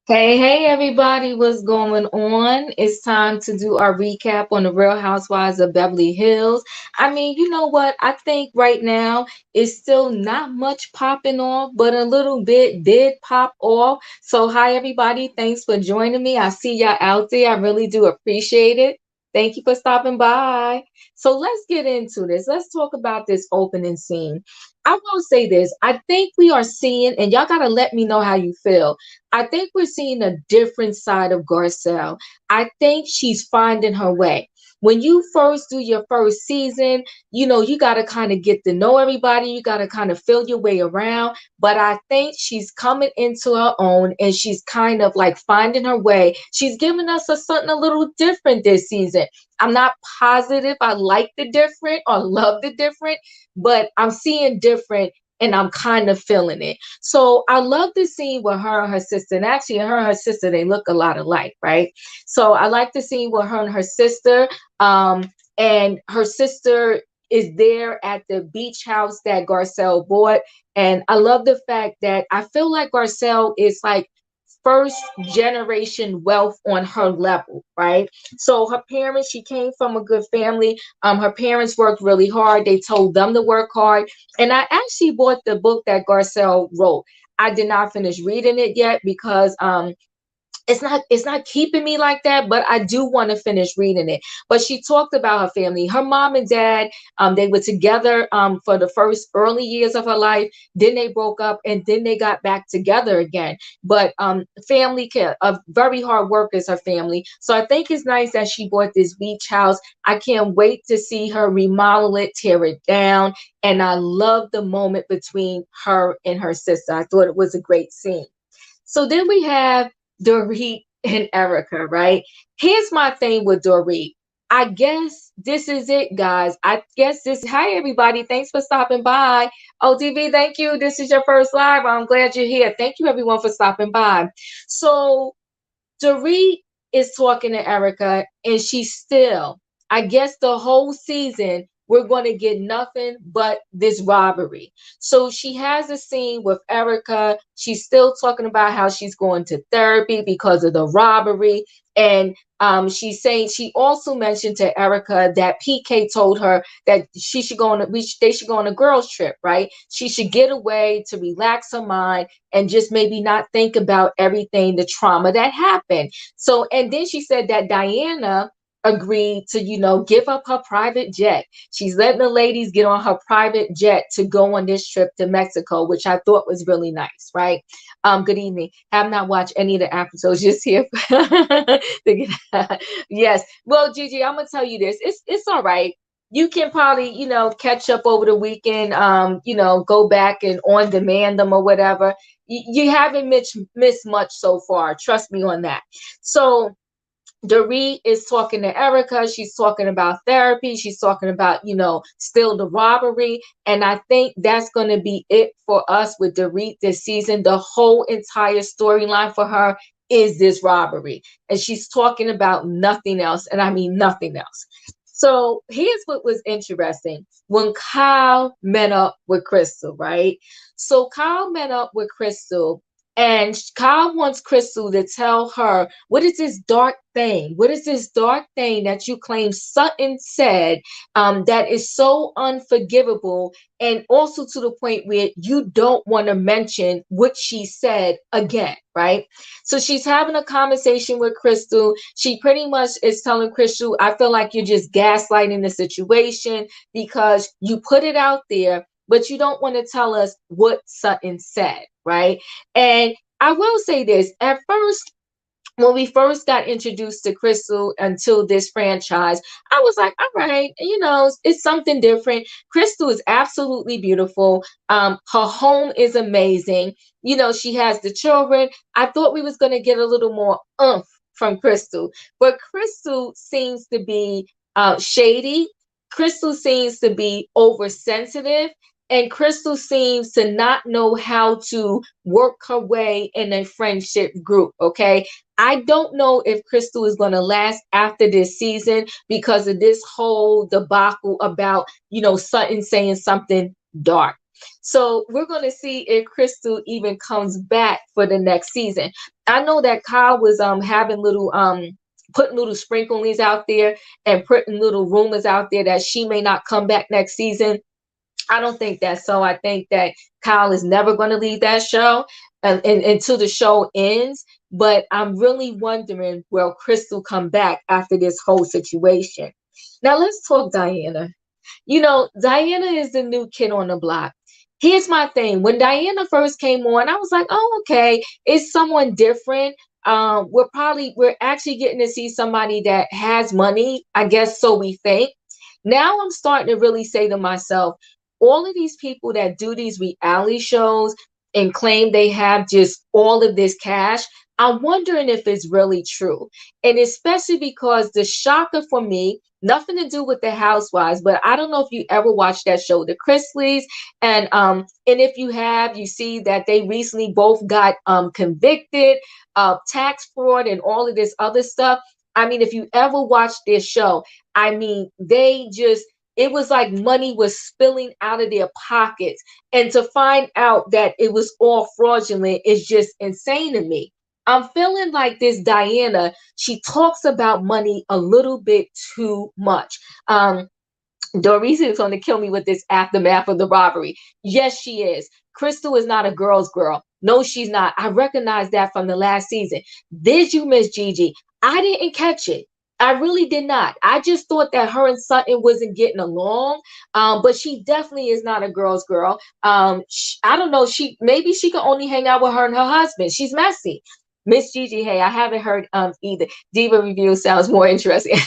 Hey, everybody, what's going on? It's time to do our recap on the Real Housewives of Beverly Hills. I mean, you know what? I think right now it's still not much popping off, but a little bit did pop off. So, hi, everybody. Thanks for joining me. I see y'all out there. I really do appreciate it. Thank you for stopping by. So, let's get into this. Let's talk about this opening scene. I will say this. I think we are seeing, and y'all got to let me know how you feel. I think we're seeing a different side of Garcelle. I think she's finding her way. When you first do your first season, you got to kind of get to know everybody. You got to kind of feel your way around. But I think she's coming into her own and she's kind of like finding her way. She's giving us something a little different this season. I'm not positive I like the different or love the different, but I'm seeing different and I'm kind of feeling it. So I love the scene with her and her sister. And actually, her and her sister, they look a lot alike, right? So I like the scene with her and her sister. And her sister is there at the beach house that Garcelle bought. And I love the fact that I feel like Garcelle is like first generation wealth on her level, right? So her parents, she came from a good family. Her parents worked really hard. They told them to work hard. And I actually bought the book that Garcelle wrote. I did not finish reading it yet because it's not keeping me like that, but I do want to finish reading it. But she talked about her family. Her mom and dad, they were together for the first early years of her life. Then they broke up and then they got back together again. But family care, very hard workers, her family. So I think it's nice that she bought this beach house. I can't wait to see her remodel it, tear it down. And I love the moment between her and her sister. I thought it was a great scene. So then we have Dorit and Erika, right? Here's my thing with Dorit. I guess this is it, guys. I guess this. Hi, everybody. Thanks for stopping by. OTV, thank you. This is your first live. I'm glad you're here. Thank you, everyone, for stopping by. So, Dorit is talking to Erika, and she's still, I guess the whole season, we're going to get nothing but this robbery. So she has a scene with Erika. She's still talking about how she's going to therapy because of the robbery. And she's saying she also mentioned to Erika that PK told her that she should go on they should go on a girls trip, right? She should get away to relax her mind and just maybe not think about everything, the trauma that happened. So, and then she said that Diana agreed to, give up her private jet. She's letting the ladies get on her private jet to go on this trip to Mexico, which I thought was really nice, right? Good evening. Have not watched any of the episodes, just here. Yes. Well, Gigi, I'm gonna tell you this. It's all right. You can probably, catch up over the weekend, go back and on demand them or whatever. You haven't missed much so far. Trust me on that. So Dorit is talking to Erika. She's talking about therapy. She's talking about, still the robbery. And I think that's going to be it for us with Dorit this season. The whole entire storyline for her is this robbery. And she's talking about nothing else. And I mean nothing else. So here's what was interesting. When Kyle met up with Crystal, right? So Kyle met up with Crystal and Kyle wants Crystal to tell her, what is this dark thing? What is this dark thing that you claim Sutton said that is so unforgivable? And also to the point where you don't want to mention what she said again, right? So she's having a conversation with Crystal. She pretty much is telling Crystal, I feel like you're just gaslighting the situation because you put it out there, but you don't want to tell us what Sutton said, right? And I will say this, at first, when we first got introduced to Crystal until this franchise, I was like, all right, it's something different. Crystal is absolutely beautiful. Her home is amazing. She has the children. I thought we was going to get a little more oomph from Crystal, but Crystal seems to be shady. Crystal seems to be oversensitive. And Crystal seems to not know how to work her way in a friendship group, okay? I don't know if Crystal is going to last after this season because of this whole debacle about, Sutton saying something dark. So we're going to see if Crystal even comes back for the next season. I know that Kyle was having little putting little sprinklings out there and putting little rumors out there that she may not come back next season. I don't think that's so. I think that Kyle is never going to leave that show until the show ends. But I'm really wondering, will Crystal come back after this whole situation? Now let's talk Diana. Diana is the new kid on the block. Here's my thing. When Diana first came on, I was like, oh, okay, it's someone different. We're actually getting to see somebody that has money, I guess so we think. Now I'm starting to really say to myself, all of these people that do these reality shows and claim they have just all of this cash, I'm wondering if it's really true. And especially because the shocker for me, nothing to do with the Housewives, but I don't know if you ever watched that show, The Chrisleys, and if you have, you see that they recently both got convicted of tax fraud and all of this other stuff. I mean, if you ever watched this show, I mean, it was like money was spilling out of their pockets. And to find out that it was all fraudulent is just insane to me. I'm feeling like this Diana, she talks about money a little bit too much. Dorit is going to kill me with this aftermath of the robbery. Yes, she is. Crystal is not a girl's girl. No, she's not. I recognize that from the last season. Did you, Miss Gigi? I didn't catch it. I really did not. I just thought that her and Sutton wasn't getting along. But she definitely is not a girl's girl. I don't know. Maybe she can only hang out with her and her husband. She's messy. Miss Gigi, hey, I haven't heard either. Diva review sounds more interesting.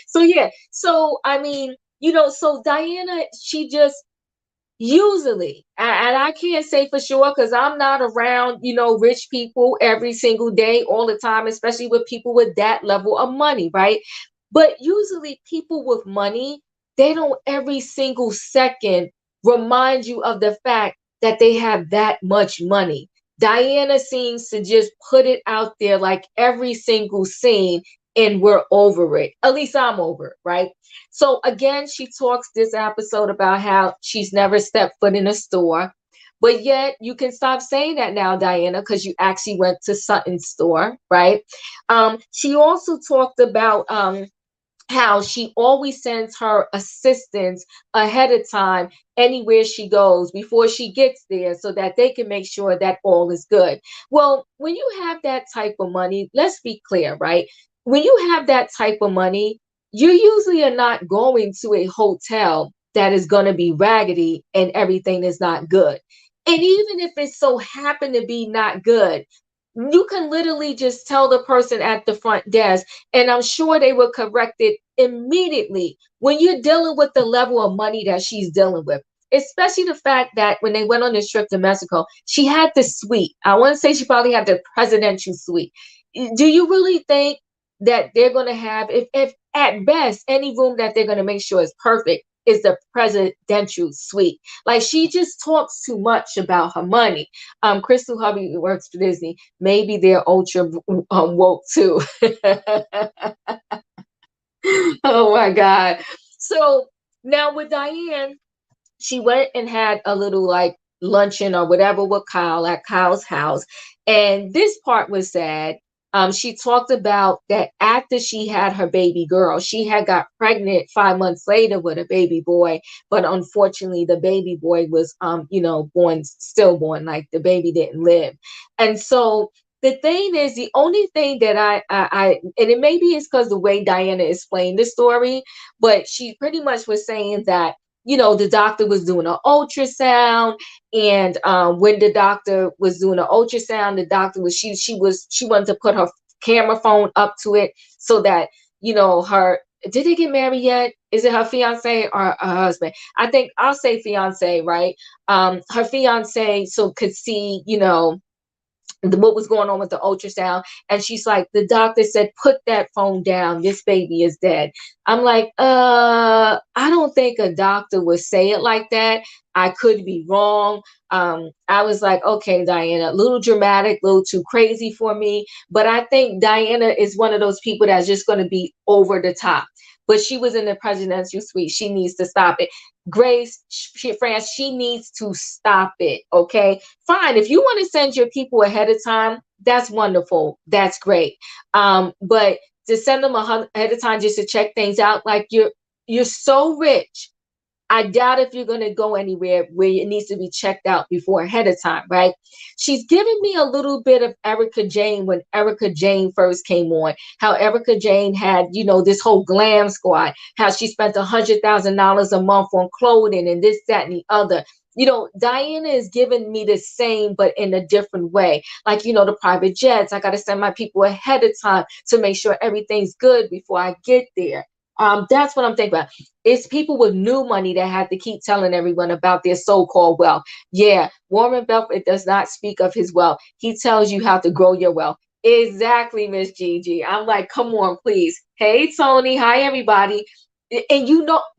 So yeah, so I mean, so Diana, she just usually, and I can't say for sure because I'm not around, rich people every single day, all the time, especially with people with that level of money, right? But usually, people with money, they don't every single second remind you of the fact that they have that much money. Diana seems to just put it out there like every single scene, and we're over it. At least I'm over it, right? So again, she talks this episode about how she's never stepped foot in a store. But yet you can stop saying that now, Diana, because you actually went to Sutton's store, right? She also talked about how she always sends her assistants ahead of time anywhere she goes before she gets there so that they can make sure that all is good. Well, when you have that type of money, let's be clear, right? When you have that type of money, you usually are not going to a hotel that is going to be raggedy and everything is not good. And even if it so happened to be not good, you can literally just tell the person at the front desk, and I'm sure they will correct it immediately when you're dealing with the level of money that she's dealing with. Especially the fact that when they went on this trip to Mexico, she had the suite. I want to say she probably had the presidential suite. Do you really think that they're going to have, if at best, any room that they're going to make sure is perfect is the presidential suite? Like, she just talks too much about her money. Crystal Hubby works for Disney. Maybe they're ultra woke too. Oh my God. So now with Diane, she went and had a little like luncheon or whatever with Kyle at Kyle's house. And this part was sad. She talked about that after she had her baby girl, she had got pregnant 5 months later with a baby boy, but unfortunately the baby boy was, stillborn, like the baby didn't live. And so the thing is, the only thing that and it maybe it's because the way Diana explained the story, but she pretty much was saying that the doctor was doing an ultrasound, and when the doctor was doing an ultrasound, the doctor was she wanted to put her camera phone up to it so that her, did they get married yet? Is it her fiance or her husband? I think I'll say fiance, right? Her fiance so could see what was going on with the ultrasound. And she's like, the doctor said, put that phone down, this baby is dead. I'm like, I don't think a doctor would say it like that. I could be wrong. I was like, okay, Diana, a little dramatic, a little too crazy for me. But I think Diana is one of those people that's just going to be over the top. but she was in the presidential suite. She needs to stop it. Grace, France, she needs to stop it. Okay, fine. If you want to send your people ahead of time, that's wonderful. That's great. But to send them ahead of time just to check things out, like you're so rich. I doubt if you're going to go anywhere where it needs to be checked out before ahead of time, right? She's giving me a little bit of Erika Jayne when Erika Jayne first came on, how Erika Jayne had, this whole glam squad, how she spent $100,000 a month on clothing and this, that, and the other. Diana is giving me the same, but in a different way. Like, the private jets, I got to send my people ahead of time to make sure everything's good before I get there. That's what I'm thinking about. It's people with new money that have to keep telling everyone about their so-called wealth. Yeah, Warren Buffett does not speak of his wealth. He tells you how to grow your wealth. Exactly, Miss Gigi. I'm like, come on, please. Hey, Tony. Hi, everybody. And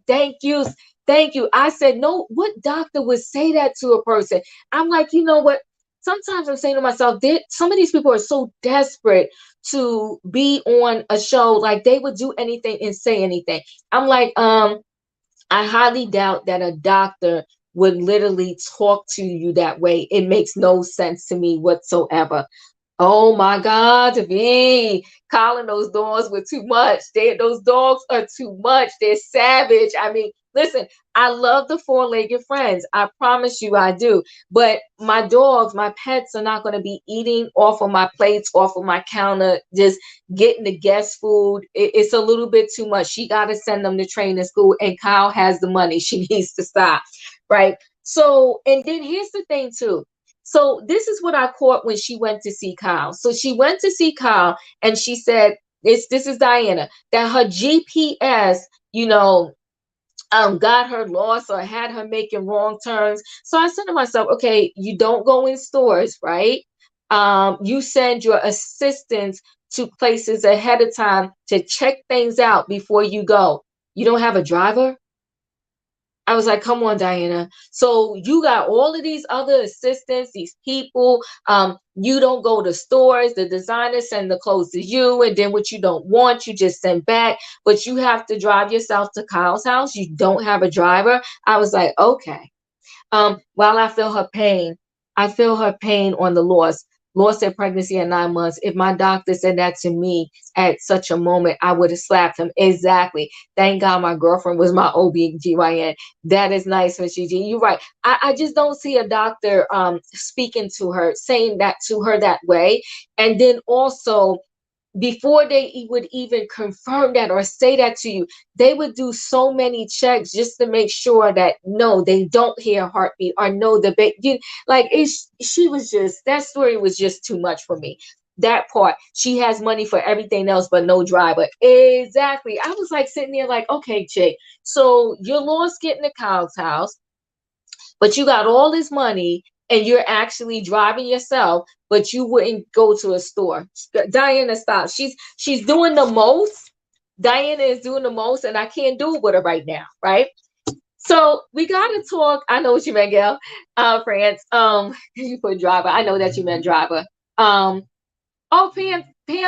thank you. Thank you. I said, no, what doctor would say that to a person? I'm like, you know what? Sometimes I'm saying to myself, some of these people are so desperate to be on a show, like they would do anything and say anything. I'm like, I highly doubt that a doctor would literally talk to you that way. It makes no sense to me whatsoever. Oh my God, me calling those dogs were too much. Those dogs are too much. They're savage. I mean, listen, I love the four-legged friends. I promise you I do. But my dogs, my pets are not going to be eating off of my plates, off of my counter, just getting the guest food. It's a little bit too much. She got to send them to training school, and Kyle has the money. She needs to stop, right? So, and then here's the thing too. So this is what I caught when she went to see Kyle. So she went to see Kyle and she said, this is Diana, that her GPS, got her lost or had her making wrong turns. So I said to myself, okay, you don't go in stores, right? You send your assistants to places ahead of time to check things out before you go. You don't have a driver? I was like, come on, Diana. So you got all of these other assistants, these people. You don't go to stores. The designers send the clothes to you. And then what you don't want, you just send back. But you have to drive yourself to Kyle's house. You don't have a driver. I was like, okay. While I feel her pain on the loss of pregnancy at 9 months. If my doctor said that to me at such a moment, I would have slapped him. Exactly. Thank God my girlfriend was my OBGYN. That is nice, Miss Gigi. You're right. I just don't see a doctor speaking to her, saying that to her that way. And then also, before they would even confirm that or say that to you, they would do so many checks just to make sure that no, they don't hear a heartbeat or know the baby. Like she was just, that story was just too much for me. That part, she has money for everything else but no driver. Exactly. I was like sitting there like, okay, chick, so you're lost getting to Kyle's house, but you got all this money and you're actually driving yourself, but you wouldn't go to a store. Diana, stop. She's doing the most. Diana is doing the most, and I can't do it with her right now, right? So we gotta talk. I know what you meant, Gail. France. You put driver. I know that you meant driver. Oh, Pam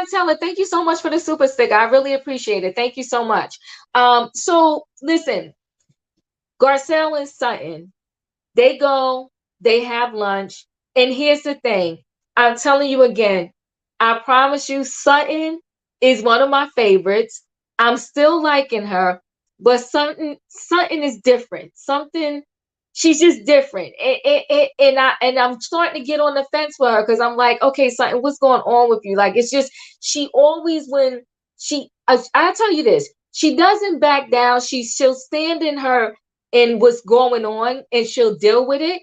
Teller, thank you so much for the super sticker. I really appreciate it. Thank you so much. So listen, Garcelle and Sutton, they go, they have lunch. And here's the thing. I'm telling you again, I promise you, Sutton is one of my favorites. I'm still liking her, but Sutton is different. She's just different. And I'm starting to get on the fence with her because I'm like, okay, Sutton, what's going on with you? Like, it's just, she always, I'll tell you this, she doesn't back down. She'll stand in what's going on and she'll deal with it.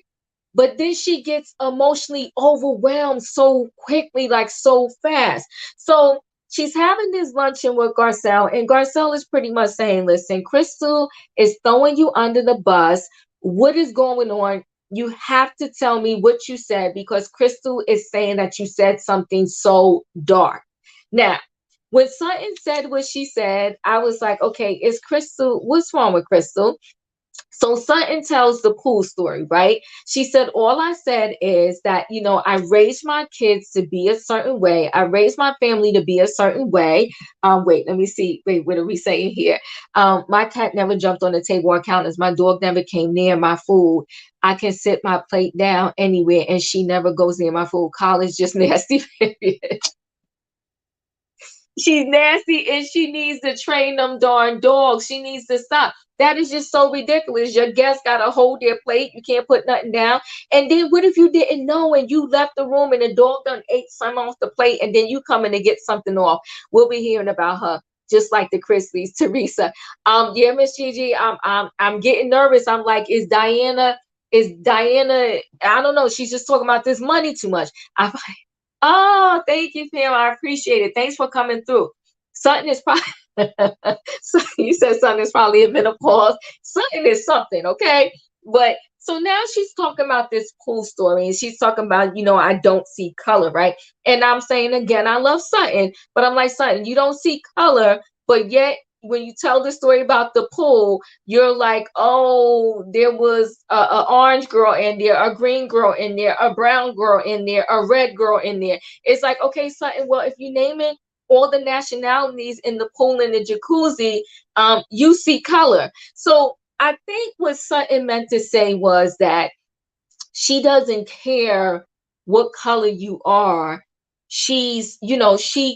But then she gets emotionally overwhelmed so quickly, like so fast. So she's having this luncheon with Garcelle, and Garcelle is pretty much saying, listen, Crystal is throwing you under the bus. What is going on? You have to tell me what you said because Crystal is saying that you said something so dark. Now, when Sutton said what she said, I was like, okay, what's wrong with Crystal? So Sutton tells the pool story, right? She said, all I said is that, I raised my kids to be a certain way. I raised my family to be a certain way. Wait, let me see. Wait, what are we saying here? My cat never jumped on the table or counters. My dog never came near my food. I can sit my plate down anywhere and she never goes near my food. College just nasty. She's nasty and she needs to train them darn dogs. She needs to stop. That is just so ridiculous. Your guests gotta hold their plate. You can't put nothing down. And then what if you didn't know and you left the room and the dog done ate some off the plate and then you come in to get something off? We'll be hearing about her. Just like the Chrisleys, Teresa. Yeah, Miss Gigi, I'm getting nervous. I'm like, is Diana, I don't know. She's just talking about this money too much. I Oh, thank you, Pam. I appreciate it. Thanks for coming through. Sutton is probably so you said Sutton is probably a menopause. Sutton is something, okay? But so now she's talking about this pool story and she's talking about, I don't see color, right? And I'm saying again, I love Sutton, but I'm like, Sutton, you don't see color, but yet when you tell the story about the pool, you're like, oh, there was a orange girl in there, a green girl in there, a brown girl in there, a red girl in there. It's like, okay, Sutton, well, if you name it all the nationalities in the pool and the jacuzzi, you see color. So I think what Sutton meant to say was that she doesn't care what color you are. She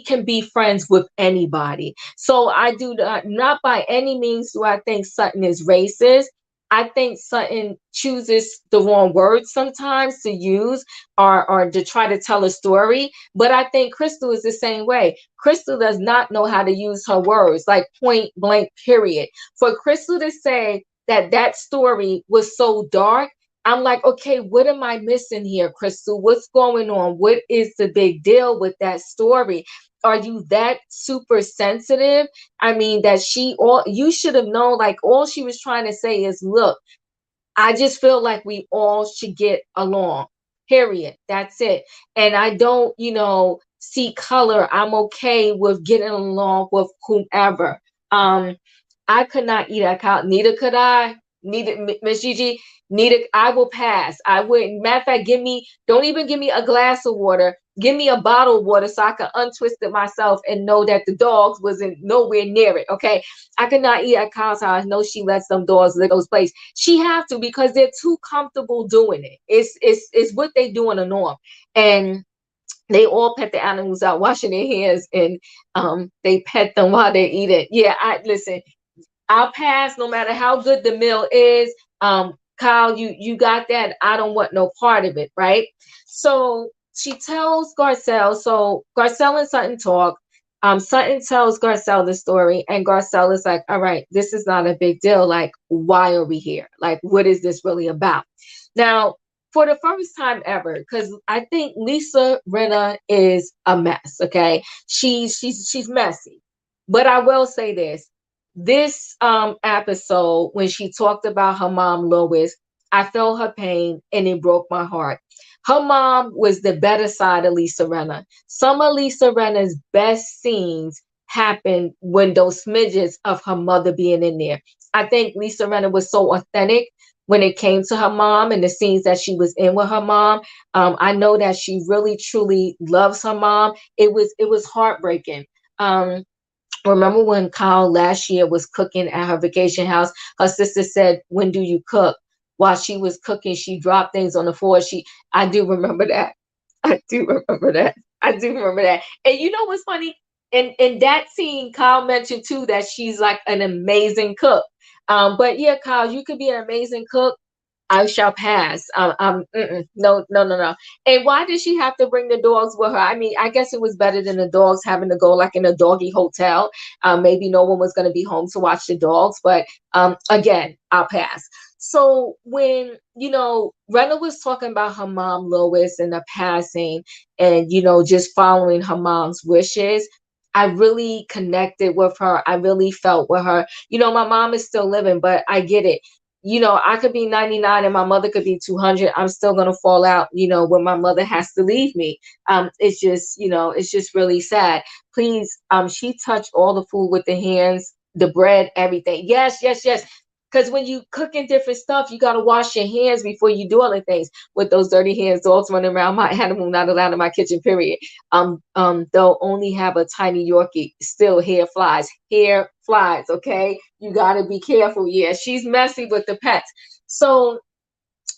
can be friends with anybody. So I do not by any means do I think Sutton is racist. I think Sutton chooses the wrong words sometimes to use or to try to tell a story. But I think Crystal is the same way. Crystal does not know how to use her words, like point blank, period. For Crystal to say that story was so dark, I'm like, okay, what am I missing here, Crystal? What's going on? What is the big deal with that story? Are you that super sensitive? I mean, you should have known, like, all she was trying to say is, look, I just feel like we all should get along. Period. That's it. And I don't, see color. I'm okay with getting along with whomever. Um, I could not eat a cow. Neither could I. Neither, Miss Gigi. Neither. I will pass. I wouldn't. Matter of fact, don't even give me a glass of water. Give me a bottle of water so I can untwist it myself and know that the dogs wasn't nowhere near it. Okay. I could not eat at Kyle's house. I know she lets them dogs lick those plates. She have to because they're too comfortable doing it. It's what they do on the norm. And they all pet the animals out washing their hands and they pet them while they eat it. Yeah, I listen, I'll pass no matter how good the meal is. Kyle, you got that. I don't want no part of it, right? So she tells Garcelle. So Garcelle and Sutton talk. Sutton tells Garcelle the story, and Garcelle is like, all right, this is not a big deal. Like, why are we here? Like, what is this really about? Now, for the first time ever, because I think Lisa Rinna is a mess. Okay, she's messy, but I will say this episode when she talked about her mom Lois, I felt her pain and it broke my heart. Her mom was the better side of Lisa Rinna. Some of Lisa Rinna's best scenes happened when those smidges of her mother being in there. I think Lisa Rinna was so authentic when it came to her mom and the scenes that she was in with her mom. I know that she really truly loves her mom. It was heartbreaking. Remember when Kyle last year was cooking at her vacation house? Her sister said, "When do you cook?" While she was cooking, she dropped things on the floor. I do remember that. I do remember that. I do remember that. And you know what's funny? In that scene, Kyle mentioned too that she's like an amazing cook. But yeah, Kyle, you could be an amazing cook. I shall pass. No, no, no, no. And why did she have to bring the dogs with her? I mean, I guess it was better than the dogs having to go like in a doggy hotel. Maybe no one was going to be home to watch the dogs. But again, I'll pass. So when, Rena was talking about her mom, Lois, and the passing and, just following her mom's wishes, I really connected with her. I really felt with her. My mom is still living, but I get it. I could be 99 and my mother could be 200. I'm still going to fall out, when my mother has to leave me. It's just really sad. Please, she touched all the food with the hands, the bread, everything. Yes, yes, yes. Because when you cooking different stuff, you gotta wash your hands before you do all the things. With those dirty hands, dogs running around my animal, not allowed in my kitchen. Period. They'll only have a tiny Yorkie. Still, hair flies. Hair flies. Okay, you gotta be careful. Yeah, she's messy with the pets. So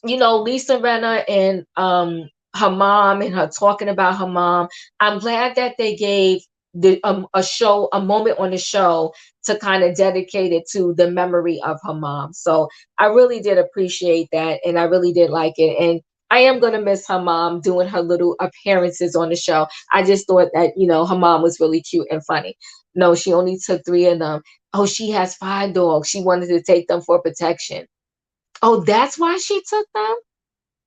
Lisa Rinna and her mom and her talking about her mom. I'm glad that they gave a moment on the show to kind of dedicate it to the memory of her mom. So I really did appreciate that, and I really did like it. And I am gonna miss her mom doing her little appearances on the show. I just thought that her mom was really cute and funny. No, she only took three of them. Oh, she has five dogs. She wanted to take them for protection. Oh, that's why she took them?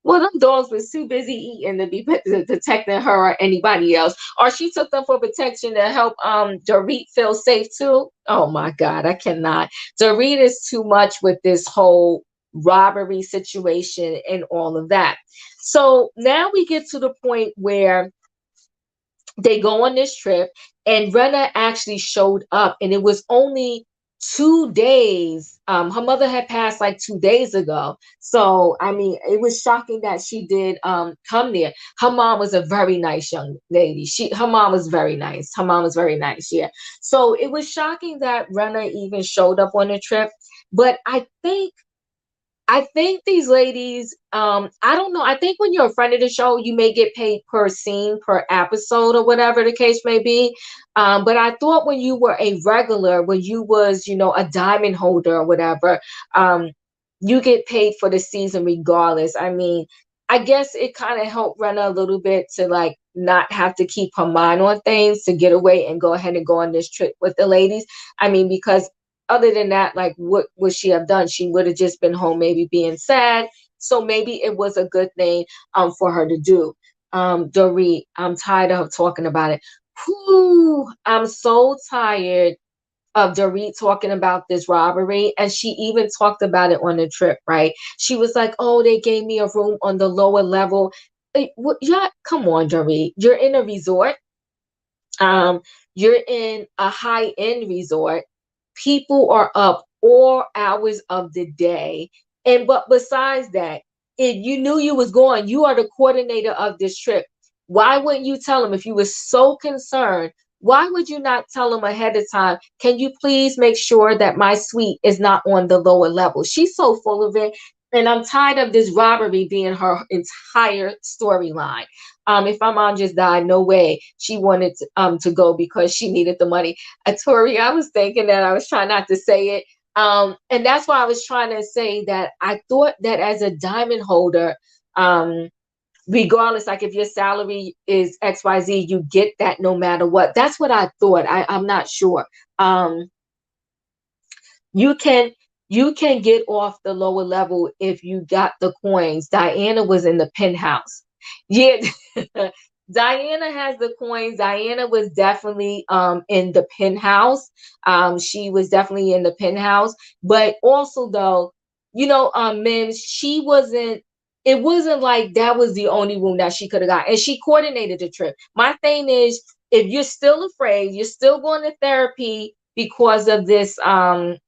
Well, them dogs was too busy eating to be protecting her or anybody else. Or she took them for protection to help Dorit feel safe too. Oh my God, I cannot. Dorit is too much with this whole robbery situation and all of that. So now we get to the point where they go on this trip, and Rena actually showed up, and it was only 2 days. Her mother had passed like 2 days ago. So I mean, it was shocking that she did come there. Her mom was a very nice young lady. Her mom was very nice. Her mom was very nice, yeah. So it was shocking that Rena even showed up on the trip. But I think these ladies, I don't know. I think when you're a friend of the show, you may get paid per scene, per episode, or whatever the case may be. But I thought when you were a regular, when you was, a diamond holder or whatever, you get paid for the season regardless. I mean, I guess it kind of helped Rena a little bit to like not have to keep her mind on things, to get away and go ahead and go on this trip with the ladies. I mean, because other than that, like, what would she have done? She would have just been home, maybe being sad. So maybe it was a good thing for her to do. Dorit, I'm tired of talking about it. Whew, I'm so tired of Dorit talking about this robbery. And she even talked about it on the trip, right? She was like, oh, they gave me a room on the lower level. Yeah, come on, Dorit. You're in a resort. Um, you're in a high-end resort. People are up all hours of the day. And but besides that, if you knew you was going, you are the coordinator of this trip. Why wouldn't you tell them if you were so concerned? Why would you not tell them ahead of time? Can you please make sure that my suite is not on the lower level? She's so full of it. And I'm tired of this robbery being her entire storyline. If my mom just died, no way she wanted to go because she needed the money. Tori, I was thinking that, I was trying not to say it. And that's why I was trying to say that I thought that as a diamond holder, regardless, like if your salary is XYZ, you get that no matter what. That's what I thought. I'm not sure. You can get off the lower level if you got the coins. Diana was in the penthouse. Yeah. Diana has the coins. Diana was definitely in the penthouse. She was definitely in the penthouse. But also though, Mims, she wasn't, it wasn't like that was the only room that she could have got. And she coordinated the trip. My thing is, if you're still afraid, you're still going to therapy because of this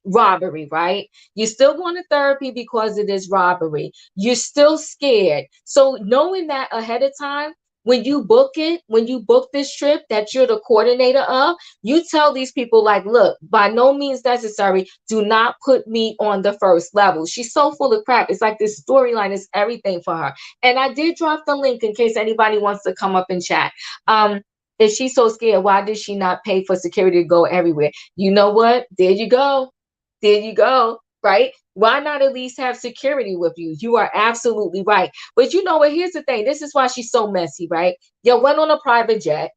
robbery, right? You're still going to therapy because of this robbery. You're still scared. So knowing that ahead of time, when you book it, when you book this trip that you're the coordinator of, you tell these people like, look, by no means necessary, do not put me on the first level. She's so full of crap. It's like this storyline is everything for her. And I did drop the link in case anybody wants to come up and chat. If she's so scared, why did she not pay for security to go everywhere? You know what? There you go. There you go. Right? Why not at least have security with you? You are absolutely right. But you know what? Here's the thing. This is why she's so messy, right? You went on a private jet.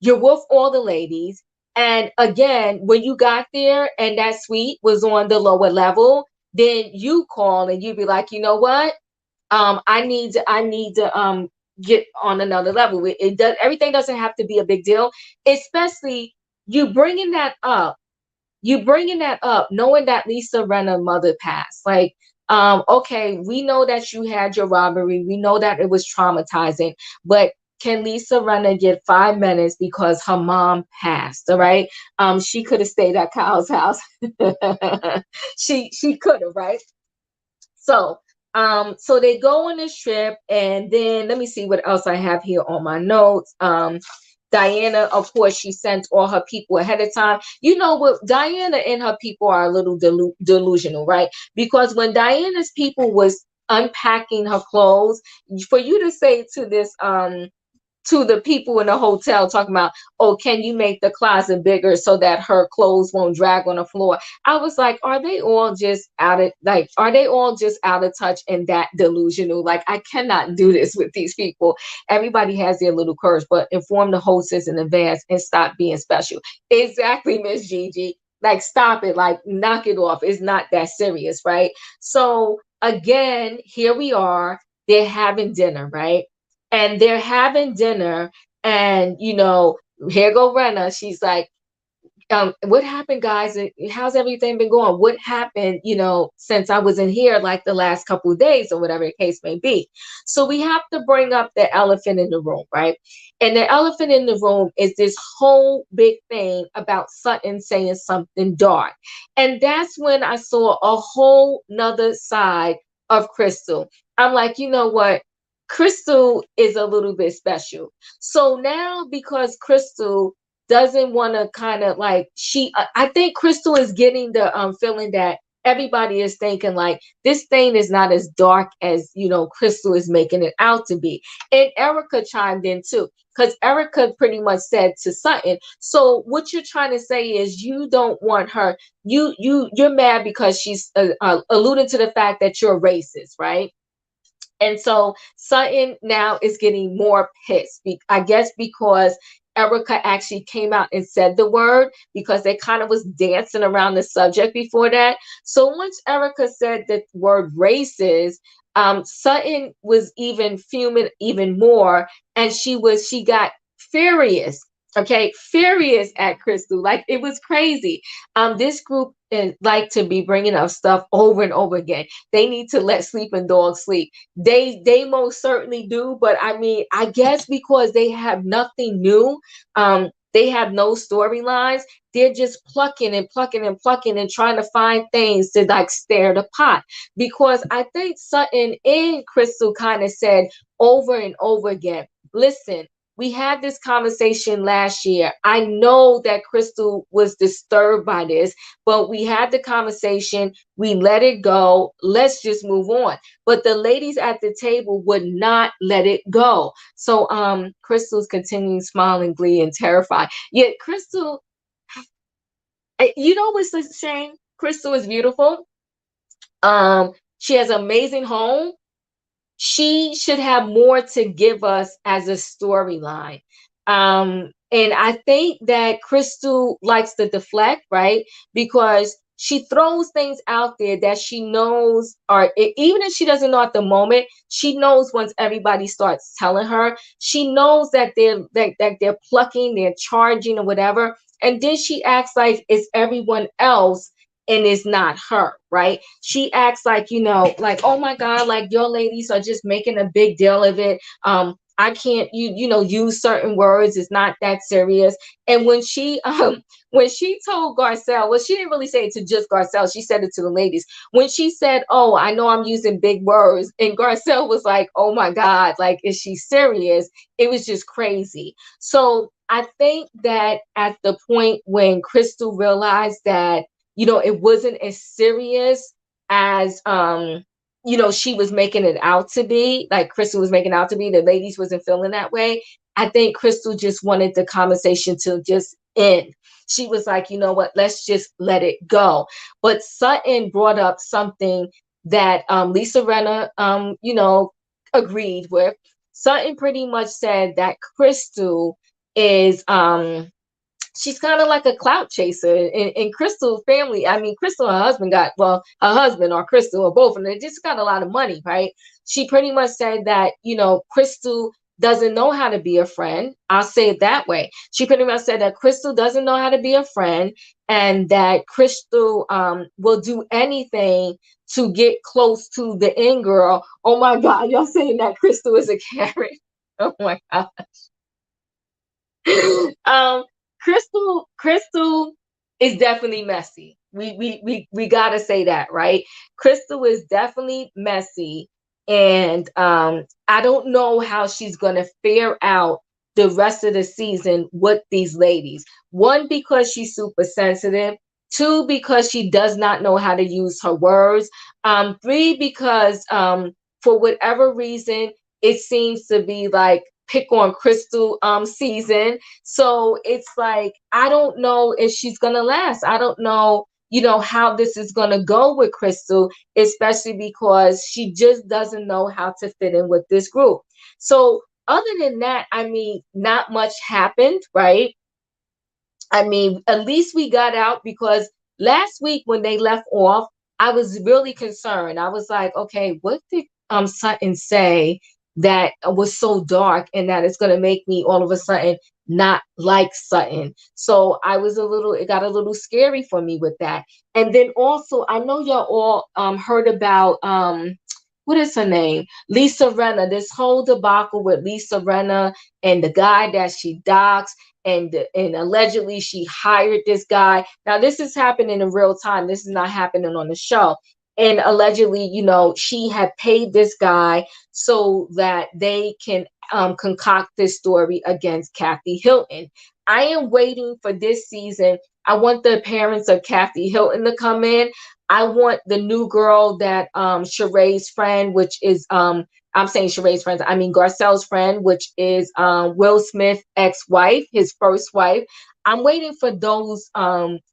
You're with all the ladies. And again, when you got there and that suite was on the lower level, then you call and you be like, you know what? I need to get on another level. It does, everything doesn't have to be a big deal, especially you bringing that up. You bringing that up, knowing that Lisa Rinna's mother passed. Like, okay, we know that you had your robbery. We know that it was traumatizing, but can Lisa Rinna get 5 minutes because her mom passed? All right. She could have stayed at Kyle's house. She could have, right? So, so they go on this trip, and then let me see what else I have here on my notes. Diana, of course, she sent all her people ahead of time. You know what? Diana and her people are a little delusional, right? Because when Diana's people was unpacking her clothes, for you to say to the people in the hotel talking about, oh, can you make the closet bigger so that her clothes won't drag on the floor? I was like, are they all just out of touch and that delusional? Like, I cannot do this with these people. Everybody has their little curse, but inform the hostess in advance and stop being special. Exactly, Miss Gigi. Like, stop it, like, knock it off. It's not that serious, right? So again, here we are. They're having dinner, right? And they're having dinner, and here go Renna. She's like, what happened, guys? How's everything been going? What happened, since I was in here like the last couple of days or whatever the case may be? So we have to bring up the elephant in the room, right? And the elephant in the room is this whole big thing about Sutton saying something dark. And that's when I saw a whole nother side of Crystal. I'm like, you know what? Crystal is a little bit special. So now, because Crystal doesn't want to kind of like, I think Crystal is getting the feeling that everybody is thinking like this thing is not as dark as Crystal is making it out to be. And Erika chimed in too, because Erika pretty much said to Sutton, so what you're trying to say is you don't want her, you're mad because she's alluding to the fact that you're racist, right? And so Sutton now is getting more pissed, I guess, because Erika actually came out and said the word, because they kind of was dancing around the subject before that. So once Erika said the word races, Sutton was even fuming even more, and she got furious. Okay, furious at Crystal. Like, it was crazy. This group like to be bringing up stuff over and over again. They need to let sleeping dogs sleep. They most certainly do, but I mean, I guess because they have nothing new, they have no storylines. They're just plucking and plucking and plucking and trying to find things to like stir the pot. Because I think Sutton and Crystal kind of said over and over again, listen, we had this conversation last year. I know that Crystal was disturbed by this, but we had the conversation. We let it go. Let's just move on. But the ladies at the table would not let it go. So Crystal's continuing smiling, glee, and terrified. Yet Crystal, what's the shame? Crystal is beautiful. She has an amazing home. She should have more to give us as a storyline. And I think that Crystal likes to deflect, right? Because she throws things out there that she knows, or even if she doesn't know at the moment, she knows once everybody starts telling her, she knows that they're plucking, they're charging or whatever. And then she acts like it's everyone else and it's not her, right? She acts like, like, oh my God, like your ladies are just making a big deal of it. I can't, use certain words. It's not that serious. And when she told Garcelle, well, she didn't really say it to just Garcelle. She said it to the ladies. When she said, oh, I know I'm using big words. And Garcelle was like, oh my God, like, is she serious? It was just crazy. So I think that at the point when Crystal realized that, it wasn't as serious as, she was making it out to be, like Crystal was making out to be, the ladies wasn't feeling that way. I think Crystal just wanted the conversation to just end. She was like, you know what, let's just let it go. But Sutton brought up something that Lisa Rinna, agreed with. Sutton pretty much said that Crystal is, she's kind of like a clout chaser in Crystal's family. I mean, Crystal and her husband her husband or Crystal or both, and they just got a lot of money, right? She pretty much said that, Crystal doesn't know how to be a friend. I'll say it that way. She pretty much said that Crystal doesn't know how to be a friend, and that Crystal will do anything to get close to the in girl. Oh my God, y'all saying that Crystal is a carrot. Oh my God. um, Crystal is definitely messy. We gotta say that, right? Crystal is definitely messy, and I don't know how she's gonna fare out the rest of the season with these ladies. One, because she's super sensitive. Two, because she does not know how to use her words. Three, because for whatever reason, it seems to be like pick on Crystal season. So it's like I don't know if she's gonna last. I don't know, how this is gonna go with Crystal, especially because she just doesn't know how to fit in with this group. So other than that, I mean, not much happened, right? I mean, at least we got out because last week when they left off, I was really concerned. I was like, okay, what did Sutton say that was so dark and that it's gonna make me all of a sudden not like Sutton? So it got a little scary for me with that. And then also, I know y'all all heard about what is her name? Lisa Rinna. This whole debacle with Lisa Rinna and the guy that she doxed and allegedly she hired this guy. Now this is happening in real time. This is not happening on the show. And allegedly, she had paid this guy so that they can concoct this story against Kathy Hilton. I am waiting for this season. I want the parents of Kathy Hilton to come in. I want the new girl that Sheree's friend, which is I'm saying Sheree's friends. I mean Garcelle's friend, which is Will Smith's ex-wife, his first wife. I'm waiting for those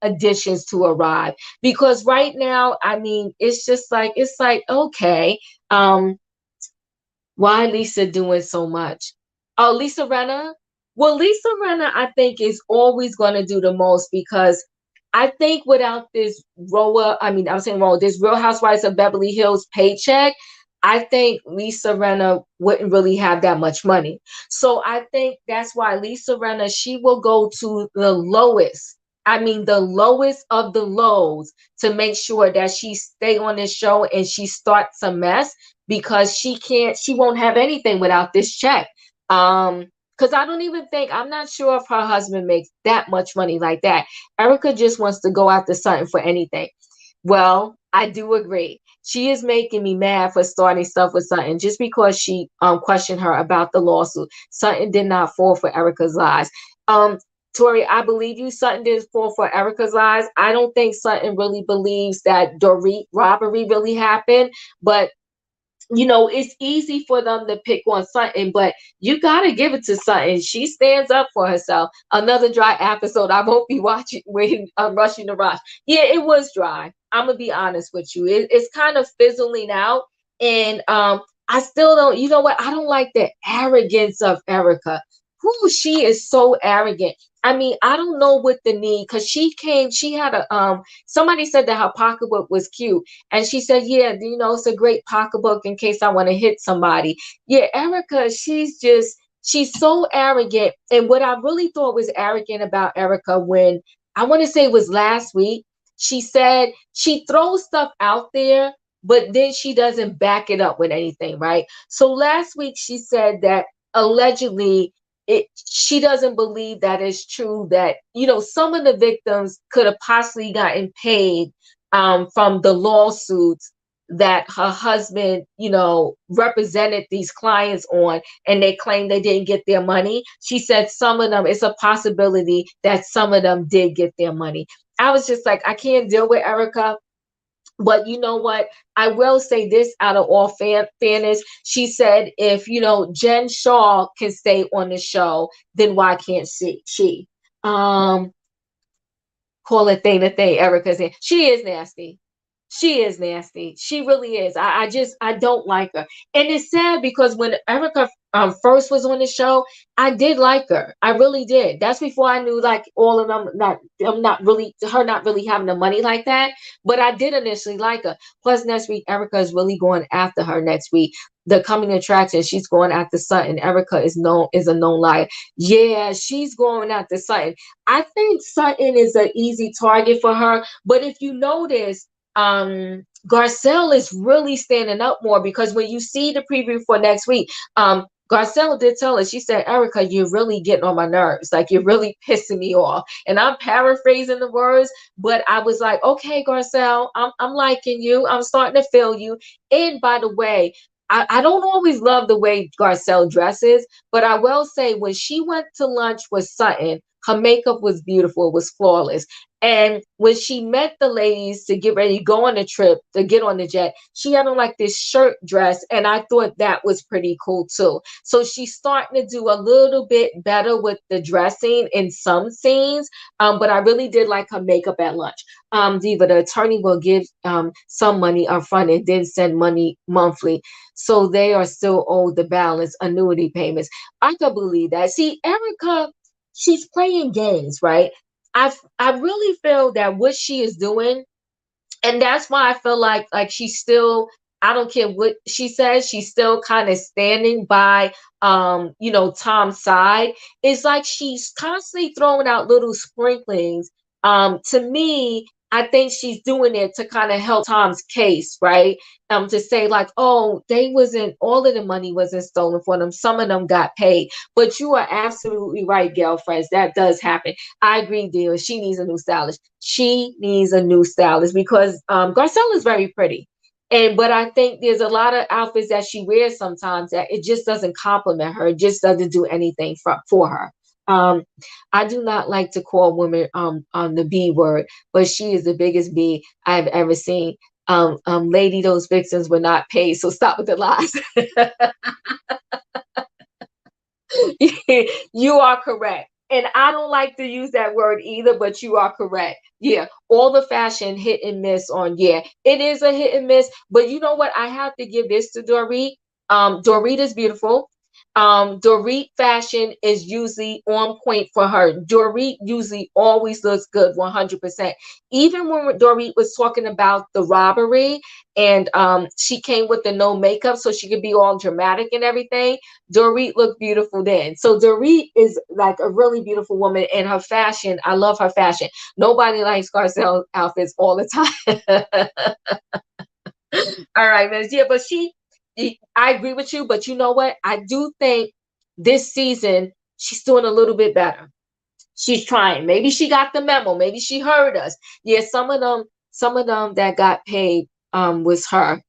additions to arrive because right now, I mean, it's like okay, um, why Lisa doing so much? Oh, Lisa Rinna. Well, Lisa Rinna, I think, is always going to do the most because I think without this I'm saying Roa, this Real Housewives of Beverly Hills paycheck, I think Lisa Rinna wouldn't really have that much money. So I think that's why Lisa Rinna, she will go to the lowest. I mean, the lowest of the lows to make sure that she stay on this show and she starts a mess because she won't have anything without this check. Because I'm not sure if her husband makes that much money like that. Erika just wants to go after Sutton for anything. Well, I do agree. She is making me mad for starting stuff with Sutton just because she questioned her about the lawsuit. Sutton did not fall for Erika's lies. Um, Tori, I believe you. Sutton did fall for Erika's lies. I don't think Sutton really believes that Dorit robbery really happened, but it's easy for them to pick on Sutton, but you got to give it to Sutton. She stands up for herself. Another dry episode. I won't be watching when I'm rushing to watch. Yeah, it was dry. I'm gonna be honest with you. It's kind of fizzling out, and I still don't. You know what? I don't like the arrogance of Erika. Who she is so arrogant. I mean, I don't know what the need because she had a somebody said that her pocketbook was cute. And she said, yeah, it's a great pocketbook in case I want to hit somebody. Yeah, Erika, she's so arrogant. And what I really thought was arrogant about Erika when I want to say it was last week, she said she throws stuff out there, but then she doesn't back it up with anything, right? So last week she said that allegedly she doesn't believe that it's true that some of the victims could have possibly gotten paid from the lawsuits that her husband represented these clients on, and they claim they didn't get their money. She said some of them, it's a possibility that some of them did get their money. I was just like, I can't deal with Erika. But you know what? I will say this out of all fairness. She said, if, Jen Shaw can stay on the show, then why can't she? Um, Call it thing to thing, Erika's in. She is nasty. She is nasty. She really is. I don't like her. And it's sad because when Erika first was on the show, I did like her. I really did. That's before I knew like all of her not really having the money like that. But I did initially like her. Plus next week, Erika is really going after her next week. The coming attraction, she's going after Sutton. Erika is a known liar. Yeah, she's going after Sutton. I think Sutton is an easy target for her. But if you notice, Garcelle is really standing up more because when you see the preview for next week, Garcelle did tell her, she said, Erika, you're really getting on my nerves. Like, you're really pissing me off. And I'm paraphrasing the words, but I was like, okay, Garcelle, I'm liking you. I'm starting to feel you. And by the way, I don't always love the way Garcelle dresses, but I will say when she went to lunch with Sutton, her makeup was beautiful, it was flawless. And when she met the ladies to get ready to go on the trip, to get on the jet, she had on like this shirt dress, and I thought that was pretty cool too. So she's starting to do a little bit better with the dressing in some scenes. But I really did like her makeup at lunch. Diva, the attorney will give some money up front and then send money monthly. So they are still owed the balance annuity payments. I could believe that. See, Erika, she's playing games, right? I really feel that what she is doing, and that's why I feel like she's still, I don't care what she says, she's still kind of standing by Tom's side. It's like she's constantly throwing out little sprinklings. To me, I think she's doing it to kind of help Tom's case, right? To say like, oh, they wasn't, all of the money wasn't stolen for them, some of them got paid. But you are absolutely right, girlfriends, that does happen. I agree, dear. She needs a new stylist. She needs a new stylist because Garcelle is very pretty. And but I think there's a lot of outfits that she wears sometimes that it just doesn't compliment her. It just doesn't do anything for her. Um, I do not like to call women on the B word, but she is the biggest B I've ever seen. Lady, those victims were not paid, so stop with the lies. You are correct. And I don't like to use that word either, but you are correct. Yeah, all the fashion hit and miss on, yeah, it is a hit and miss. But you know what? I have to give this to Dorit. Dorit is beautiful. Dorit fashion is usually on point for her. Dorit usually always looks good 100%. Even when Dorit was talking about the robbery and she came with the no makeup so she could be all dramatic and everything, Dorit looked beautiful then. So Dorit is like a really beautiful woman, and her fashion, I love her fashion. Nobody likes Garcelle outfits all the time. All right, Miss. Yeah, but I agree with you, but you know what? I do think this season she's doing a little bit better. She's trying. Maybe she got the memo. Maybe she heard us. Yeah, some of them that got paid was her.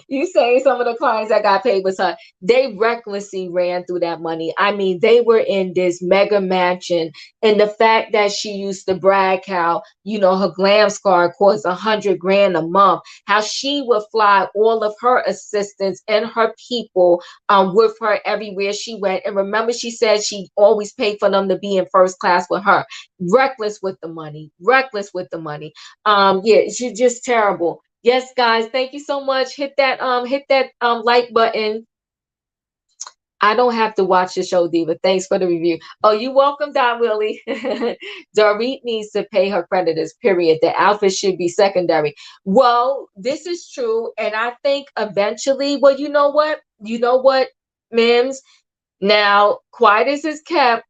You saying some of the clients that got paid was her. They recklessly ran through that money. I mean, they were in this mega mansion, and the fact that she used to brag how her glam scar costs 100 grand a month. How she would fly all of her assistants and her people with her everywhere she went. And remember, she said she always paid for them to be in first class with her. Reckless with the money. Reckless with the money. Yeah, she's just terrible. Yes, guys, thank you so much. Hit that like button. I don't have to watch the show, Diva. Thanks for the review. Oh, you welcome, Don Willie. Dorit needs to pay her creditors, period. The outfit should be secondary. Well, this is true. And I think eventually, well, you know what? You know what, Mims? Now, quiet as is kept,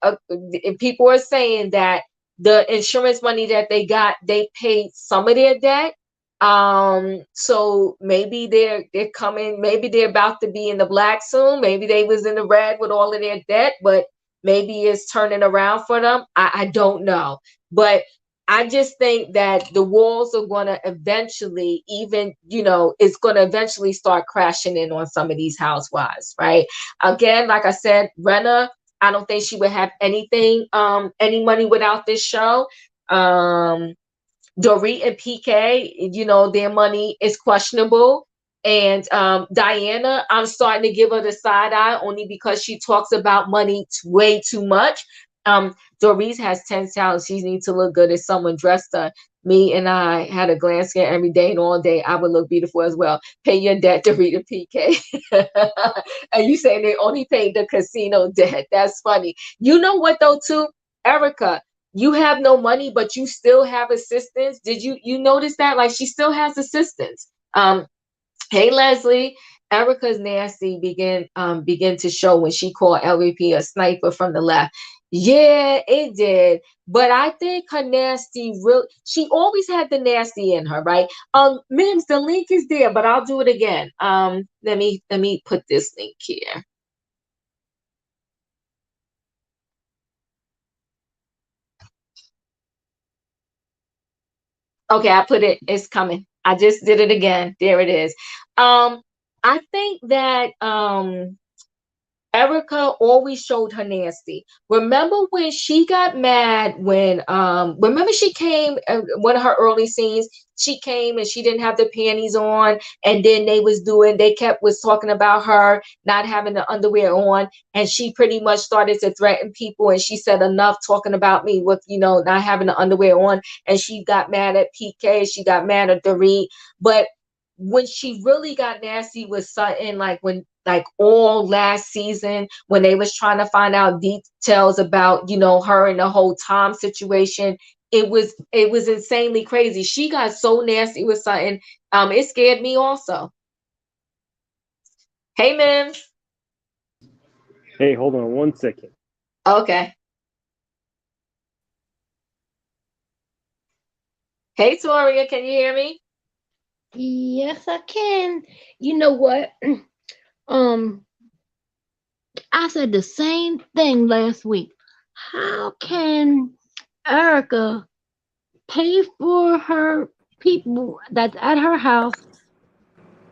people are saying that the insurance money that they got, they paid some of their debt. So maybe they're coming, maybe they're about to be in the black soon. Maybe they was in the red with all of their debt, but maybe it's turning around for them. I don't know. But I just think that the walls are going to eventually, even, it's going to eventually start crashing in on some of these housewives, right? Again, like I said, Rinna, I don't think she would have anything, any money without this show. Dorit and PK, their money is questionable. And Diana, I'm starting to give her the side eye only because she talks about money way too much. Dorit has 10 talents. She needs to look good if someone dressed her. Me and I had a glance scan every day and all day. I would look beautiful as well. Pay your debt, Dorit and PK. And you saying they only paid the casino debt. That's funny. You know what, though, too? Erika, you have no money, but you still have assistance. Did you notice that? Like, she still has assistance. Hey, Leslie. Erika's nasty begin to show when she called LVP a sniper from the left. Yeah, it did. But I think her nasty real she always had the nasty in her, right? Mims, the link is there, but I'll do it again. Let me put this link here. Okay, I put it, it's coming. I just did it again. There it is. Um, I think that Erika always showed her nasty. Remember when she got mad when remember she came one of her early scenes, she came and she didn't have the panties on, and then they kept was talking about her not having the underwear on, and she pretty much started to threaten people, and she said enough talking about me with not having the underwear on, and she got mad at PK, she got mad at Dorit. But when she really got nasty with Sutton, like when like all last season when they was trying to find out details about her and the whole Tom situation, it was insanely crazy. She got so nasty with Sutton. It scared me also. Hey, Mims. Hey, hold on 1 second. Okay. Hey, Toria, can you hear me? Yes, I can. You know what? Um, I said the same thing last week. How can Erica pay for her people that's at her house,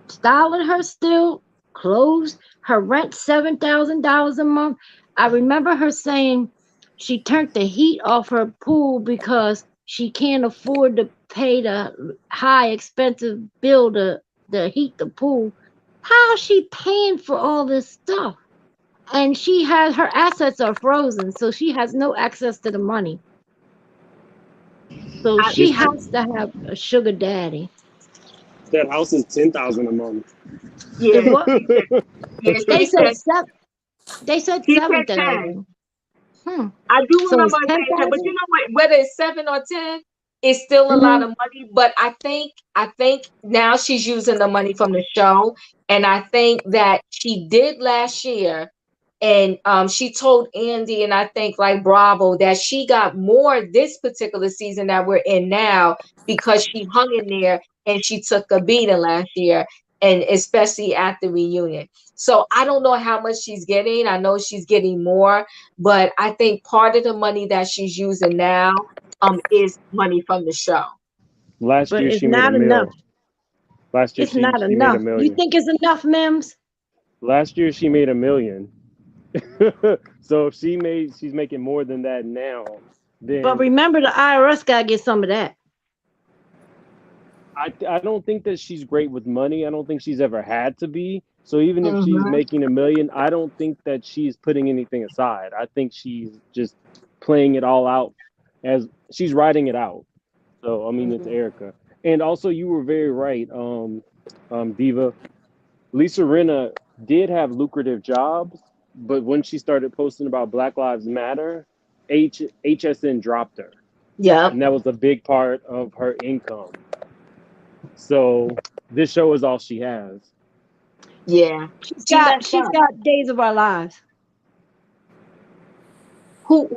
styling her still, clothes, her rent $7,000 a month? I remember her saying she turned the heat off her pool because she can't afford to pay the high expensive bill to heat the pool. How is she paying for all this stuff? And she has her assets are frozen, so she has no access to the money. So I, she This I has to have a sugar daddy. that house is 10,000 a month. It yeah, what yeah, they she said said seven. They said she said seven 10. thousand. Hmm. I do So remember it's her ten saying 10, but you thousand. know what? Whether it's 7 or 10, it's still a lot Mm-hmm. of money. But I think now she's using the money from the show, and I think that she did last year, and she told Andy and I think like Bravo that she got more this particular season that we're in now because she hung in there and she took a beating last year, and especially at the reunion. So I don't know how much she's getting. I know she's getting more, but I think part of the money that she's using now is money from the show. Last But year it's she made a not enough. mil. Last year It's she not she made a enough. You million. think it's enough, Mims? Last year she made a million. So if she's making more than that now, But then remember, the IRS gotta get some of that. I don't think that she's great with money. I don't think she's ever had to be. So even if she's Hmm. making a million, I don't think that she's putting anything aside. I think she's just playing it all out as she's writing it out. So I mean, it's Erica. And also, you were very right, Diva. Lisa Rinna did have lucrative jobs, but when she started posting about Black Lives Matter, HSN dropped her, Yep. and that was a big part of her income. So this show is all she has. Yeah. She's She got messed she's up. got Days of Our Lives.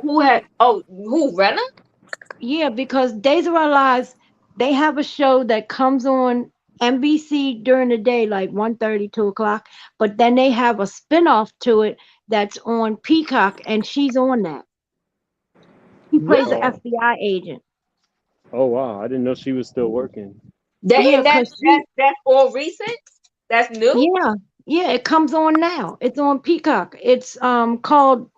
Who had who Renna? Yeah, because Days of Our Lives, they have a show that comes on NBC during the day, like 1:30, 2 o'clock. But then they have a spinoff to it that's on Peacock, and she's on that. She plays an Really? Oh, FBI agent. oh wow! I didn't know she was still working. That Yeah, and that because that she, that's all recent? That's new? yeah, yeah, it comes on now. It's on Peacock. It's called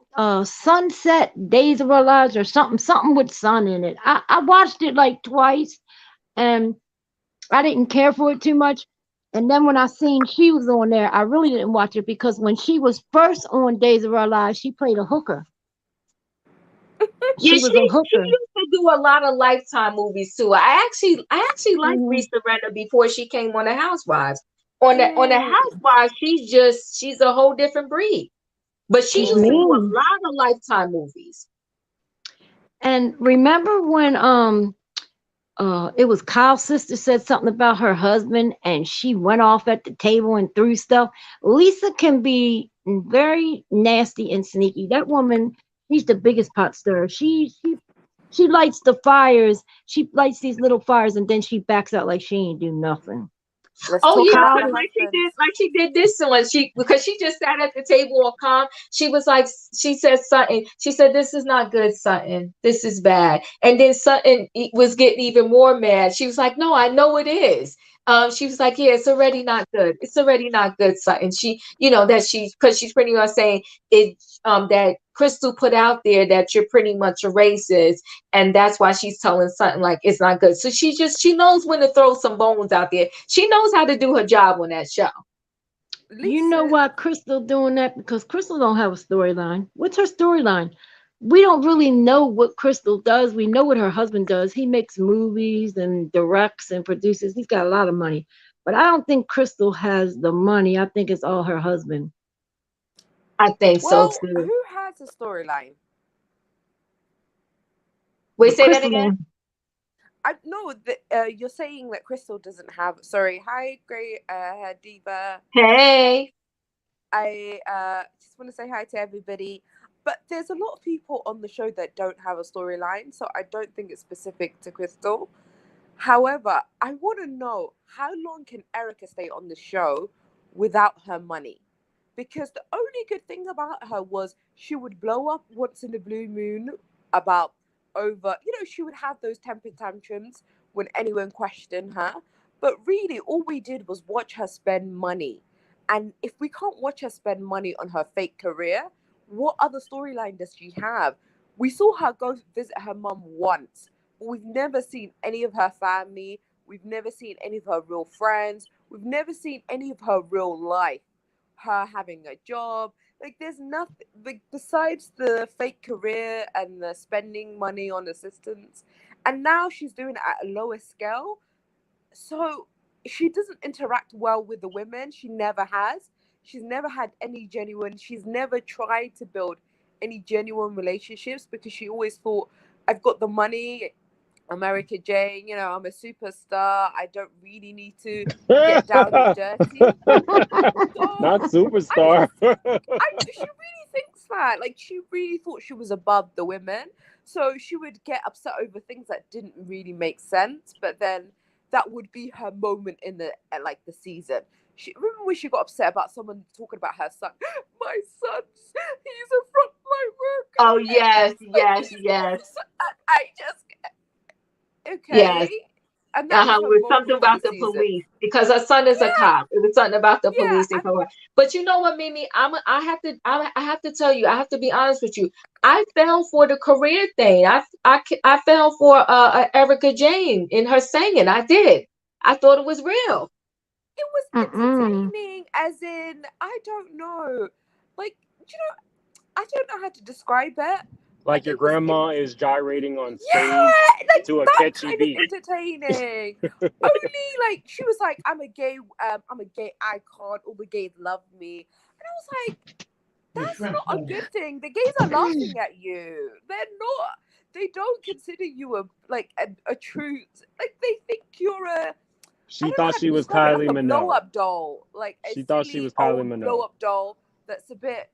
Sunset Days of Our Lives or something with sun in it. I watched it like twice, and I didn't care for it too much. And then when I seen she was on there, I really didn't watch it because when she was first on Days of Our Lives, she played a hooker. Yeah, She was a she hooker. used to do a lot of Lifetime movies too. I actually liked Hmm. Lisa Rinna before she came on the Housewives. On the Yeah, Housewives, she's a whole different breed. But she she's used to do a mean. lot of Lifetime movies. And remember when it was Kyle's sister said something about her husband and she went off at the table and threw stuff. Lisa can be very nasty and sneaky. That woman, She's the biggest pot stirrer. She lights the fires. She lights these little fires, and then she backs out like she ain't do nothing. Let's Oh talk yeah, about How? the like husbands. she did this one. She because she just sat at the table on calm. She was like, she said Sutton. She said, "This is not good, Sutton. This is bad." And then Sutton was getting even more mad. She was like, "No, I know it is." She was like, "Yeah, it's already not good. It's already not good, Sutton." She, that because she's pretty much saying it. That Crystal put out there that you're pretty much a racist, and that's why she's telling something like it's not good. So she knows when to throw some bones out there. She knows how to do her job on that show. You know Lisa, why Crystal doing that? Because Crystal don't have a storyline. What's her storyline? We don't really know what Crystal does. We know what her husband does. He makes movies and directs and produces. He's got a lot of money. But I don't think Crystal has the money. I think it's all her husband. I think so well, too. who has a storyline? Wait, But say that Crystal again. don't. I know that you're saying that Crystal doesn't have. Sorry, hi, great diva. Hey, I just want to say hi to everybody. But there's a lot of people on the show that don't have a storyline, so I don't think it's specific to Crystal. However, I want to know how long can Erika stay on the show without her money? Because the only good thing about her was she would blow up once in a blue moon about she would have those temper tantrums when anyone questioned her. But really, all we did was watch her spend money. And if we can't watch her spend money on her fake career, what other storyline does she have? We saw her go visit her mum once, but we've never seen any of her family. We've never seen any of her real friends. We've never seen any of her real life. Her having a job. Like, there's nothing like, besides the fake career and the spending money on assistants. And now she's doing it at a lower scale. So she doesn't interact well with the women. She never has. She's never had any genuine, she's never tried to build any genuine relationships because she always thought, I've got the money, America Jane, I'm a superstar. I don't really need to get down and dirty. So Not I superstar. just she really thinks that. Like, she really thought she was above the women. So she would get upset over things that didn't really make sense, but then that would be her moment in the season. She remember when she got upset about someone talking about her son. My son's he's a frontline oh worker and yes, yes, he's yes, officer. And I just yes. okay. And that was It her was something moment in the about the season. police because her son is a Yeah, cop. It was something about the yeah. police and so on. But you know what, Mimi? I have to tell you. I have to be honest with you. I fell for the career thing. I fell for Erica Jane in her singing. I did. I thought it was real. It was Mm-mm. entertaining, as in, I don't know. Like, I don't know how to describe it, but Like your grandma is gyrating on stage yeah, like to a that catchy kind of beat. entertaining. Only like she was like, I'm a gay icon, all the gays love me. And I was like, that's not a good thing. The gays are laughing at you. They don't consider you a true, like, they think you're a, I She don't know thought how to she was describe it, like Kylie a blow Minogue. up doll, like a She thought she silly was Kylie old blow Minogue. up doll that's a bit,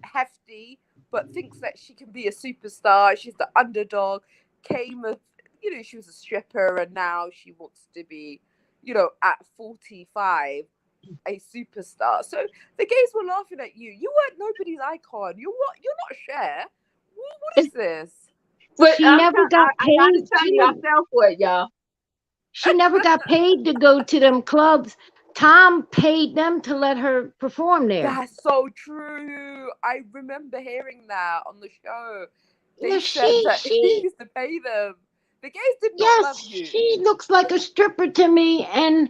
hefty, but thinks that she can be a superstar. She's the underdog. Came of, she was a stripper and now she wants to be, at 45, a superstar. So the gays were laughing at you. You weren't nobody's icon. You're what? You're not Cher. What is this? But She never got I gotta paid. tell you, I fell for it, y'all. She never got paid to go to them clubs. Tom paid them to let her perform there. That's so true. I remember hearing that on the show. They Yeah, said she that he she used to pay them. The gays did not yes, love you. she looks like a stripper to me, and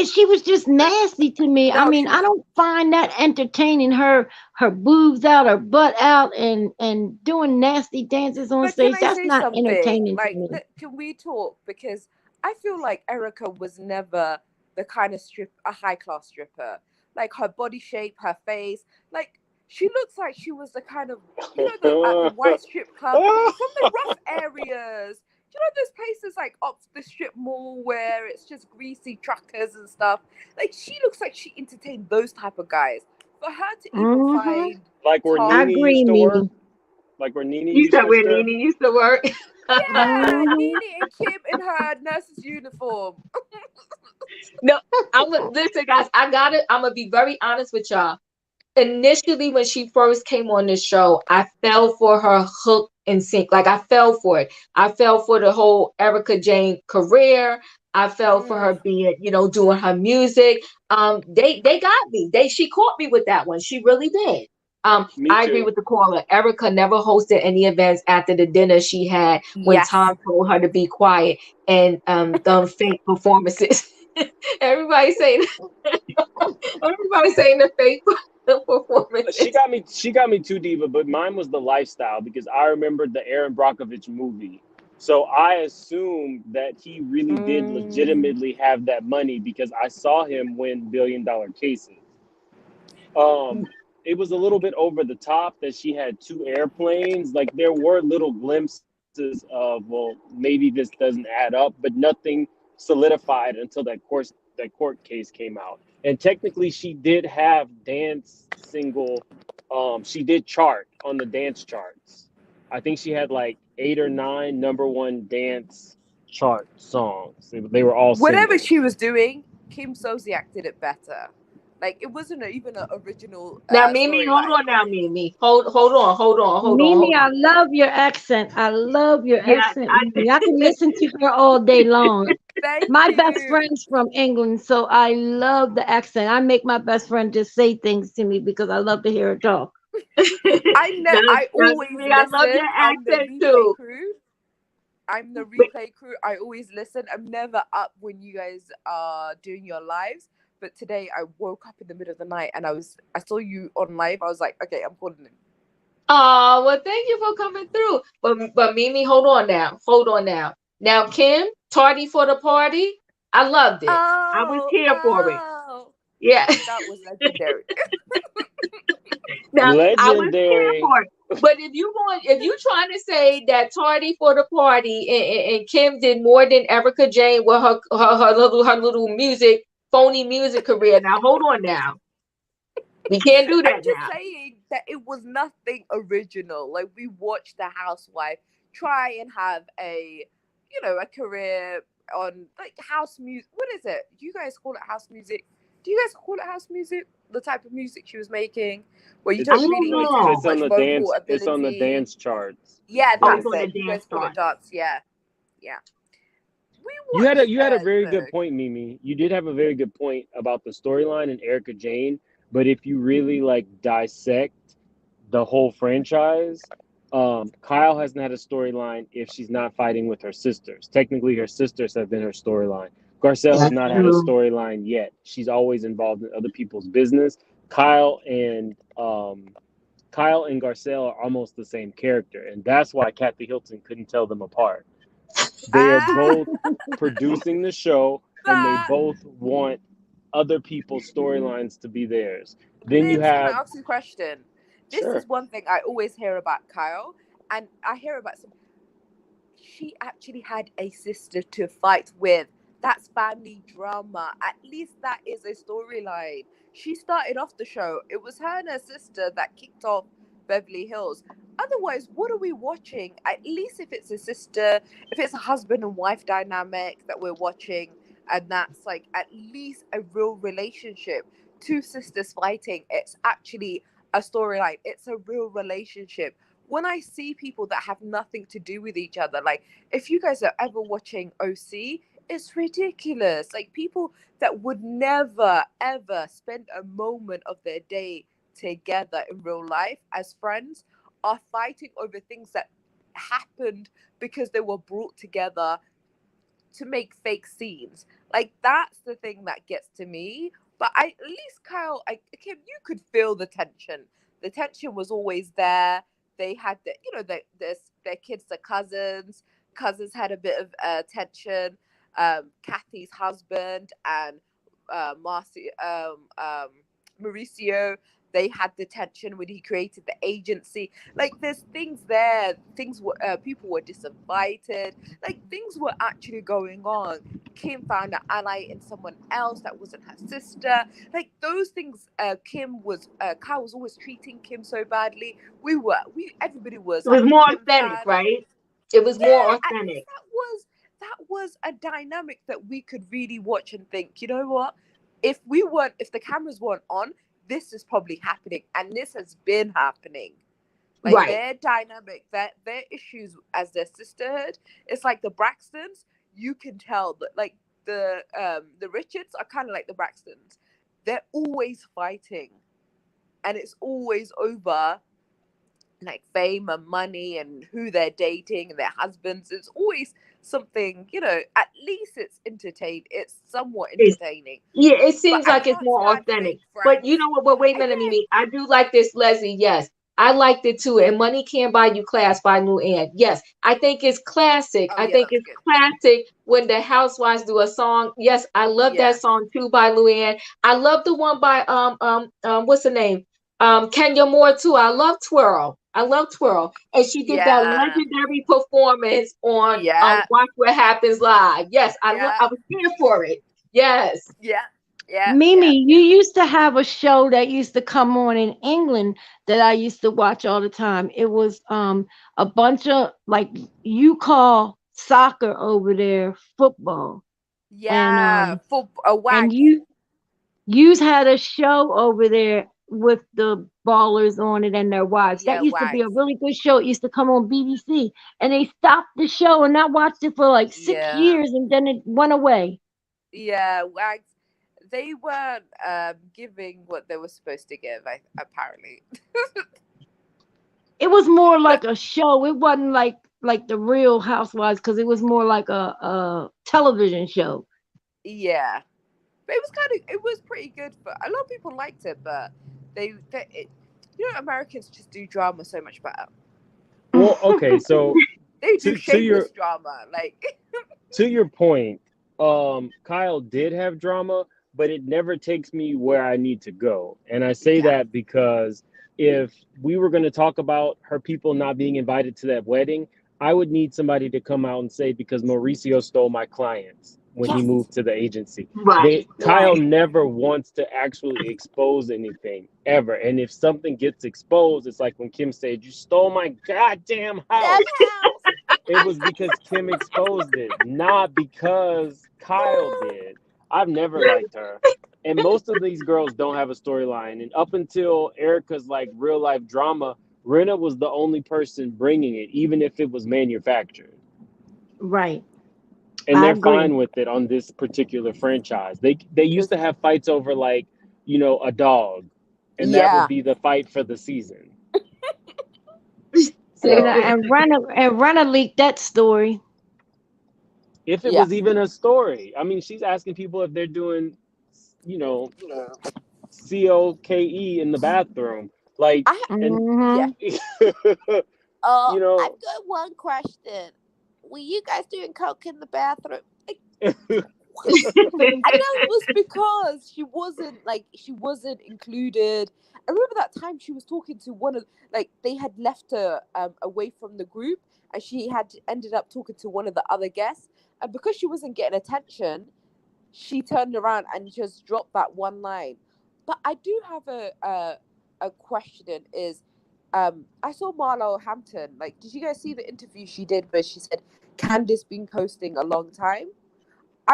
she was just nasty to me. I No, mean, she I was. don't find that entertaining. Her boobs out, her butt out, and doing nasty dances on But can stage. I That's say not something? entertaining to Like, me. can we talk? Because I feel like Erica was never the kind of a high class stripper. Like, her body shape, her face, like, she looks like she was the kind of, the white strip club from the rough areas. Those places like off the strip mall where it's just greasy truckers and stuff. Like, she looks like she entertained those type of guys. For her to even Hmm. find Like where I Tom, Nene agree, used to work. Mimi. like where Nene You used said to where strip. Nene used to work. Yeah, Mhm. Nene and Kim in her nurse's uniform. No, listen, guys. I got it. I'm gonna be very honest with y'all. Initially, when she first came on this show, I fell for her hook and sink. Like I fell for it. I fell for the whole Erika Jane career. I fell for her Mm, being, doing her music. They got me. She caught me with that one. She really did. Me I agree too. with the caller. Erica never hosted any events after the dinner she had when yes. Tom told her to be quiet and the fake performances. Everybody saying everybody saying the fake She performances. got me. She got me too, diva. But mine was the lifestyle because I remembered the Aaron Brockovich movie. So I assumed that he really did Mm, legitimately have that money because I saw him win billion-dollar cases. It was a little bit over the top that she had two airplanes. Like there were little glimpses of, well, maybe this doesn't add up, but nothing solidified until that court case came out. And technically, she did have dance single. She did chart on the dance charts. I think she had like 8 or 9 number 1 dance chart songs. They were all whatever she singles. was doing, Kim Zolciak did it better. Like it wasn't even an original Now, Mimi, hold storyline. on now, Mimi. Hold Mimi, I on. love your accent. I love your Yeah, accent, Mimi. I can listen to her all day long. Thank My best you. friend's from England, so I love the accent. I make my best friend just say things to me because I love to hear her talk. I know. now, I now, always Mimi, I love your listen. I'm the accent replay too. crew. I'm the But replay crew. I always listen. I'm never up when you guys are doing your lives. But today I woke up in the middle of the night and I saw you on live. I was like, okay, I'm calling him. oh, well, thank you for coming through. But Mimi, hold on now. Hold on now. Now, Kim, tardy for the party. I loved it. I was Oh, here for it. oh, Yeah. that was legendary. Now I was here Legendary. for it. But if you trying to say that tardy for the party and Kim did more than Erica Jane with her little music phony music career. Now hold on now. We can't do I'm that just now. saying that it was nothing original. Like we watched the housewife try and have a career on like house music. What is it? You guys call it house music? Do you guys call it house music? The type of music she was making, where you I don't It's don't really need to know. have it's on much the vocal dance. It's on the ability. dance charts. Yeah, Oh, it's that's on Dance. the it. You dance guys call it chart. dance. Yeah, yeah. We You had a watched. very good point, Mimi. You did have a very good point about the storyline and Erica Jane. But if you really like dissect the whole franchise, Kyle hasn't had a storyline if she's not fighting with her sisters. Technically, her sisters have been her storyline. Garcelle has That's not had a true. storyline yet. She's always involved in other people's business. Kyle and Kyle and Garcelle are almost the same character, and that's why Kathy Hilton couldn't tell them apart. They are Ah, both producing the show, and they but both want other people's storylines to be theirs. Then you Liz, can I have ask you a question? This sure. is one thing I always hear about Kyle, and I hear about some. She actually had a sister to fight with. That's family drama. At least that is a storyline. She started off the show. It was her and her sister that kicked off Beverly Hills. Otherwise, what are we watching? At least if it's a sister, if it's a husband and wife dynamic that we're watching, and that's like at least a real relationship. Two sisters fighting, it's actually a storyline. It's a real relationship. When I see people that have nothing to do with each other, like if you guys are ever watching OC, it's ridiculous. Like people that would never ever spend a moment of their day together in real life as friends are fighting over things that happened because they were brought together to make fake scenes. Like that's the thing that gets to me. But at least Kyle, Kim, you could feel the tension. The tension was always there. They had their kids, the cousins. Cousins had a bit of tension. Kathy's husband and Marcy, Mauricio. they had the tension when he created the agency. Like there's things there, things were people were disinvited, like things were actually going on. Kim found an ally in someone else that wasn't her sister. Like those things, Kyle was always treating Kim so badly. We everybody was It was like a more Kim authentic, fan. right? It was more Yeah, I think authentic. that was a dynamic that we could really watch and think, you know what? If the cameras weren't on, this is probably happening, and this has been happening. Like Right. their dynamic, their issues as their sisterhood, it's like the Braxtons. You can tell that, like the Richards are kind of like the Braxtons. They're always fighting, and it's always over like fame and money and who they're dating and their husbands. It's always something, at least it's entertaining. It's somewhat It's entertaining. Yeah, it But seems I like it's can't more stand authentic. fake But you friends. know what? But wait a minute, Yeah. Mimi. I do like this, Leslie. Yes, I liked it too. And Money Can't Buy You Class by Luann. Yes, I think it's classic. Oh I yeah, think that's it's good. classic when the housewives do a song. Yes, I love that Yeah. song too by Luann. I love the one by what's the name? Kenya Moore too. I love Twirl. I love Twirl. And she did that Yeah. legendary performance on Yeah. Watch What Happens Live. Yes, Yeah. I was here for it. Yes. Yeah. Yeah. Yeah. Mimi, you Yeah. used to have a show that used to come on in England that I used to watch all the time. It was a bunch of like you call soccer over there football. And Yeah. For a and wags. you had a show over there with the ballers on it and their wives. That Yeah, used to be a wags. really good show. It used to come on BBC. And they stopped the show and I watched it for like six Yeah. years and then it went away. Yeah, wags. They weren't giving what they were supposed to give, apparently. It was more But like a show. It wasn't like the Real Housewives because it was more like a television show. yeah, but it was pretty good. For a lot of people liked it, but Americans just do drama so much better. Well, okay, so They do to your shameless drama, like point, Kyle did have drama, but it never takes me where I need to go. And I say yeah, that because if we were going to talk about her people not being invited to that wedding, I would need somebody to come out and say because Mauricio stole my clients when he Yes. moved to the agency. Right, Kyle right. never wants to actually expose anything ever. And if something gets exposed, it's like when Kim said, "You stole my goddamn damn house." house. It was because Kim exposed it, not because Kyle did. I've never liked her. And most of these girls don't have a storyline. And up until Erika's like real life drama, Rinna was the only person bringing it, even if it was manufactured. Right. And I they're agree. fine with it on this particular franchise. They used Because to have fights over like, a dog, and that would yeah, be the fight for the season. And So Rena leaked that story. if it yeah, was even a story, I mean, she's asking people if they're doing, you know, COKE in the bathroom. Like, I and, yeah. Hmm. you I've know, got one question. Were you guys doing coke in the bathroom? I know it was because she wasn't included. I remember that time she was talking to one of like they had left her away from the group, and she had ended up talking to one of the other guests, and because she wasn't getting attention, she turned around and just dropped that one line. But I do have a question is I saw Marlo Hampton. Like, did you guys see the interview she did where she said Candice been coasting a long time?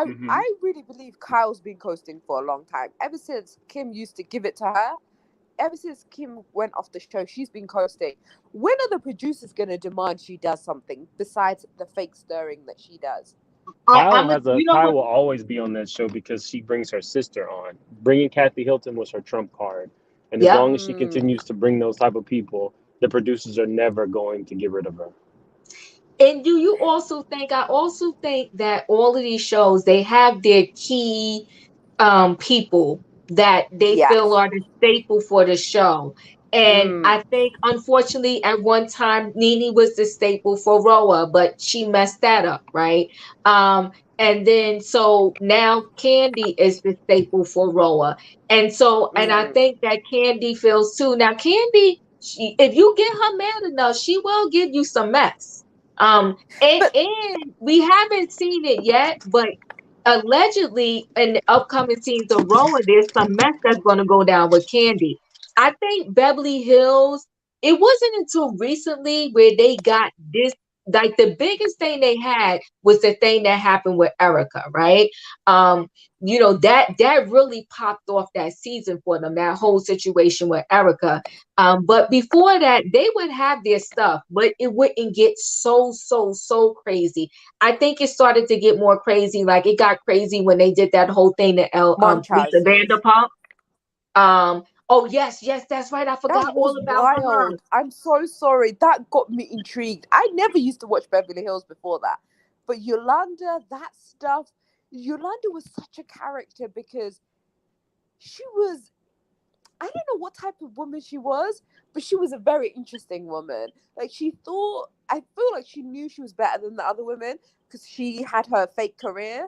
mhm. I really believe Kyle's been coasting for a long time. Ever since Kim used to give it to her, ever since Kim went off the show, she's been coasting. When are the producers going to demand she does something besides the fake stirring that she does? You know Kyle what? will always be on that show because she brings her sister on. Bringing Kathy Hilton was her trump card, and as Yep. long as she Mm, continues to bring those type of people, the producers are never going to get rid of her. And do you also think? I also think that all of these shows they have their key people that they feel yes. are the staple for the show. And Mm, I think, unfortunately, at one time, Nene was the staple for Roa, but she messed that up, right? And then so now Candy is the staple for Roa. And so and I Mm. think that Candy feels too. Now Candy, if you get her mad enough, she will give you some mess. But And we haven't seen it yet, but allegedly in the upcoming scenes of Roa, there's some mess that's going to go down with Candy. I think Beverly Hills, it wasn't until recently where they got this, like the biggest thing they had was the thing that happened with Erika, right? Um, that really popped off that season for them, that whole situation with Erika. But before that, they would have their stuff, but it wouldn't get so crazy. I think it started to get more crazy. Like it got crazy when they did that whole thing to Lisa Monchazes. Vanderpump. Oh yes, that's right. I That forgot all was about her. wild. I'm so sorry. That got me intrigued. I never used to watch Beverly Hills before that. But Yolanda, that stuff, Yolanda was such a character because she was, I don't know what type of woman she was, but she was a very interesting woman. Like she thought, I feel like she knew she was better than the other women because she had her fake career.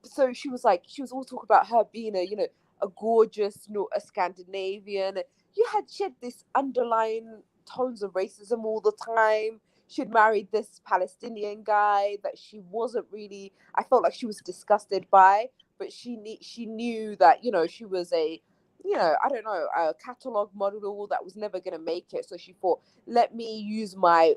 So she was all talk about her being a gorgeous, not a Scandinavian. She had this underlying tones of racism all the time. She'd married this Palestinian guy that she wasn't really, I felt like she was disgusted by, but she knew that she was I don't know, a catalog model that was never going to make it. So she thought, let me use my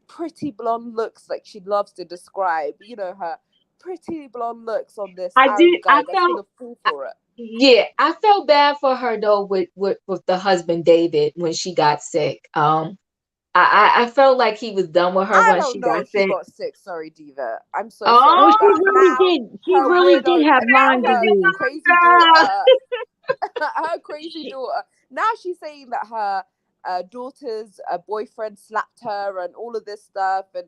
pretty blonde looks, like she loves to describe, her pretty blonde looks on this I Arab did. I guy that's felt. gonna fall for it. Yeah, I felt bad for her though with the husband David when she got sick. I felt like he was done with her I when don't she know got if she sick. got sick. Sorry, Diva. I'm so Oh, sorry, Oh, she but really now did. She her really did weirdo, have and now Lyme her disease. crazy daughter, her crazy daughter. Now she's saying that her daughter's boyfriend slapped her and all of this stuff, and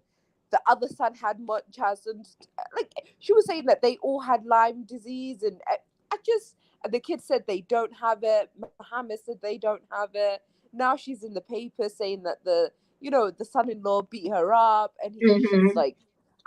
the other son had Munchausen. And like she was saying that they all had Lyme disease, and I just and the kids said they don't have it. Mohammed said they don't have it. Now she's in the paper saying that the son-in-law beat her up, and she's hmm like,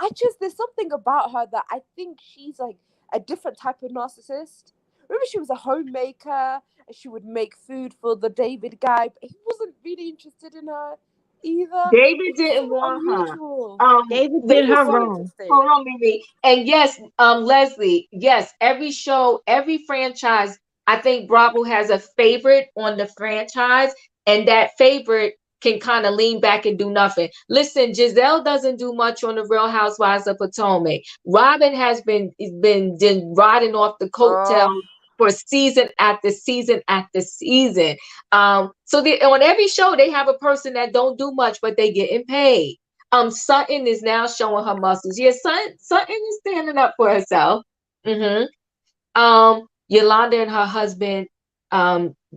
I just there's something about her that I think she's like a different type of narcissist. Remember, she was a homemaker and she would make food for the David guy, but he wasn't really interested in her either. David It's just didn't so want her. unusual. David The did It was her so story. wrong. Hold interesting. on, Mimi. And yes, Leslie. Yes, every show, every franchise. I think Bravo has a favorite on the franchise, and that favorite can kind of lean back and do nothing. Listen, Giselle doesn't do much on the Real Housewives of Potomac. Robin has been riding off the Oh, coattails for season after season after season. So on every show they have a person that don't do much, but they getting paid. Sutton is now showing her muscles. Yeah, Sutton is standing up for herself. hmm Yolanda and her husband,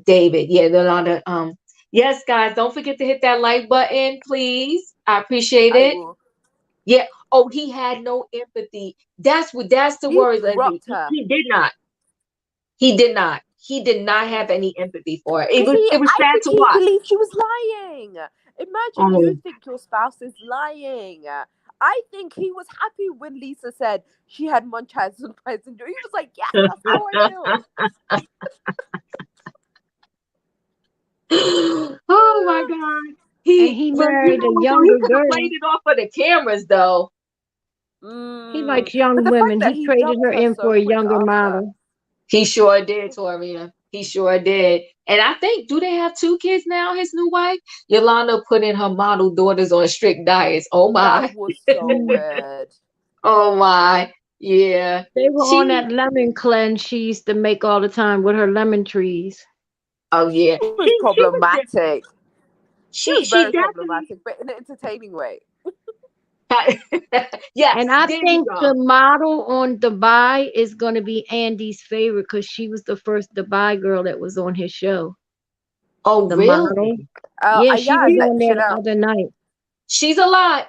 David. Yeah, Yolanda. Yes, guys, don't forget to hit that like button, please. I appreciate I it. will. Yeah. Oh, he had no empathy. That's the He word, Leslie. dropped her. He did not. He did not. He did not have any empathy for her. It Because was it was I sad think to he watch. believed she was lying. Imagine you Oh, think your spouse is lying. I think he was happy when Lisa said she had Munchausen by syndrome. He was like, yes, that's how I feel. oh my God. And he But you married know a what though? He younger could have played girl. it off for the cameras though. He Mm. likes But young the fact women. that He he traded dumped her her in so for a quick younger after. model. He sure did, Toria. He sure did. And I think, do they have two kids now, his new wife? Yolanda putting her model daughters on strict diets. Oh my. That was so Mm. weird. Oh my. Yeah. They were on She that lemon cleanse she used to make all the time with her lemon trees. oh yeah. She was She was problematic. She was she very definitely problematic, but in an entertaining way. And yes, I there you think the go. model on Dubai is going to be Andy's favorite because she was the first Dubai girl that was on his show. Oh The model. really? Yeah, she Yeah, was on there the Chanel. other night. She's a lot.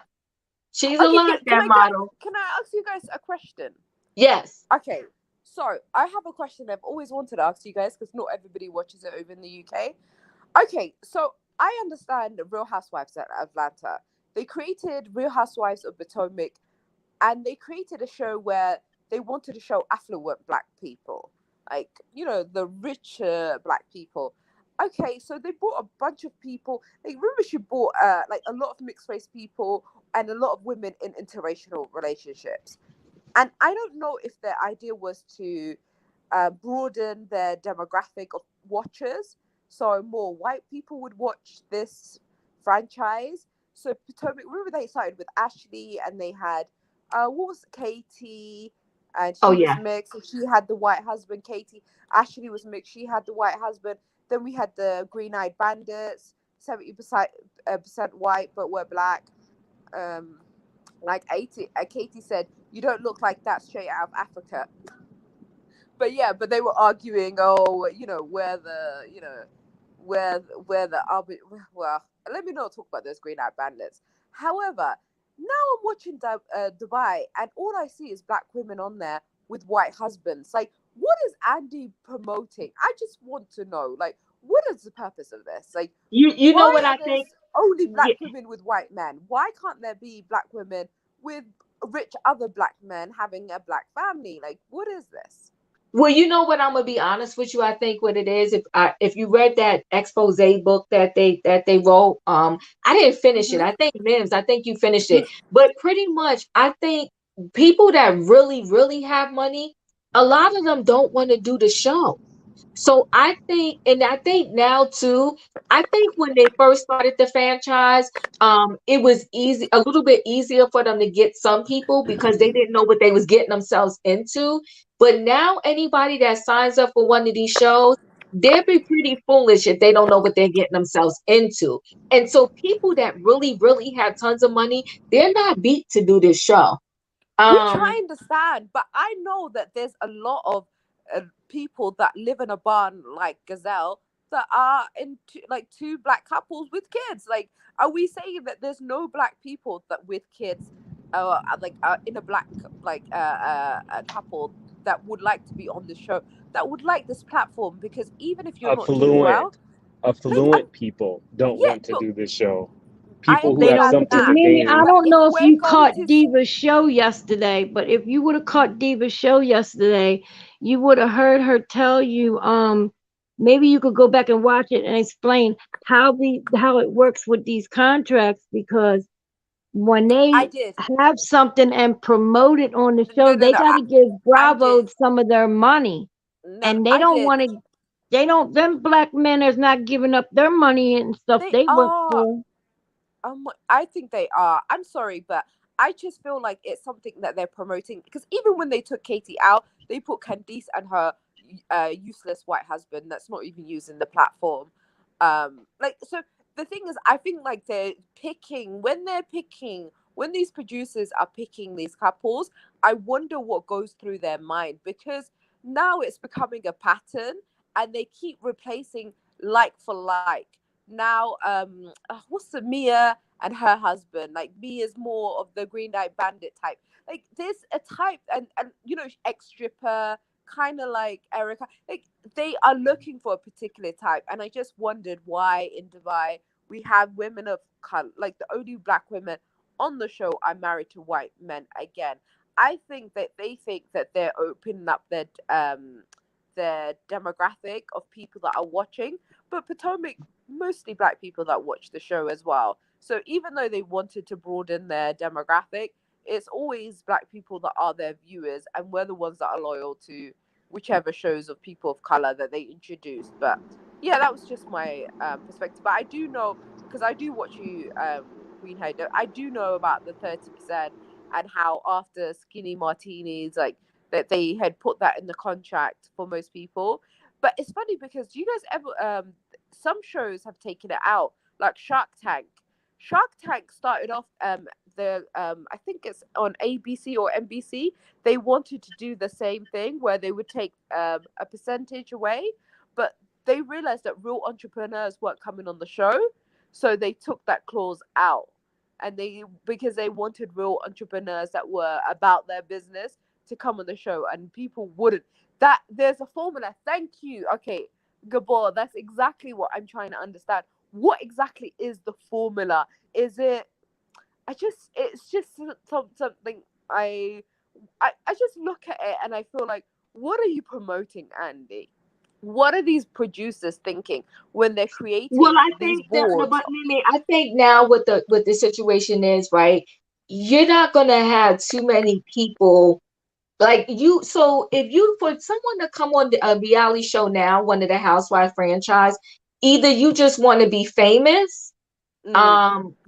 She's a Okay, lot, can that I get? model. Can I ask you guys a question? Yes. Okay, so I have a question I've always wanted to ask you guys because not everybody watches it over in the UK. Okay, so I understand the Real Housewives of Atlanta. They created Real Housewives of Potomac and they created a show where they wanted to show affluent black people, like, you know, the richer black people. Okay, so they brought a bunch of people. Like, remember, she brought like a lot of mixed race people and a lot of women in interracial relationships. And I don't know if their idea was to broaden their demographic of watchers, so more white people would watch this franchise. So Potomac, remember they started with Ashley, and they had what was Katie, and Oh she was yeah. mixed, and she had the white husband. Katie, Ashley was mixed, she had the white husband. Then we had the Green Eyed Bandits, 70% percent white, but we're black. Um, like 80, Katie said, "You don't look like that straight out of Africa." But yeah, but they were arguing, oh, you know, where the well, let me not talk about those Green Eyed Bandits. However, now I'm watching Dubai, and all I see is black women on there with white husbands. Like, what is Andy promoting? I just want to know, like, what is the purpose of this? Like, You know why what are I there think? only Yeah. black women with white men? Why can't there be black women with rich other black men having a black family? Like, what is this? Well, you know what? I'm gonna be honest with you. I think what it is, if you read that expose book that they wrote, I didn't finish it. Hmm. I think Mims, I think you finished it. But pretty much, I think people that really have money, a lot of them don't want to do the show. So I think, and I think now too, I think when they first started the franchise, it was easy, a little bit easier for them to get some people because they didn't know what they was getting themselves into. But now anybody that signs up for one of these shows, they'll be pretty foolish if they don't know what they're getting themselves into. And so people that really have tons of money, they're not beat to do this show. Which I Um, understand, but I know that there's a lot of people that live in a barn like Gazelle that are into like two black couples with kids. Like, are we saying that there's no black people that with kids, in a black a couple that would like to be on the show, that would like this platform? Because even if you're not doing Affluent, well, like, people don't yeah, want to no, do this show. I People who They have don't. understand something To to that, me, I gain. but don't if know if we're you going caught to Diva's show yesterday, but if you would have caught Diva's show yesterday, you would have heard her tell you. Maybe you could go back and watch it and explain how it works with these contracts, because when I they did. have something and promote it on the No, show, no, they no. got to give I Bravo did. some of their money, No, no, and they I don't did. want to. They don't. Them black men is not giving up their money and stuff They they work are. for. I think they are. I'm sorry, but I just feel like it's something that they're promoting, because even when they took Katie out, they put Candice and her useless white husband that's not even using the platform. Like, so the thing is, I think like they're picking when these producers are picking these couples, I wonder what goes through their mind, because now it's becoming a pattern, and they keep replacing like for like. Now, what's the Mia and her husband? Like, Mia's more of the Green Eyed Bandit type. Like, there's a type, and you know, ex stripper, kind of like Erika. Like, they are looking for a particular type, and I just wondered why in Dubai we have women of color, like the only black women on the show are married to white men again. I think that they think that they're opening up their demographic of people that are watching, but Potomac, mostly black people that watch the show as well. So even though they wanted to broaden their demographic, it's always black people that are their viewers, and we're the ones that are loyal to whichever shows of people of color that they introduced. But yeah, that was just my perspective. But I do know, because I do watch you, Queen Hader. I do know about the 30% and how after Skinny Martinis, like that they had put that in the contract for most people. But it's funny because do you guys ever some shows have taken it out, like Shark Tank. Shark Tank started off the I think it's on ABC or NBC. They wanted to do the same thing where they would take a percentage away, but they realized that real entrepreneurs weren't coming on the show, so they took that clause out. And they, because they wanted real entrepreneurs that were about their business to come on the show, and people wouldn't. That there's a formula. Thank you. Okay, Gabor, that's exactly what I'm trying to understand. What exactly is the formula? Is it? It's just something. I I just look at it and I feel like, what are you promoting, Andy? What are these producers thinking when they're Well, creating I these think that, no, boards? but Mimi, I think now what the situation is, right? You're not gonna have too many people like you. So if you for someone to come on a reality show now, one of the Housewife franchise, either you just want to be famous, Mm,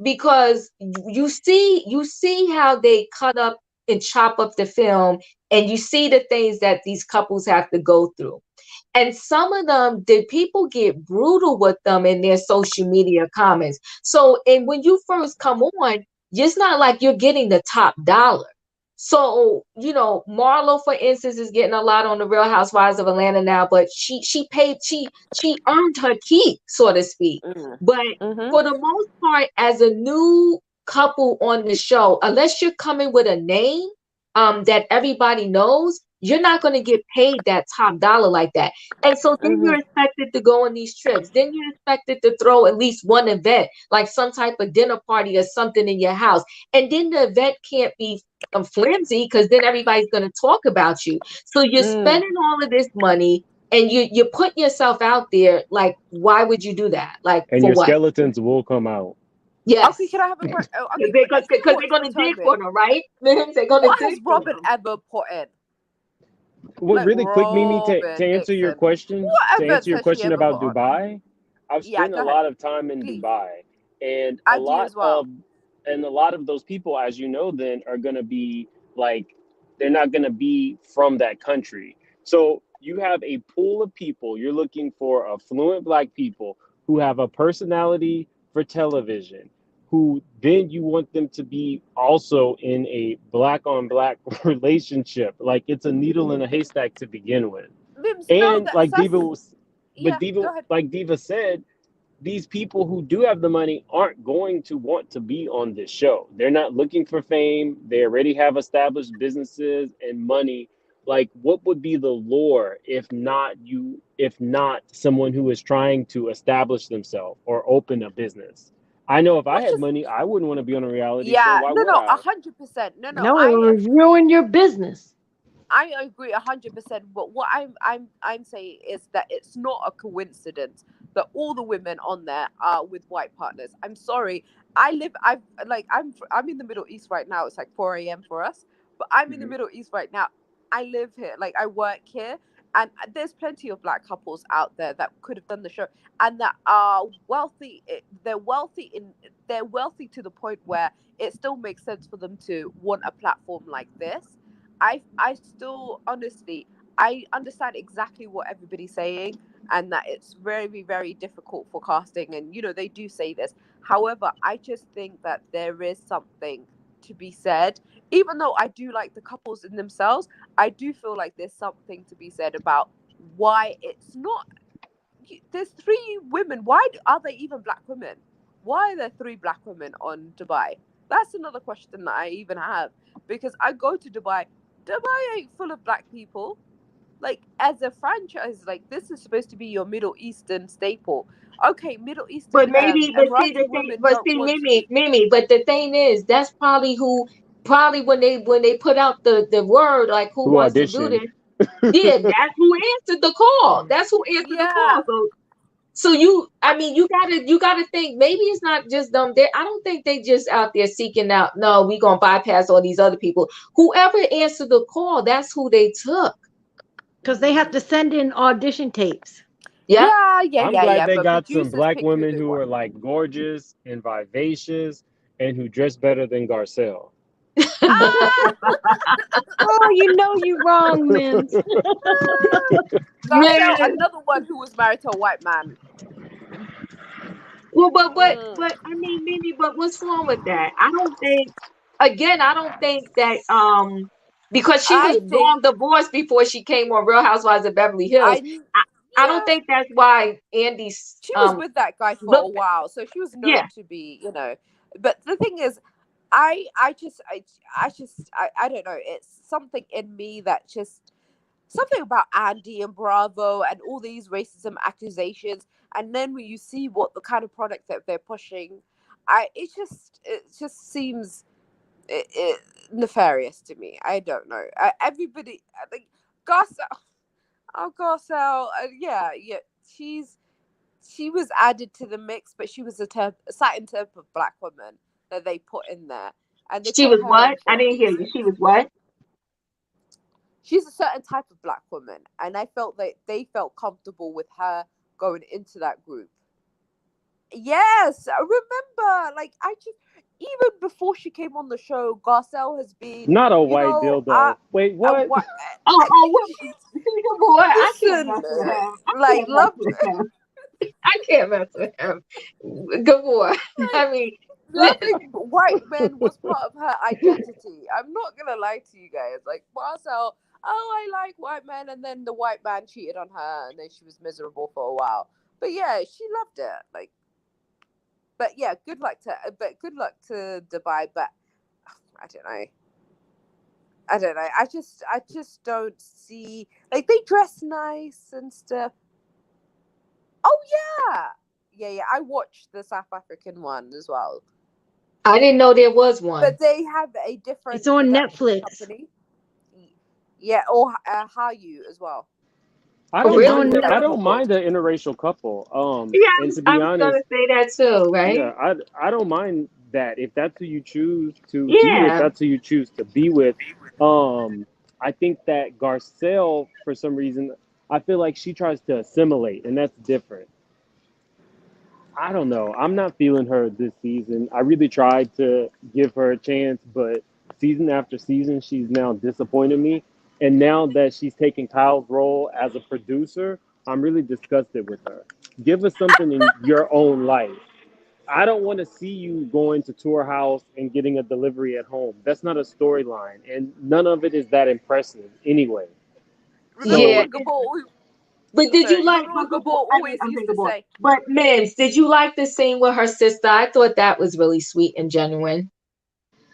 because you see how they cut up and chop up the film, and you see the things that these couples have to go through. And some of them, the people get brutal with them in their social media comments. So, and when you first come on, it's not like you're getting the top dollar. So, Marlo, for instance, is getting a lot on the Real Housewives of Atlanta now, but she earned her keep, so to speak. mm, But mm-hmm, for the most part, as a new couple on the show, unless you're coming with a name that everybody knows, you're not going to get paid that top dollar like that. And so then mm-hmm. you're expected to go on these trips. Then you're expected to throw at least one event, like some type of dinner party or something in your house. And then the event can't be flimsy, because then everybody's going to talk about you. So you're Mm. spending all of this money and you're putting yourself out there. Like, why would you do that? Like, And for your what? skeletons will come out. Okay, Yes. can I have a question? Oh, okay, Because do you know what? they're going to dig for Determine them, right? They're going to what has dig for Robin them. ever put in? Well, Like really quick, Mimi, to Robin answer your Dixon. question, What to answer events your has she question ever about put on? Dubai, I've Yeah, spent a go ahead, lot of time in please. Dubai, and I do as well. a lot of those people, as you know, then are going to be like, they're not going to be from that country. So you have a pool of people. You're looking for affluent black people who have a personality for television, who then you want them to be also in a black on black relationship. Like, it's a needle in a haystack to begin with. Mims, no, And like that's Diva was, but yeah. Diva, Go ahead. like Diva said, these people who do have the money aren't going to want to be on this show. They're not looking for fame. They already have established businesses and money. Like, what would be the lure if not someone who is trying to establish themselves or open a business? I know if I Which had is money, I wouldn't want to be on a reality show. yeah. Why No, would no, I? 100%. No, no. No, it will ruin your business. I agree 100%. But what I'm saying is that it's not a coincidence that all the women on there are with white partners. I'm sorry. I'm in the Middle East right now. It's like 4 a.m. for us, but I'm in the Mhm. Middle East right now. I live here. Like, I work here, and there's plenty of black couples out there that could have done the show and that are wealthy. They're wealthy to the point where it still makes sense for them to want a platform like this. I still honestly I understand exactly what everybody's saying, and that it's very, very difficult for casting, and they do say this. However, I just think that there is something to be said. Even though I do like the couples in themselves, I do feel like there's something to be said about why it's not. There's three women. Are they even black women? Why are there three black women on Dubai? That's another question that I even have, because I go to Dubai. Dubai ain't full of black people. Like, as a franchise, like, this is supposed to be your Middle Eastern staple. Okay, Middle But Eastern maybe, but see Emirati the thing, women but don't see, want to Mimi, be. Mimi. But the thing is, that's probably when they put out the word, like, who Who wants to do auditioned? this? Yeah, that's who answered the call. That's who answered the call. Yeah, So I I mean, you gotta think, maybe it's not just them. I don't think they just out there seeking out. No, we gonna bypass all these other people. Whoever answered the call, that's who they took. Because they have to send in audition tapes. Yep. yeah, yeah, I'm yeah, glad yeah. they But got some producers black pick who women they who want. are like gorgeous and vivacious and who dress better than Garcelle. Ah, Oh, you know you wrong, Mims. Garcelle, Man. another one who was married to a white man. Well, Mm. I mean, maybe, but what's wrong with that? I don't think. Again, I don't think that because she was I long think divorced before she came on Real Housewives of Beverly Hills. I I don't yeah. think that's why Andy's She was with that guy for a looked. while, so she was Yeah, known to be. But the thing is, I don't know. It's something in me that just something about Andy and Bravo and all these racism accusations, and then when you see what the kind of product that they're pushing, it just seems it nefarious to me. I don't know. Everybody, I think Garcelle, oh Garcelle, yeah, she was added to the mix, but she was a certain type of black woman that they put in there, and they She put was her in what? I for a didn't hear you. reason. She was what? She's a certain type of black woman, and I felt that they felt comfortable with her going into that group. Yes, I remember. Like I just even before she came on the show, Garcelle has been, Not a you white know, dildo. Wait, what? what? Oh, what? She's See, good boy, I can't listen, mess with him. I like can't mess loved. with him. I can't mess with him. Good boy. I mean, Loving white men was part of her identity. I'm not gonna lie to you guys. Like Marcel, oh, I like white men, and then the white man cheated on her, and then she was miserable for a while. But yeah, she loved it. Like, but yeah, good luck to Dubai. But I don't know. I don't know. I just don't see like they dress nice and stuff. Oh yeah. I watched the South African one as well. I didn't know there was one. But they have a It's different on production Netflix. company. Yeah, or how you as well. I Oh, don't It's really? on mind. That's I don't Netflix. cool. mind the interracial couple. Yeah, And to I be was gonna honest, say that too, yeah, right? I don't mind that. If that's who you choose to be with, Yeah. that's who you choose to be with. Um, I think that Garcelle, for some reason, I feel like she tries to assimilate, and that's different. I don't know. I'm not feeling her this season. I really tried to give her a chance, but season after season, she's now disappointed me. And now that she's taking Kyle's role as a producer, I'm really disgusted with her. Give us something in your own life. I don't want to see you going to tour house and getting a delivery at home. That's not a storyline, and none of it is that impressive anyway. Remember Yeah. So what Gabor? But did you Sorry, like remember but what good Gabor boy, I mean always I'm saying used good to boy. say. But Mims, did you like the scene with her sister? I thought that was really sweet and genuine.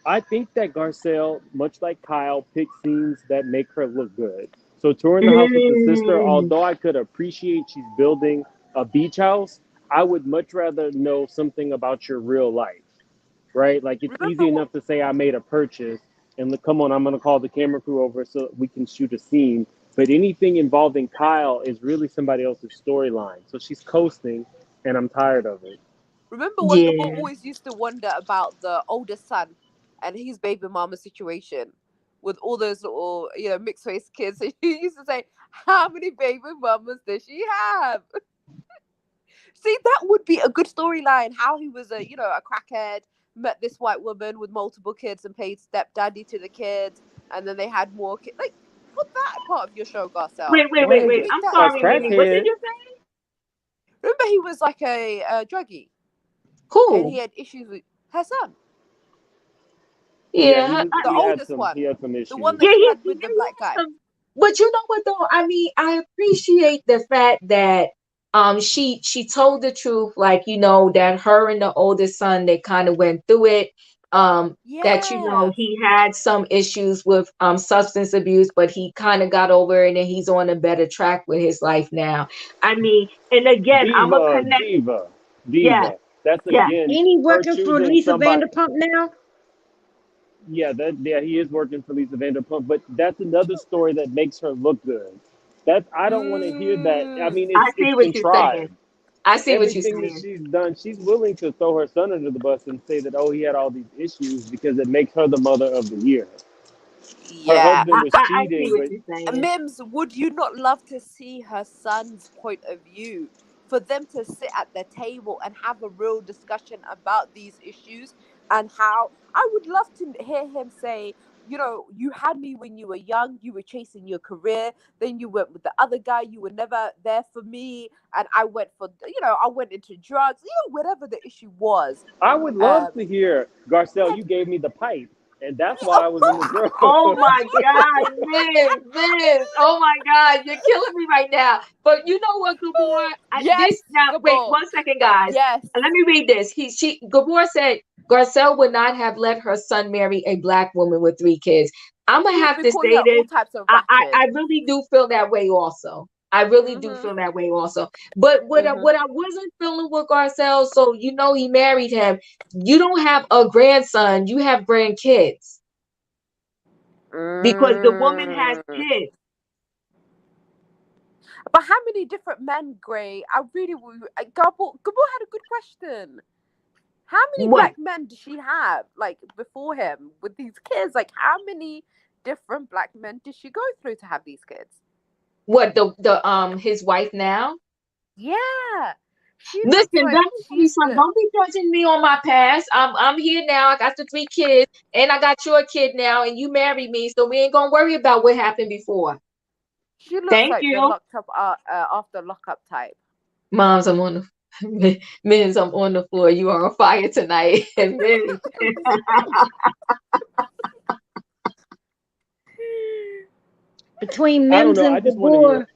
I think that Garcelle, much like Kyle, picks scenes that make her look good. So touring the house with the sister, Mm. although I could appreciate she's building a beach house, I would much rather know something about your real life, right? Like it's Remember easy what? enough to say I made a purchase and look, come on, I'm gonna call the camera crew over so we can shoot a scene. But anything involving Kyle is really somebody else's storyline. So she's coasting, and I'm tired of it. Remember what Gabor Yeah. always used to wonder about the oldest son and his baby mama situation with all those little, mixed race kids. He used to say, "How many baby mamas does she have?" See, that would be a good storyline. How he was a crackhead, met this white woman with multiple kids and paid stepdaddy to the kids, and then they had more kids. Like, put that part of your show, Garcelle. Like, What? make I'm that A sorry, Minnie. interesting. What did crackhead? you say? Remember, he was like a druggie, and he Cool. had issues with her son, Yeah, Yeah. the oldest he one, had some the one issues. that Yeah, she had he with the black guy. but you know what though? I mean, I appreciate the fact that she told the truth, like, that her and the oldest son, they kind of went through it. That Yes. he had some issues with substance abuse, but he kind of got over it and he's on a better track with his life now. I mean, and again, I'm a Diva, connect. diva, Yeah, diva. That's yeah. again Ain't he her working for choosing Lisa somebody. Vanderpump now? Yeah, he is working for Lisa Vanderpump, but that's another story that makes her look good. That's I don't want to hear that. I Mm. mean, I see it's what you're saying. contrived. I see what you're Everything that saying. she's done, she's willing to throw her son under the bus and say that he had all these issues because it makes her the mother of the year. Her Yeah. husband was I see cheating, what but you're saying. Mims, would you not love to see her son's point of view? For them to sit at the table and have a real discussion about these issues and how I would love to hear him say, you had me when you were young, you were chasing your career, then you went with the other guy, you were never there for me, and I went into drugs, whatever the issue was. I would love Um, to hear Garcelle. and You gave me the pipe, and that's why I was in the Oh drug. my God, Miss. Oh my God, you're killing me right now. But you know what, Gabor? yes, This now, wait Gabor, 1 second, guys. yes. Let me read this. Gabor said Garcelle would not have let her son marry a black woman with 3 kids. I'm gonna He would have be to calling say her this. all types of I ratchet. really do feel that way also. I really do Mhm. feel that way also. But Mhm. what I wasn't feeling with Garcelle, so you know he married him. You don't have a grandson, you have grandkids because the woman has Mm. kids. But how many different men, Gray? I really, Gabor had a good question. How many What black men did she have, like, before him with these kids? Like, how many different black men did she go through to have these kids? the his wife now? Yeah, she Listen, looks let like me tell you she's something. the. Don't be judging me on my past. I'm here now. I got the 3 kids, and I got your kid now, and you married me, so we ain't gonna worry about what happened before. She looks Thank like the you. locked up after lockup type. Moms, I'm on the men's. I'm on the floor. You are on fire tonight. And men, Between I don't Mims know. and Gabor,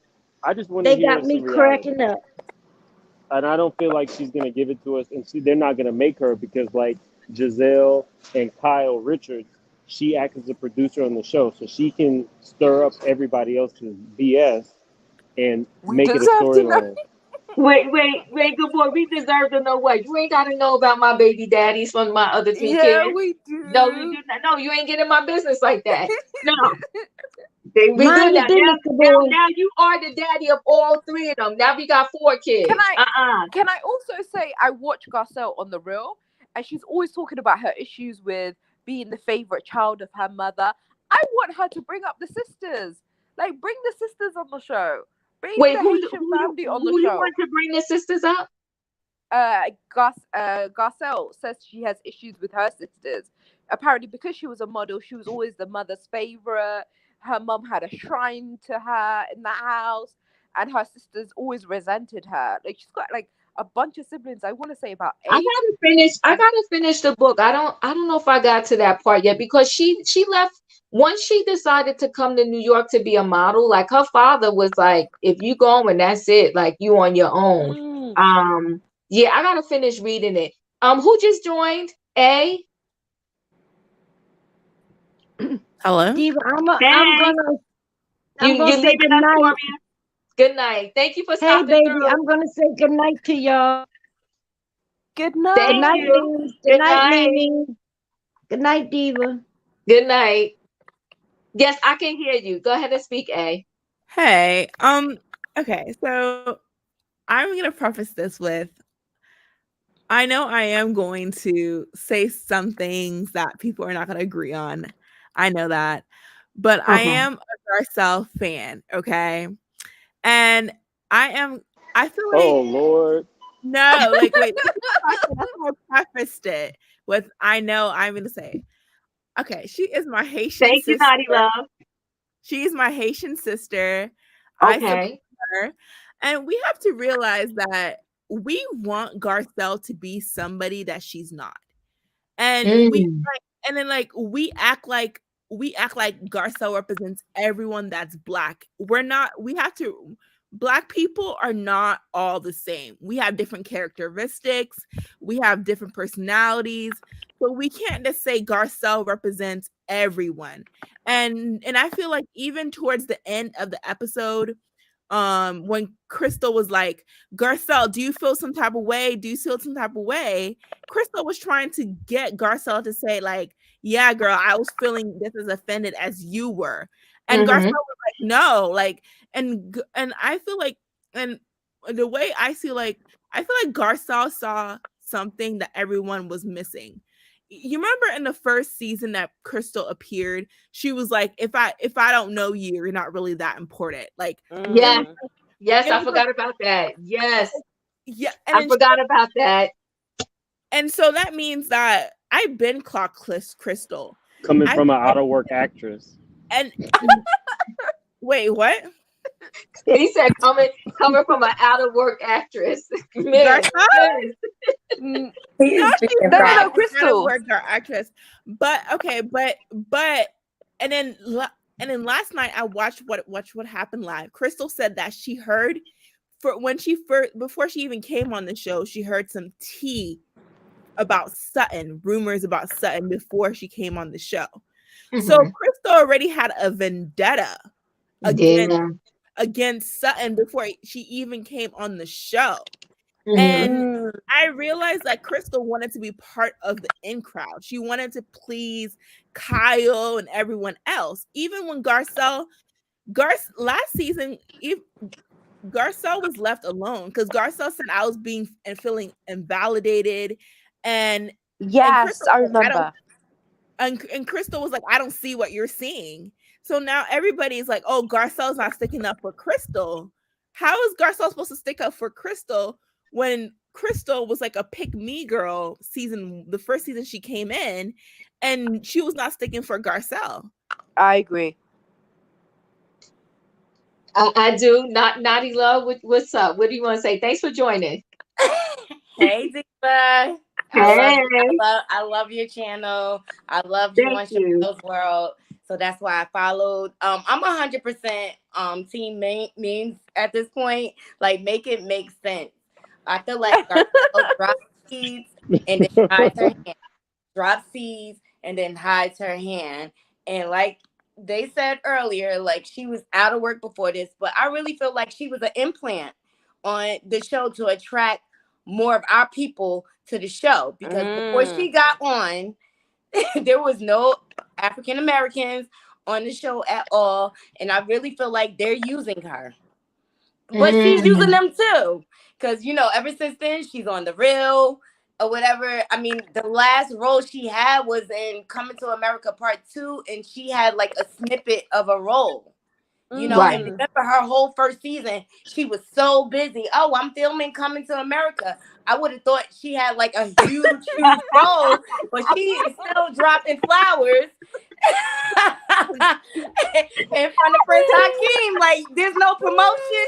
I just want to they hear got me some reality. cracking up. And I don't feel like she's gonna give it to us, and they're not gonna make her because like Giselle and Kyle Richards, she acts as a producer on the show, so she can stir up everybody else's BS and We make it a deserve to know. storyline. wait, good boy. We deserve to know what you ain't got to know about my baby daddies from my other 3 kids. Yeah, we No, you do. do not. No, you ain't getting my business like that. No, we good Mind your now. Now, business, Gabor. now you are the daddy of all 3 of them. Now we got 4 Can kids. I can I also say I watch Garcelle on the real, and she's always talking about her issues with being the favorite child of her mother. I want her to bring up the sisters. Like, bring the sisters on the show. Bring Wait, the Haitian family on the who you show. want to bring the sisters up? Garcelle says she has issues with her sisters. Apparently, because she was a model, she was always the mother's favorite. Her mum had a shrine to her in the house, and her sisters always resented her. Like, she's got like a bunch of siblings. I want to say about I 8. gotta finish. I And gotta finish the book. I don't know if I got to that part yet because she left once she decided to come to New York to be a model. Like her father was like, "If you going, that's it. Like you on your own." mm, Um, yeah, I gotta finish reading it. Who just joined? A. Hello? Diva, I'm Hey, gonna you say leaving good us, night. Toria? Good night. Thank you for Hey stopping baby, through. I'm gonna say good night to y'all. good Good Thank night, night. you. Mims. Good Good night, night. Mimi. Good night, Diva. Good night. Yes, I can hear you. Go ahead and speak, A. Hey, okay, so I'm gonna preface this with I know I am going to say some things that people are not gonna agree on. I know that. But I Mhm. am a Garcelle fan, okay? And I feel like Oh Lord, no, like wait, that's why I prefaced it with I know I'm gonna say, okay, she is my Haitian Thank you, sister. Naughty Love. She's my Haitian sister. I support Okay. her. And we have to realize that we want Garcelle to be somebody that she's not. And we Mm. like and then like we act like Garcelle represents everyone that's black. We're not we have to black people are not all the same. We have different characteristics, we have different personalities. So we can't just say Garcelle represents everyone. And I feel like even towards the end of the episode, when Crystal was like, Garcelle, do you feel some type of way? Do you feel some type of way? Crystal was trying to get Garcelle to say, like, yeah, girl, I was feeling just as offended as you were. And Garcelle Mm-hmm. was like, no, like, and I feel like, and the way I feel like Garcelle saw something that everyone was missing. You remember in the first season that Crystal appeared, she was like, if I don't know you, you're not really that important. Like it was Yes. Mm. Yes, it I was like forgot about that. Yes, yeah, and I then forgot about that. and so that means that I've been clock Crystal. coming I from an out of work actress. and wait, what? He said coming from an out of work actress. Man, Garcelle? man. Mm. He No, is she's being No, no, not no, proud. an out of Crystal. work actress. But okay, but and then last night I watched what happened live. Crystal said that she heard for when she first before she even came on the show, she heard some tea about Sutton, rumors about Sutton before she came on the show. So Mhm. Crystal already had a vendetta against Yeah. against Sutton before she even came on the show. Mhm. And I realized that Crystal wanted to be part of the in crowd. She wanted to please Kyle and everyone else. Even when last season, Garcelle was left alone because Garcelle said I was being and feeling invalidated, and Yes, Crystal I was like, I don't, remember. and Crystal was like, I don't see what you're seeing. So now everybody's like, oh, Garcelle's not sticking up for Crystal. How is Garcelle supposed to stick up for Crystal when Crystal was like a pick me girl the first season she came in, and she was not sticking for Garcelle? I agree. I do. Not Naughty Love. What's up? What do you want to say? Thanks for joining. Hey Diva. Hey, I love your channel. I love you thank on you. Showgirls World. So that's why I followed. I'm 100% team memes at this point. Like, make it make sense. I feel like Garcelle dropped seeds and then hides her hand. Drops seeds and then hides her hand. And like they said earlier, like she was out of work before this, but I really feel like she was an implant on the show to attract more of our people to the show, because before she got on, there was no African Americans on the show at all, and I really feel like they're using her, but she's using them too, because ever since then she's on the real or whatever. I mean, the last role she had was in Coming to America Part 2, and she had like a snippet of a role. And Right. remember her whole first season, she was so busy. Oh, I'm filming Coming to America. I would have thought she had like a huge, huge role, but she is still dropping flowers in front of Prince Hakeem. Like, there's no promotion.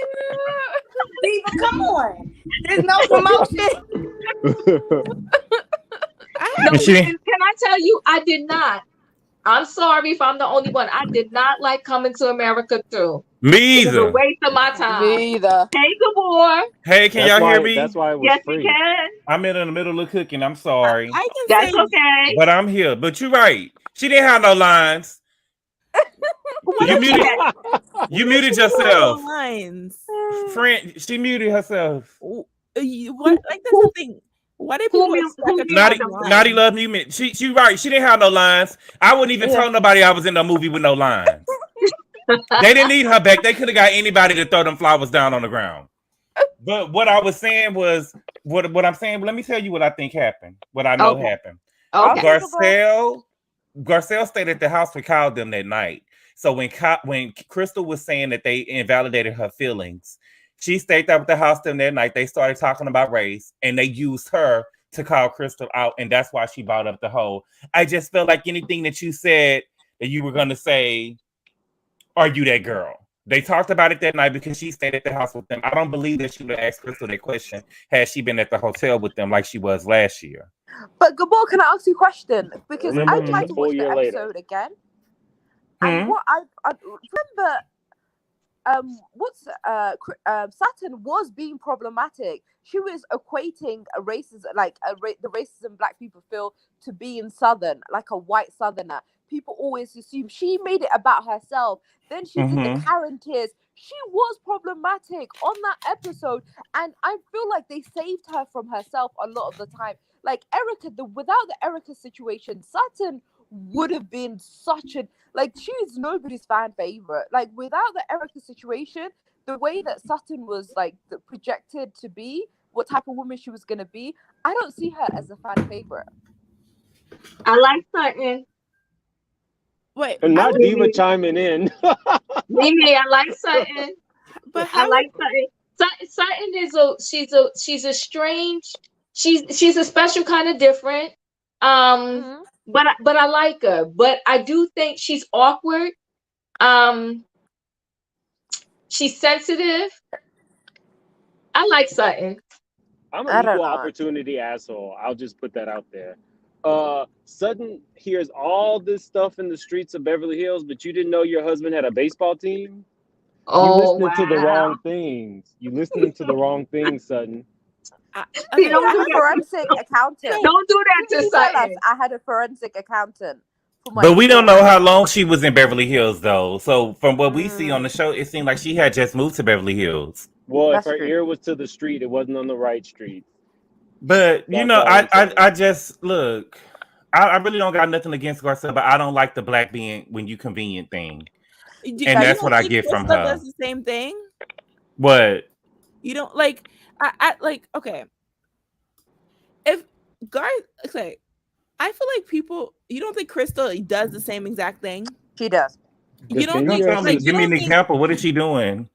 Diva, come on. There's no promotion. No, And she can I tell you? I did not. I'm sorry if I'm the only one. I did not like Coming to America too. me It was a either. waste of my time. Me either. Hey, Gabor. Hey, can y'all hear That's me? why it was Yes, we free. can. I'm in the middle of cooking. I'm sorry, I can That's say, okay. but I'm here. But you're right. She didn't have no lines. what You if she muted. had, You what if muted she didn't have no yourself, lines? friend. She muted herself. What, like, that's the thing. Why do people expect her to have Naughty, naughty lines? love you. She right. She didn't have no lines. I wouldn't even tell nobody I was in the movie with no lines. They didn't need her back. They could have got anybody to throw them flowers down on the ground. But what I was saying was what I'm saying. Let me tell you what I think happened. What I know Okay. happened. Okay. Garcelle stayed at the house with Kyle them that night. So when Crystal was saying that they invalidated her feelings, she stayed there with the house them that night. They started talking about race, and they used her to call Crystal out, and that's why she brought up the whole. I just felt like anything that you said that you were gonna say, are you that girl? They talked about it that night because she stayed at the house with them. I don't believe that she would have asked Crystal that question had she been at the hotel with them like she was last year. But Gabor, can I ask you a question? Because I Remember, tried it's to a full watch the year later. episode again, and Hmm? what I remember, Sutton was being problematic. She was equating a racism, like the racism Black people feel, to being Southern, like a white Southerner. People always assume she made it about herself. Then she did the Mm-hmm. Karen tears. She was problematic on that episode, and I feel like they saved her from herself a lot of the time. Like Erika, without the Erika situation, Sutton would have been such a, like, she's nobody's fan favorite. Like, without the Erika situation, the way that Sutton was like projected to be, what type of woman she was gonna be, I don't see her as a fan favorite. I like Sutton. Wait, And I not would, Diva Mimi, chiming in. Mimi, I like Sutton. but I how would, like Sutton. Sutton is she's a strange. She's a special kind of different. Um, Mm-hmm. but I like her. But I do think she's awkward. Um, she's sensitive. I like Sutton. I'm an I don't equal know. opportunity asshole. I'll just put that out there. Sutton hears all this stuff in the streets of Beverly Hills, but you didn't know your husband had a baseball team? You Oh listening to the wow! wrong things. You listening to the wrong things, Sutton. See, okay, She don't I had do a have, that. forensic accountant. so Don't do that Didn't to she tell us Sutton. I had a forensic accountant for my But we don't score. know how long she was in Beverly Hills, though. So from what we see on Mm, the show, it seemed like she had just moved to Beverly Hills. Well, if that's her true. ear was to the street, it wasn't on the right street. But That's all I'm I saying. just look. I really don't got nothing against Garcelle, but I don't like the black being when you convenient thing, and You That's that's what don't I think get from Krista her. does the same thing? What? You don't like I like okay. If Gar okay, I feel like people you don't think Krista does the same exact thing? she does. You don't Defend think Tell me, like you give me yourself. an don't think example. What is she doing?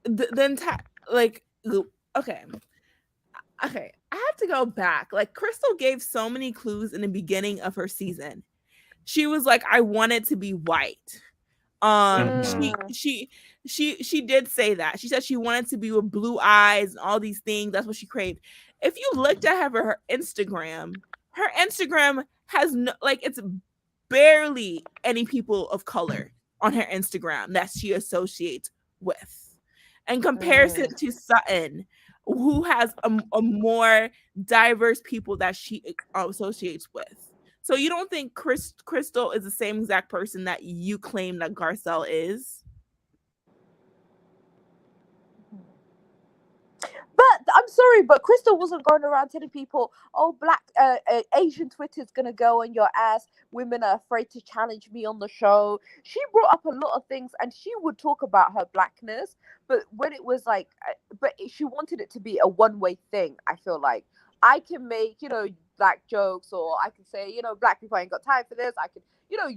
the entire like okay. Okay, I have to go back. Like Crystal gave so many clues in the beginning of her season. She was like, I want it to be white. Hmm. She did say that. She said she wanted to be with blue eyes and all these things. That's what she craved. If you looked at her Instagram has no like it's barely any people of color on her Instagram that she associates with. In Mm. comparison to Sutton, who has a more diverse people that she associates with. So you don't think Crystal is the same exact person that you claim that Garcelle is? But I'm sorry, but Crystal wasn't going around telling people, "Oh, Asian Twitter's gonna go on your ass. Women are afraid to challenge me on the show." She brought up a lot of things, and she would talk about her blackness. But when it was like, she wanted it to be a one-way thing. I feel like I can make black jokes, or I can say black people ain't got time for this. I can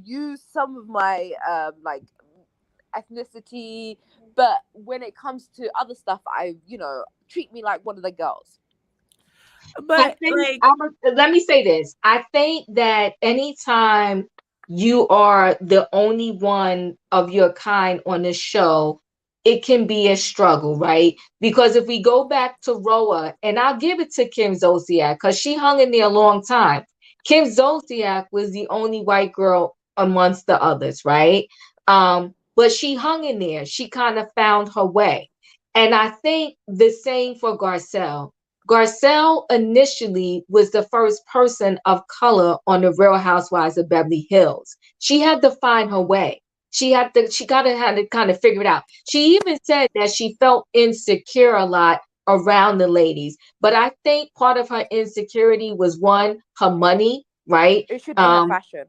use some of my ethnicity, but when it comes to other stuff, treat me like one of the girls. I But think like, let me say this. I think that anytime you are the only one of your kind on the show, it can be a struggle, right? Because if we go back to Roa, and I'll give it to Kim Zolciak because she hung in there a long time. Kim Zolciak was the only white girl amongst the others, right? But she hung in there. She kind of found her way. And I think the same for Garcelle. Garcelle initially was the first person of color on the Real Housewives of Beverly Hills. She had to find her way. She gotta had to kind of figure it out. She even said that she felt insecure a lot around the ladies. But I think part of her insecurity was one, her money, right? It should be her fashion.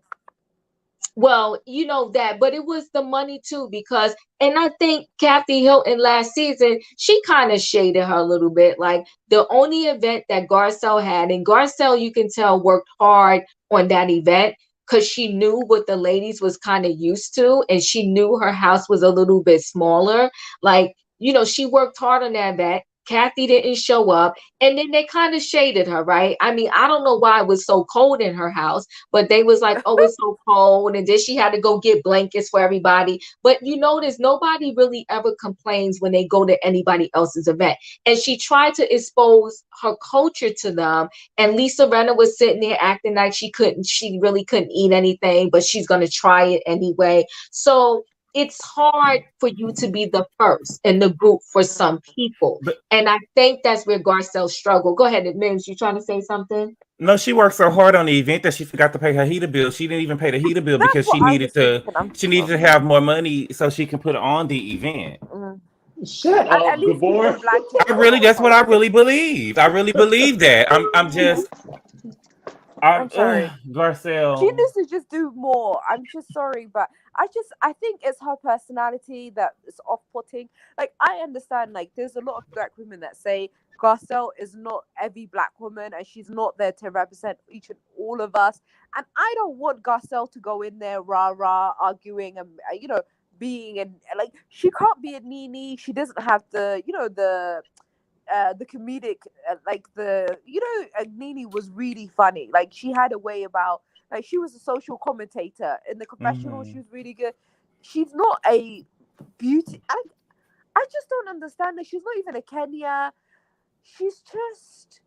Well, you know that, but it was the money too, because, and I think Kathy Hilton last season, she kind of shaded her a little bit. Like the only event that Garcelle had, and Garcelle, you can tell, worked hard on that event because she knew what the ladies was kind of used to, and she knew her house was a little bit smaller. Like, she worked hard on that event. Kathy didn't show up, and then they kind of shaded her, right? I mean, I don't know why it was so cold in her house, but they was like, oh, it's so cold. And then she had to go get blankets for everybody. But you notice nobody really ever complains when they go to anybody else's event. And she tried to expose her culture to them. And Lisa Rinna was sitting there acting like she really couldn't eat anything, but she's going to try it anyway. So it's hard for you to be the first in the group for some people. But And I think that's where Garcelle struggled. Go ahead, Mims, you trying to say something? no, she worked so hard on the event that she forgot to pay her heater bill. She didn't even pay the heater bill That's because what I was thinking. she needed to have more money so she can put on the event. Mm. Shut At up, least give Gabor. them blankets I or really, that's what I toilet paper. really believed. I really believe that. I'm sorry. She Garcelle. needs to just do more. I'm just sorry, but I think it's her personality that is off-putting. Like I understand, like there's a lot of black women that say Garcelle is not every black woman and she's not there to represent each and all of us. And I don't want Garcelle to go in there rah rah arguing and being and like she can't be a Nene. She doesn't have the comedic Nene was really funny. Like she had a way about, like she was a social commentator in the confessional. She Mhm. was really good. She's not a beauty. I just don't understand that she's not even a Kenya. She's just,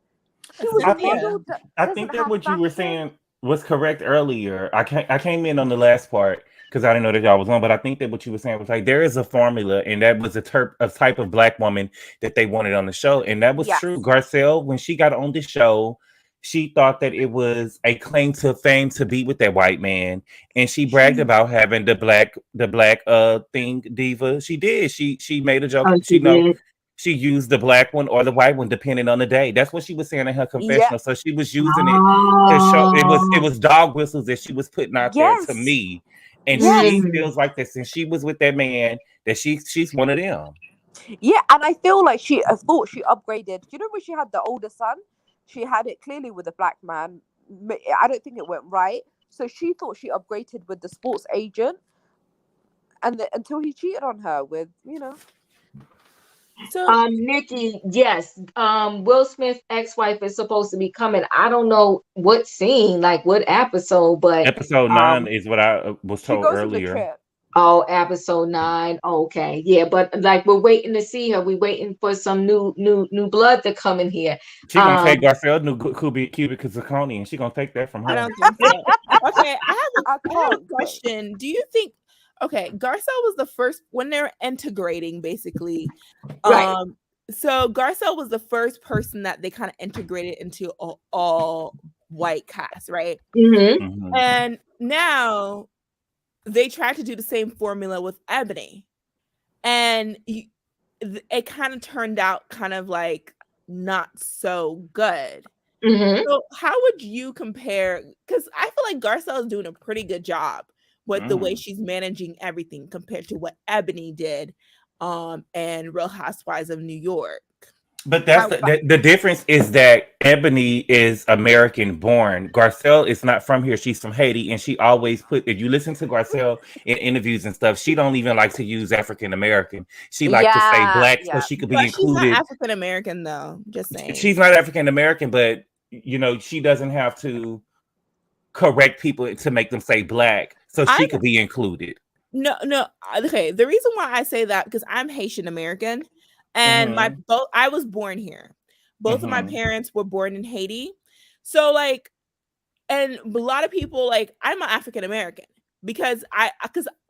she was a I think Cynthia. model that I doesn't think that have what you were fashion. saying was correct earlier. I came in on the last part because I didn't know that y'all was on, but I think that what you were saying was like there is a formula, and that was a type of black woman that they wanted on the show, and that was true. Yes. Garcelle, when she got on the show, she thought that it was a claim to fame to be with that white man, and she bragged She about having the black thing diva. She did. She made a joke. Oh, she She know did. she used the black one or the white one depending on the day. That's what she was saying in her yeah, confessional. So she was using it to show it Oh. was dog whistles that she was putting out there to yes, me, and she yes. Mm. feels like that since she was with that man that she's one of them. Yeah, and I feel like she I thought she upgraded. You know when she had the older son, she had it clearly with a black man. I don't think it went right. So she thought she upgraded with the sports agent, and until he cheated on her with, So Nikki, yes. Will Smith's ex-wife is supposed to be coming. I don't know what scene, like what episode, but Episode 9 um, is what I was she told goes on the earlier. trip. oh, episode 9. Okay, yeah, but like we're waiting to see her. We're waiting for some new blood to come in here. She gonna take Um, Garcelle new cubic zirconia, and she gonna take that from I her. don't think so. Okay, I I have a can't wait. question. Do you think okay, Garcelle was the first when they're integrating basically. right. Um so Garcelle was the first person that they kind of integrated into all white cast, right? Mm-hmm. Mhm. And now they tried to do the same formula with Ebony. And it kind of turned out kind of like not so good. Mm-hmm. So how would you compare? Because I feel like Garcelle is doing a pretty good job with the way Mm. she's managing everything compared to what Ebony did, and Real Housewives of New York. But that's How? the difference is that Ebony is American born. Garcelle is not from here. She's from Haiti, and she always put. If you listen to Garcelle in interviews and stuff, she don't even like to use African American. She like to say Yeah, black so yeah. she could be But she's not included. African American though. Just She's saying. not African American, but she doesn't have to correct people to make them say black so I she could be included. no. Okay, the reason why I say that because I'm Haitian American, and my Hmm. both I was born here. Both of my Hmm. parents were born in Haiti, so like, and a lot of people like I'm an African American because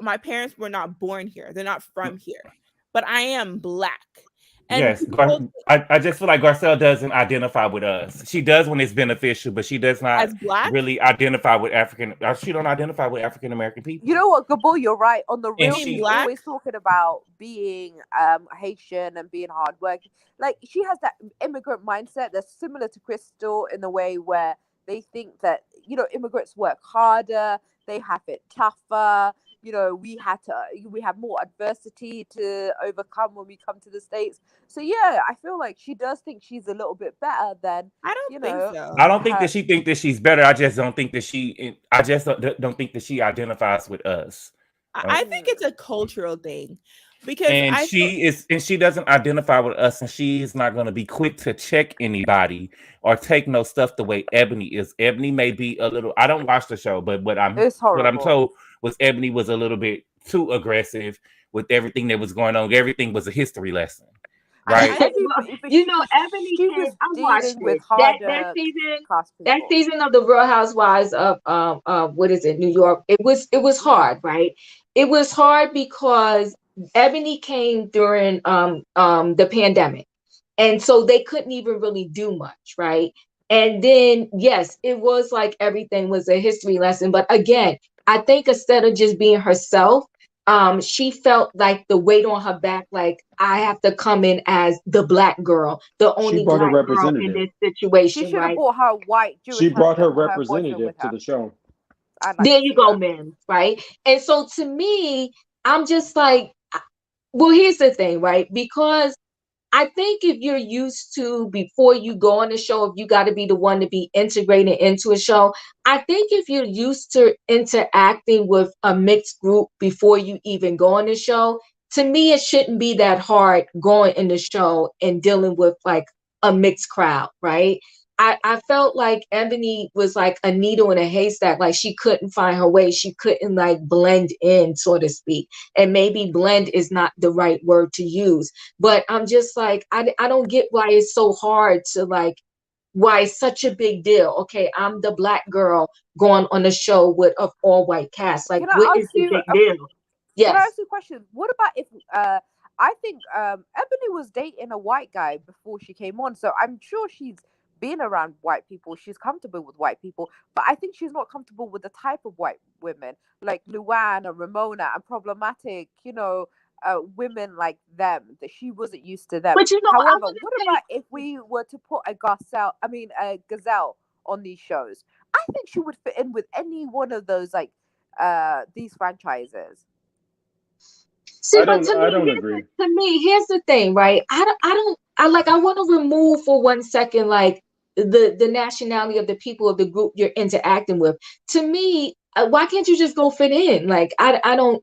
my parents were not born here. They're not from here, but I am black, and Yes, people I just feel like Garcelle doesn't identify with us. She does when it's beneficial, but she does not as black. really identify with African. She don't identify with African American You people, know what, Gabor, you're right. On the and You real, mean she's she black? always talking about being Haitian and being hardworking. Like she has that immigrant mindset that's similar to Crystal in the way where they think that immigrants work harder, they have it tougher. We have more adversity to overcome when we come to the States. So yeah, I feel like she does think she's a little bit better than I don't you think know I so. don't think that her. she think that she's better. I just don't think that I just don't think that she identifies with us. Uh, I think it's Mm. a cultural thing because And I feel she doesn't identify with us, and she is not going to be quick to check anybody or take no stuff the way Ebony is. Ebony may be a little. I don't watch the show, but It's what I'm horrible. told was Ebony was a little bit too aggressive with everything that was going on. Everything was a history lesson, right? I Well, Everybody, but Ebony she is. was I watched dealing with it. That harder season. class That people. season of the Real Housewives of what is it, New York? It was hard, right? It was hard because Ebony came during the pandemic, and so they couldn't even really do much, right? And then yes, it was like everything was a history lesson, but again, I think instead of just being herself, she felt like the weight on her back, like I have to come in as the black girl, the She only brought a black girl in representative. this She situation, should have right? brought her white She Jewish brought her husband, her boyfriend, representative with to her. the show. I'd like There to you see go, that. man, right? And so to me, I'm just like, well, here's the thing, right? Because I think if you're used to before you go on a show, if you got to be the one to be integrated into a show, I think if you're used to interacting with a mixed group before you even go on the show, to me, it shouldn't be that hard going in the show and dealing with like a mixed crowd, right? I felt like Ebony was like a needle in a haystack, like she couldn't find her way. She couldn't like blend in, so to speak. And maybe blend is not the right word to use, but I'm just like, I don't get why it's so hard to like, why it's such a big deal. Okay, I'm the black girl going on a show with an all white cast. Like, Can what I is ask the you? big deal? Can I Yes. ask you a question? What about if I think Ebony was dating a white guy before she came on, so I'm sure she's being around white people. She's comfortable with white people, but I think she's not comfortable with the type of white women like Luann and Ramona and problematic, women like them, that she wasn't used to them. But I However, want what to say, about if we were to put a Gazelle on these shows? I think she would fit in with any one of those, like, these franchises. see, but I don't agree. here's the thing, right? I want to remove for 1 second, like, the nationality of the people of the group you're interacting with. To me, why can't you just go fit in? Like, I don't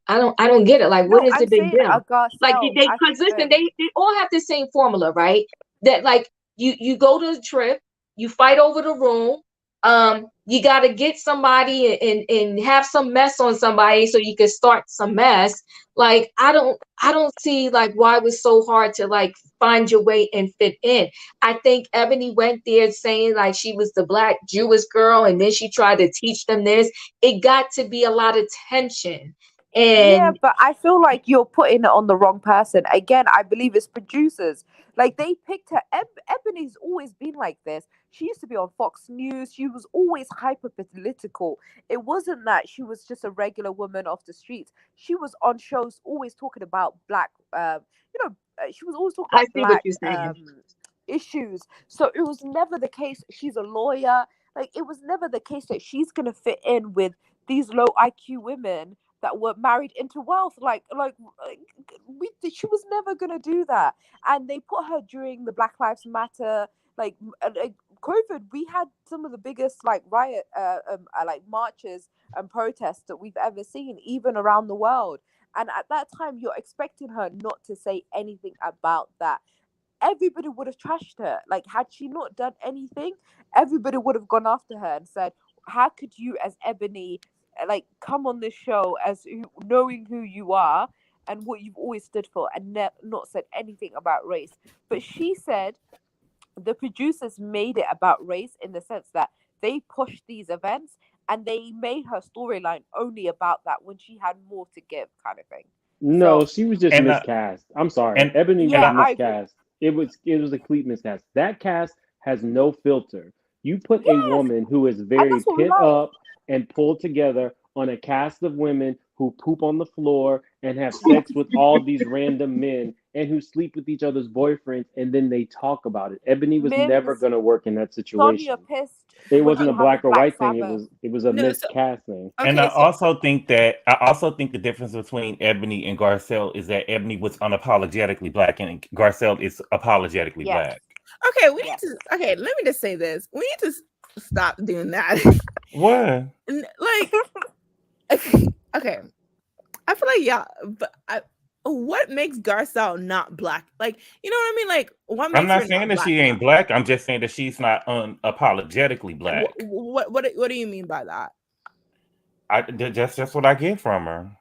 get it. Like, what No, is the I'm big saying a deal? Like, Garcelle. I because think listen, they all have the same formula, right? That, like, you go to the trip, you fight over the room. You got to get somebody and have some mess on somebody so you can start some mess. Like, I don't see, like, why it was so hard to, like, find your way and fit in. I think Ebony went there saying, like, she was the black Jewish girl, and then she tried to teach them this. It got to be a lot of tension. Yeah, And but I feel like you're putting it on the wrong person. Again, I believe it's producers. Like, they picked her. Ebony's always been like this. She used to be on Fox News. She was always hyper political. It wasn't that she was just a regular woman off the streets. She was on shows always talking about black. She was always talking I about see what black you're saying. issues. So it was never the case. She's a lawyer. Like, it was never the case that she's gonna fit in with these low IQ women that were married into wealth. She was never gonna do that. And they put her during the Black Lives Matter, like COVID. We had some of the biggest, like, like, marches and protests that we've ever seen, even around the world. And at that time, you're expecting her not to say anything about that. Everybody would have trashed her. Like, had she not done anything, everybody would have gone after her and said, how could you, as Ebony, like, come on this show as knowing who you are and what you've always stood for, and not said anything about race. But she said the producers made it about race, in the sense that they pushed these events and they made her storyline only about that, when she had more to give, kind of thing. No, So she was just And miscast. I'm sorry. and Ebony and was yeah, I I agree. miscast. It was a complete miscast. That cast has no filter. You put a Yes, woman who is and very that's what we pit like. up and pulled together on a cast of women who poop on the floor and have Oh, sex with all these random men and who sleep with each other's boyfriends and then they talk about it. Ebony was never Mims, gonna work in that Sonia situation. pissed It when wasn't she a had the black or Black white thing. It Sabbath. was it was a No, so miscasting. and I okay, so also think the difference between Ebony and Garcelle is that Ebony was unapologetically black and Garcelle is apologetically Yes, black. okay, we yes. need to okay, let me just say this. We need to stop doing that. What? Like, okay, okay. I feel like yeah, but what makes Garcelle not black? Like, you know what I mean? Like, what I'm makes not her saying not that black she enough? ain't black. I'm just saying that she's not unapologetically black. What do you mean by that? That's just what I get from her.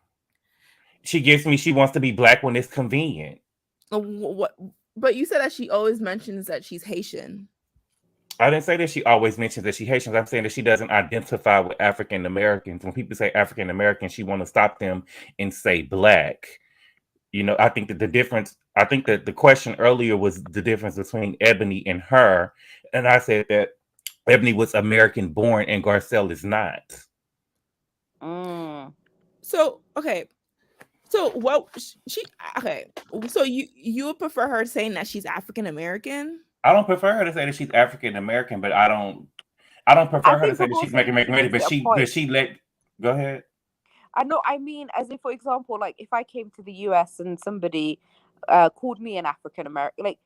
She gives me she wants to be black when it's convenient. What? But you said that she always mentions that she's Haitian. I didn't say that she always mentions that she Haitians. I'm saying that she doesn't identify with African Americans. When people say African American, she want to stop them and say black. I think that the difference. I think that the question earlier was the difference between Ebony and her, and I said that Ebony was American born and Garcelle is not. Mm. So okay, so what she okay? So you would prefer her saying that she's African American? I don't prefer her to say that she's African American, but I don't I prefer her to think say that before she's saying making she ready, makes but it a she point. let go ahead. I know. I mean, as if, for example, like, if I came to the US and somebody called me an African American, like,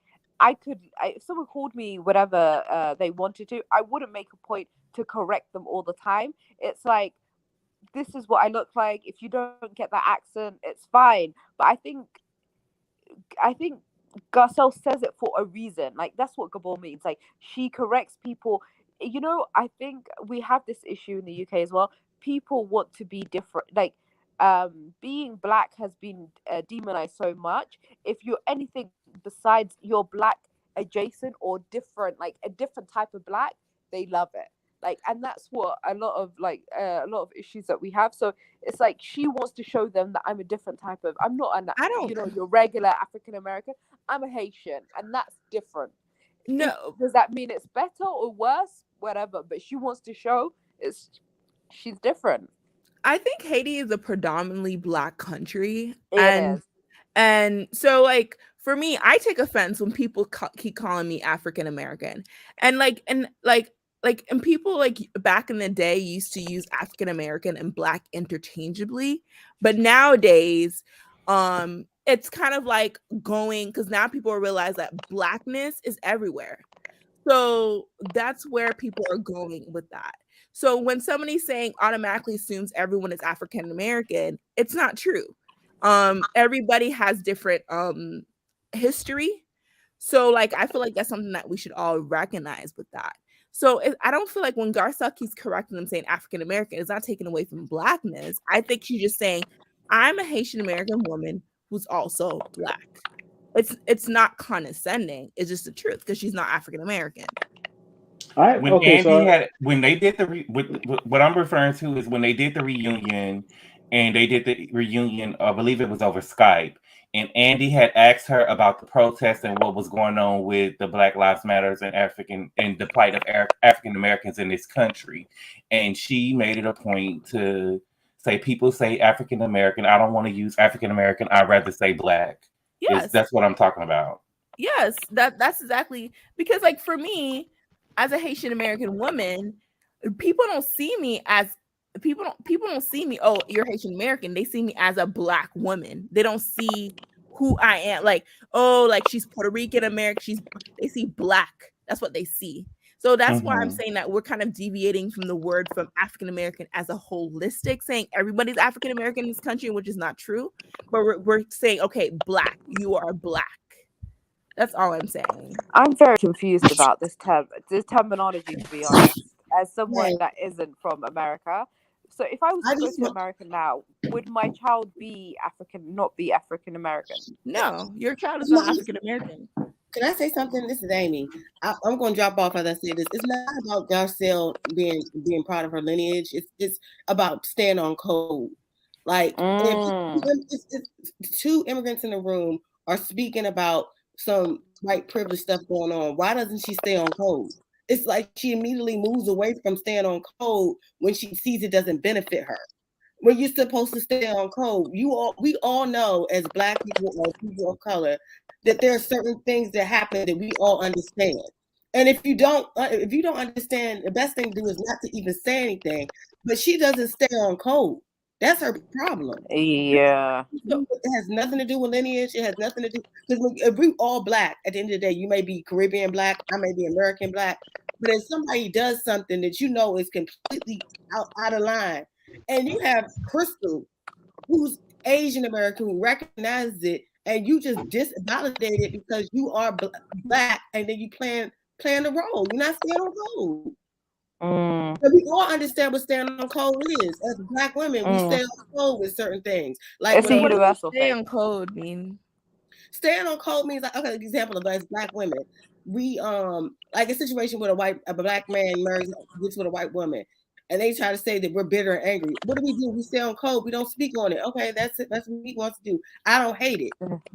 if someone called me whatever they wanted to, I wouldn't make a point to correct them all the time. It's like, this is what I look like. If you don't get that accent, it's fine. But I think Garcelle says it for a reason. Like, that's what Gabor means. Like, she corrects people. I think we have this issue in the UK as well. People want to be different. Like, being black has been demonized so much. If you're anything besides you're black adjacent or different, like a different type of black, they love it. Like, and that's what a lot of issues that we have. So it's like she wants to show them that I'm a different type I'm not I don't. your regular African American. I'm a Haitian, and that's different. No, Does that mean it's better or worse? Whatever. But she wants to show she's different. I think Haiti is a predominantly black country, It is. and so like for me, I take offense when people keep calling me African American, and and people like back in the day used to use African American and black interchangeably, but nowadays, it's kind of like going because now people realize that blackness is everywhere. So that's where people are going with that. So when somebody's saying automatically assumes everyone is African American, it's not true. Everybody has different history. So like I feel like that's something that we should all recognize with that. So I don't feel like when Garcelle keeps correcting them saying African American, it's not taken away from blackness. I think she's just saying I'm a Haitian American woman who's also black. It's not condescending. It's just the truth because she's not African American. When Andy had when they did what I'm referring to is when they did the reunion, and they did the reunion, I believe it was over Skype, and Andy had asked her about the protests and what was going on with the Black Lives Matters and the plight of African Americans in this country, and she made it a point to say people say African American. I don't want to use African American. I'd rather say black. Yes, That's what I'm talking about. yes, that's exactly because like for me, as a Haitian American woman, people don't see me as people don't see me, oh, you're Haitian American. They see me as a black woman. They don't see who I am. Like, oh, like she's Puerto Rican American. They see black. That's what they see. So that's why I'm saying that we're kind of deviating from the word from African American as a holistic, saying everybody's African American in this country, which is not true. But we're saying, okay, black, you are black. That's all I'm saying. I'm very confused about this terminology, to be honest, as someone that isn't from America. So if I was to go to America now, would my child be African, not be African American? No, your child is not African American. Can I say something? This is Amy. I'm going to drop off as I say this. It's not about Garcelle being proud of her lineage. It's about staying on code. Like if two immigrants in the room are speaking about some white privilege stuff going on, why doesn't she stay on code? It's like she immediately moves away from staying on code when she sees it doesn't benefit her. When you're supposed to stay on code, we all know as Black people or people of color that there are certain things that happen that we all understand. And if you don't understand, the best thing to do is not to even say anything. But she doesn't stay on code. That's her problem. Yeah. It has nothing to do with lineage. It has nothing to do, because if we all Black, at the end of the day, you may be Caribbean Black, I may be American Black. But if somebody does something that you know is completely out of line, and you have Crystal, who's Asian American, who recognizes it, and you just disvalidate it because you are Black, and then you playing the role. You're not staying on code. But we all understand what staying on code is. As Black women, we stay on code with certain things. Like it's a universal thing. Stay on code mean. Staying on code means, like, okay, example of as Black women, we like a situation with a Black man gets with a white woman, and they try to say that we're bitter and angry. What do? We stay on code. We don't speak on it. Okay, that's it. That's what he wants to do. I don't hate it.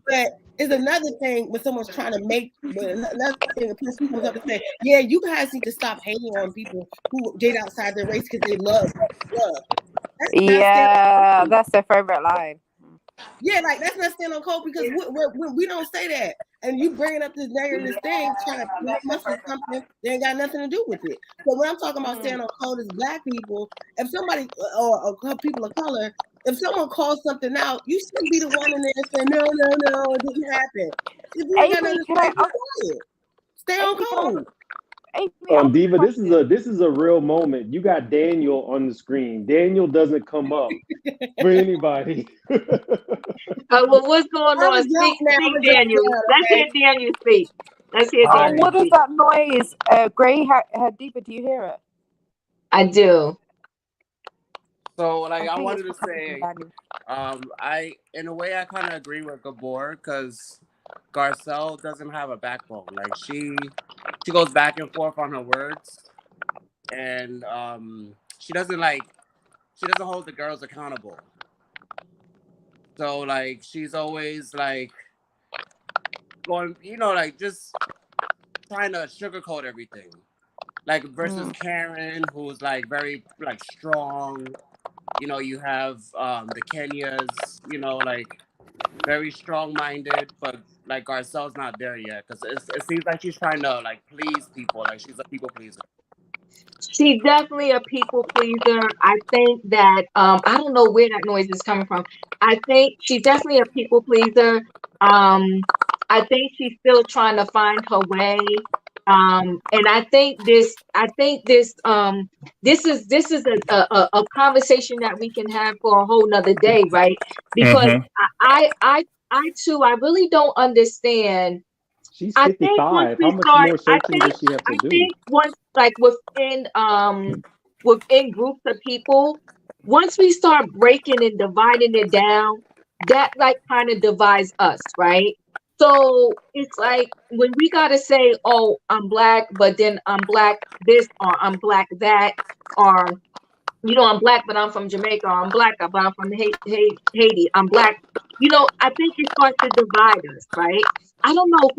But it's another thing when someone's trying to make another thing. A person comes up and say, "Yeah, you guys need to stop hating on people who date outside their race because they love." That's their favorite line. Yeah, like that's not staying on code, because we don't say that. And you bringing up this negative thing, trying to make something that ain't got nothing to do with it. So when I'm talking about staying on code as Black people, if somebody or people of color, if someone calls something out, you shouldn't be the one in there saying no, it didn't happen. If you ain't got nothing to say, stay on code. Diva, this is a real moment. You got Daniel on the screen. Daniel doesn't come up for anybody. Well, what's going on? Speak, Daniel. Let's hear Daniel speak. Let's hear Daniel. What is that noise? Gray, Diva, do you hear it? I do. So, like, I wanted to say, in a way, I kind of agree with Gabor, because Garcelle doesn't have a backbone. Like, she goes back and forth on her words, and she doesn't hold the girls accountable. So, like, she's always like going, like, just trying to sugarcoat everything. Like versus Karen, who's like very like strong. You know, you have the Kenyas, you know, like very strong-minded, but like Garcelle's not there yet because it seems like she's trying to like please people, like she's a people pleaser. She's definitely a people pleaser. I think that I don't know where that noise is coming from. I think she's definitely a people pleaser. I think she's still trying to find her way. And I think this is a conversation that we can have for a whole nother day, right? Because Mm-hmm. I too, I really don't understand. She's I think once 55. How we much start, more searching does she have I to do? think once like within groups of people, once we start breaking and dividing it down, that like kind of divides us, right? So it's like when we gotta say, "Oh, I'm black," but then I'm black this or I'm black that, or I'm black, but I'm from Jamaica, or I'm black, but I'm from Haiti. I'm black. I think it starts to divide us, right? I don't know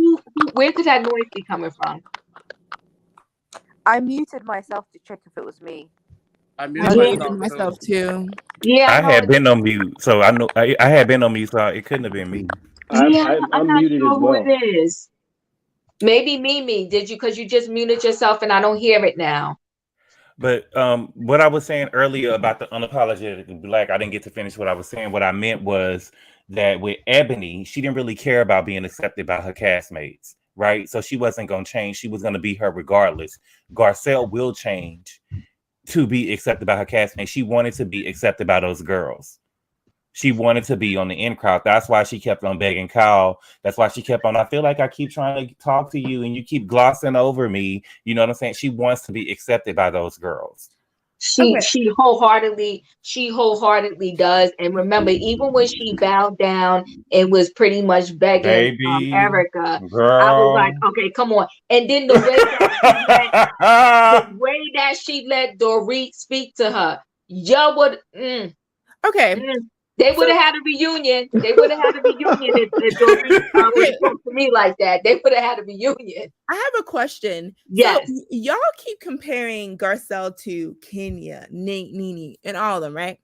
where could that noise be coming from? I muted myself to check if it was me. I I muted Yeah, muted myself myself too. too. yeah, I I know. had been on mute, so I know I had been on mute, so it couldn't have been me. Yeah, I'm I'm not muted as sure who it well. is. Maybe Mimi, did you? Because you just muted yourself and I don't hear it now. But what I was saying earlier about the unapologetic black, I didn't get to finish what I was saying. What I meant was that with Ebony, she didn't really care about being accepted by her castmates, right? So she wasn't going to change. She was going to be her regardless. Garcelle will change to be accepted by her castmates. She wanted to be accepted by those girls. She wanted to be on the in crowd. That's why she kept on begging Kyle. That's why she kept on. I feel like I keep trying to talk to you and you keep glossing over me. You know what I'm saying? She wants to be accepted by those girls. She Okay. she wholeheartedly does. And remember, even when she bowed down and was pretty much begging Baby, Erika, I was like, girl. okay, come on. And then the way that she let Dorit speak to her, yo would Okay. mm, they would So have had a reunion. They would have had a reunion if Dorit would have okay, talked to me like that. They would have had a reunion. I have a question. So Yes. y'all keep comparing Garcelle to Kenya, Nene, and all of them, right?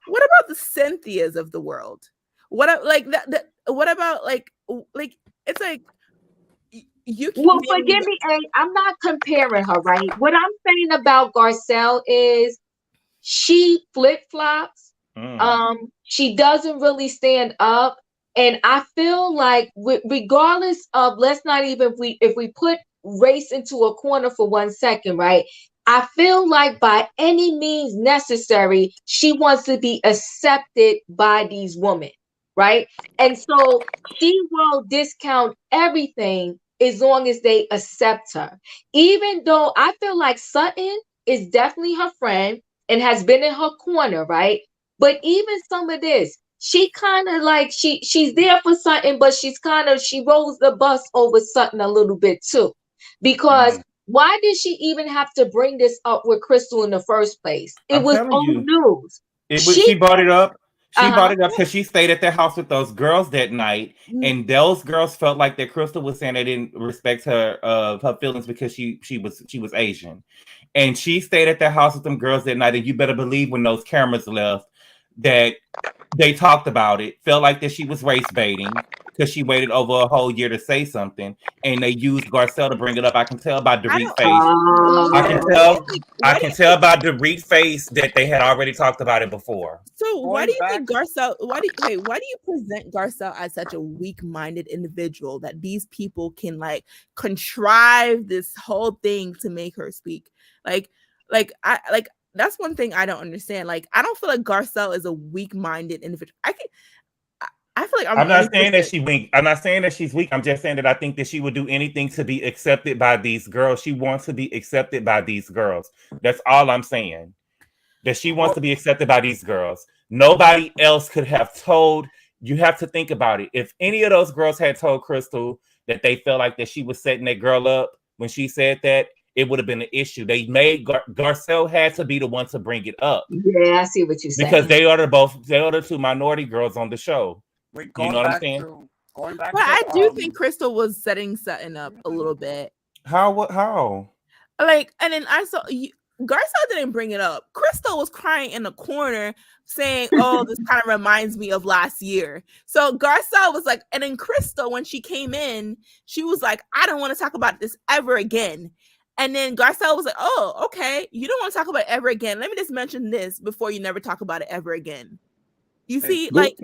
What about the Cynthias of the world? Like that? What about like it's like you keep Well, naming. forgive me, A. I'm not comparing her, right? What I'm saying about Garcelle is she flip flops. Mm. She doesn't really stand up, and I feel like, regardless of, let's not even if we put race into a corner for 1 second, right? I feel like by any means necessary, she wants to be accepted by these women, right? And so she will discount everything as long as they accept her. Even though I feel like Sutton is definitely her friend and has been in her corner, right? But even some of this, she kind of like she's there for Sutton, but she rolls the bus over Sutton a little bit too. Because Mm. why did she even have to bring this up with Crystal in the first place? It I'm was telling old you, news. it was. She She brought it up. She brought uh-huh. it up because she stayed at their house with those girls that night, and those girls felt like that Crystal was saying they didn't respect her feelings because she was Asian, and she stayed at their house with them girls that night. And you better believe when those cameras left, that they talked about it. Felt like that she was race baiting because she waited over a whole year to say something, and they used Garcelle to bring it up. I can tell by I Dorit's don't. face. I can Why do you Oh, tell. think? I Why do can you think? tell by Dorit's face that they had already talked about it before. So why do Going you back, think Garcelle? Why do you present Garcelle as such a weak-minded individual that these people can like contrive this whole thing to make her speak? Like that's one thing I don't understand. Like I don't feel like Garcelle is a weak-minded individual. I feel like I'm I'm the only not saying that person. she weak. I'm not saying that she's weak. I'm just saying that I think that she would do anything to be accepted by these girls. She wants to be accepted by these girls. That's all I'm saying. That she wants to be accepted by these girls. Nobody else could have told. You have to think about it. If any of those girls had told Crystal that they felt like that she was setting that girl up when she said that, it would have been an issue. They made Garcelle had to be the one to bring it up yeah, I see what you're because saying. they are the two minority girls on the show. wait, You know what I'm saying? going back But to I do think Crystal was setting Sutton up a little bit. How? What? How? Like, and then I saw Garcelle didn't bring it up. Crystal was crying in the corner saying, "Oh, this kind of reminds me of last year." So Garcelle was like, and then Crystal, when she came in, she was like, "I don't want to talk about this ever again." And then Garcelle was like, "Oh, okay, you don't want to talk about it ever again. Let me just mention this before you never talk about it ever again." You Hey, see, like,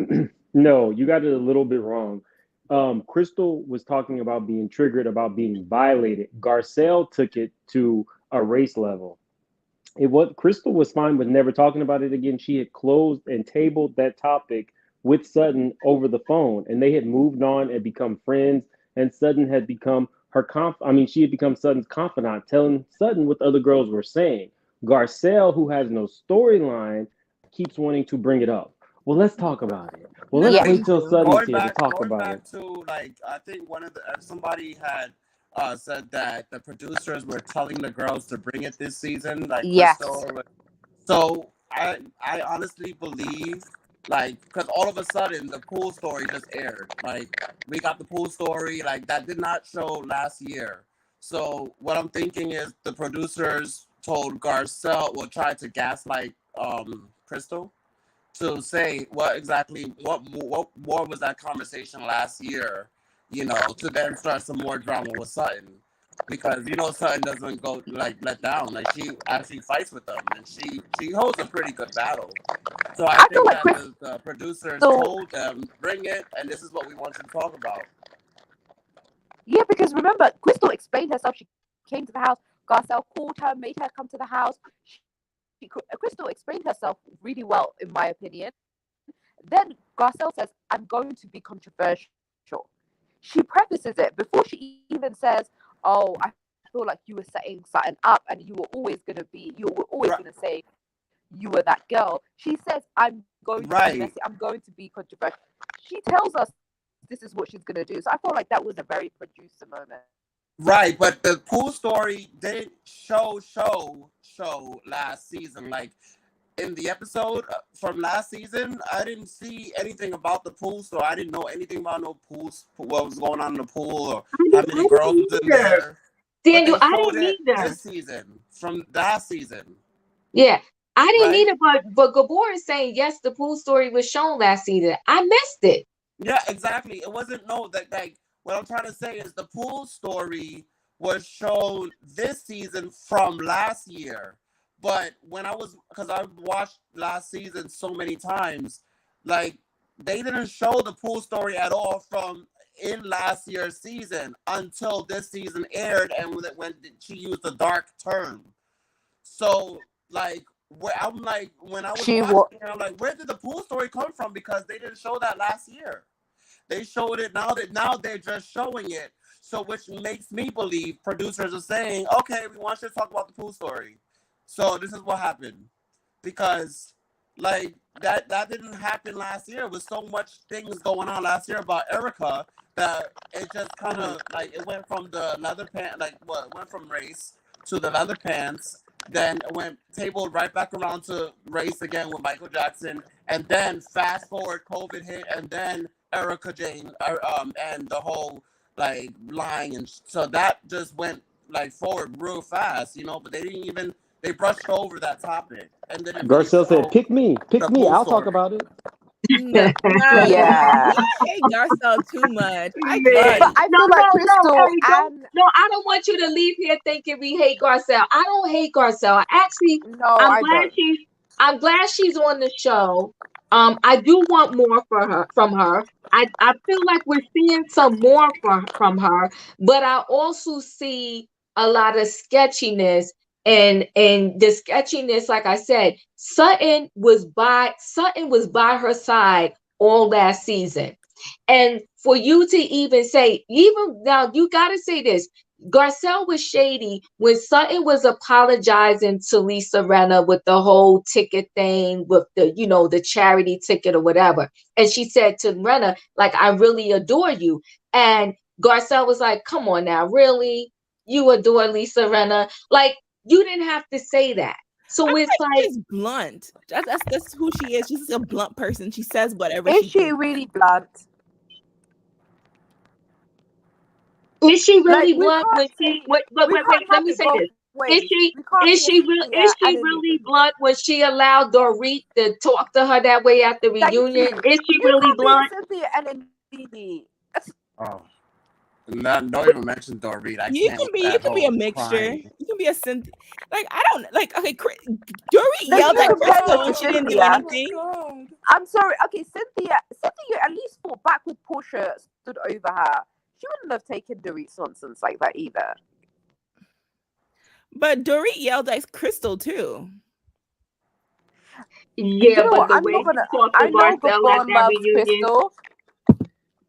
no, you got it a little bit wrong. Crystal was talking about being triggered about being violated. Garcelle took it to a race level. It what Crystal was fine with never talking about it again. She had closed and tabled that topic with Sutton over the phone, and they had moved on and become friends. And Sutton had become her I mean, she had become Sutton's confidant, telling Sutton what the other girls were saying. Garcelle, who has no storyline, keeps wanting to bring it up. Well, let's talk about it. Well, no, let's no, Yeah. wait you till do. Sutton's Going here to back, talk going about back it. to like I think one of the somebody had said that the producers were telling the girls to bring it this season, like Yes. Crystal. So I honestly believe like because all of a sudden the pool story just aired. Like we got the pool story like that did not show last year. So what I'm thinking is the producers told Garcelle will try to gaslight Crystal to say what more was that conversation last year, to then start some more drama with Sutton. Because Sutton doesn't go like let down. Like she actually fights with them and she holds a pretty good battle. So I I feel think like that Crystal. the producers told them, bring it and this is what we want you to talk about. Yeah, because remember, Crystal explained herself. She came to the house. Garcelle called her, made her come to the house. Crystal explained herself really well, in my opinion. Then Garcelle says, "I'm going to be controversial." She prefaces it before she even says, "Oh, I feel like you were setting something up, and you were always Right. gonna say you were that girl." She says, "I'm going to be messy. Right. I'm going to be controversial." She tells us this is what she's gonna do. So I felt like that was a very producer moment. Right, but the pool story didn't show last season. Like in the episode from last season, I didn't see anything about the pool story. I didn't know anything about no pools, what was going on in the pool, or how I many girls didn't was in either. there. But Daniel, they I showed didn't it either. this season from last season, Yeah, I didn't right? either. But Gabor is saying yes, the pool story was shown last season. I missed it. Yeah, exactly. It wasn't no that like what I'm trying to say is the pool story was shown this season from last year. But when I was because I watched last season so many times, like they didn't show the pool story at all from in last year's season until this season aired and when she used the dark term. So like where I'm like when I was She watching was it, I'm like, where did the pool story come from? Because they didn't show that last year. They showed it now they're just showing it. So which makes me believe producers are saying, okay, we want you to talk about the pool story. So this is what happened. Because like that didn't happen last year with so much things going on last year about Erika that it just kind of like it went from the leather pants like what went from race to the leather pants, then it went tabled right back around to race again with Michael Jackson, and then fast forward COVID hit, and then Erica Jane, and the whole like lying, and so that just went like forward real fast, But they didn't even they brushed over that topic and didn't really Garcelle said, show pick the me. pool I'll talk story. about it. No, no, yeah. y'all hate Garcelle too much. I Man. But Right. can't. I No, feel no, like no, Crystal Ellie, don't. and No, I don't want you to leave here thinking we hate Garcelle. I don't hate Garcelle. Actually, no, I'm I glad don't. she's. I'm glad she's on the show. I do want more for her from her. I feel like we're seeing some more from her, but I also see a lot of sketchiness, and the sketchiness, like I said, Sutton was by her side all last season. And for you to even say, even now, you got to say this. Garcelle was shady when Sutton was apologizing to Lisa Rinna with the whole ticket thing, with the charity ticket or whatever. And she said to Rinna, like, I really adore you. And Garcelle was like, come on now, really? You adore Lisa Rinna? Like, you didn't have to say that. I So feel it's like like, she's just blunt. That's who she is. She's a blunt person. She says whatever Is she she thinks. really blunt? Is she Like really we blunt when can't she? say Wait, wait, we wait, wait. can't Let have me it say both this. Is ways. she? We can't Is be a she real? Cynthia Is and she a really Nene. blunt when she allowed Dorit to talk to her that way at the Thank reunion? you. Is she You really can't be a blunt? Cynthia and a Nene. Oh, don't even mention Dorit. I You can't can with be you that can be a whole mixture. crying. You can be a synth. Like I don't like. Okay, Dory Then yelled you at compare her Crystal to and she didn't do Cynthia. Oh my anything. god. I'm sorry. Okay, Cynthia at least fought back with Portia stood over her. She wouldn't have taken Dorit's nonsense like that either. But Dory yelled at Crystal too. You Yeah, know but what? the way she talked to I know Garcelle at Gabon that loves reunion. Crystal,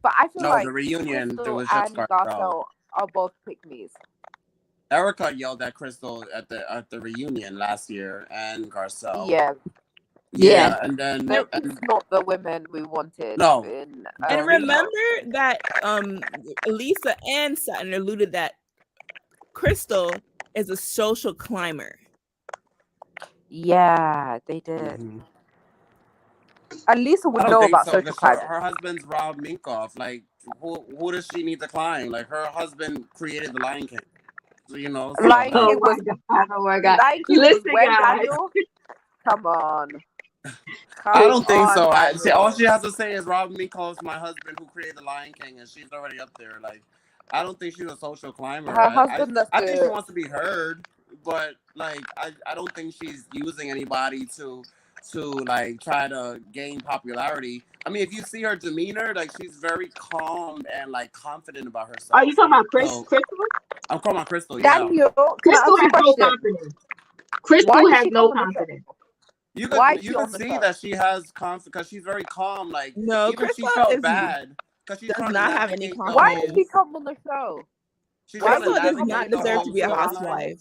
but I feel No, the like reunion, there Crystal was just and Garcelle. Garcelle are both pick me's. Erika yelled at Crystal at the reunion last year, and Garcelle. Yeah, Yeah. Yeah, and then they're just not the women we wanted no, in And Dorit. Lisa. remember that Lisa and Sutton alluded that Crystal is a social climber. Yeah, they did. Mhm. And Lisa I would don't know think about so social because her, climbing. her husband's Rob Minkoff. Like, who does she need to climb? Like, her husband created the Lion King. So, so Lion like, Oh King my was God. Oh my God. Listen, when guys. Daniel. Come on, I come don't think on, so. All Daniel. she has to say is Rob Minkoff's my husband who created the Lion King, and she's already up there. Like, I don't think she's a social climber. Her I, I, husband does I think she the. wants to be heard, but like, I don't think she's using anybody to like try to gain popularity. I mean, if you see her demeanor, like she's very calm and like confident about Are you herself. talking about So Crystal? I'm calling my Crystal. Yeah, Daniel, can I Crystal ask you a has no question? confidence. Why Crystal did has she no come on the show? confidence. you Why could is you she could on the see show? that she has confidence because she's very calm. Like No, even she Crystal felt bad because she's does trying to not have any navigate the Why did whole. she confidence. come on the show? She's Why trying to did Crystal she does come on the not navigate the show deserve to whole be a after last storyline. night? housewife.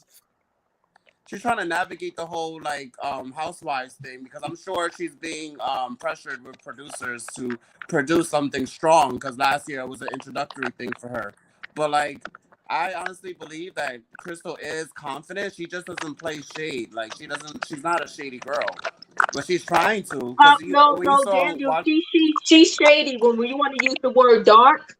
She's trying to navigate the whole like housewives thing because I'm sure she's being pressured with producers to produce something strong because last year it was an introductory thing for her. But like I honestly believe that Crystal is confident. She just doesn't play shade. Like she's not a shady girl. But she's trying to because No, when you no, saw Daniel. watch She's shady when you want to use the word dark.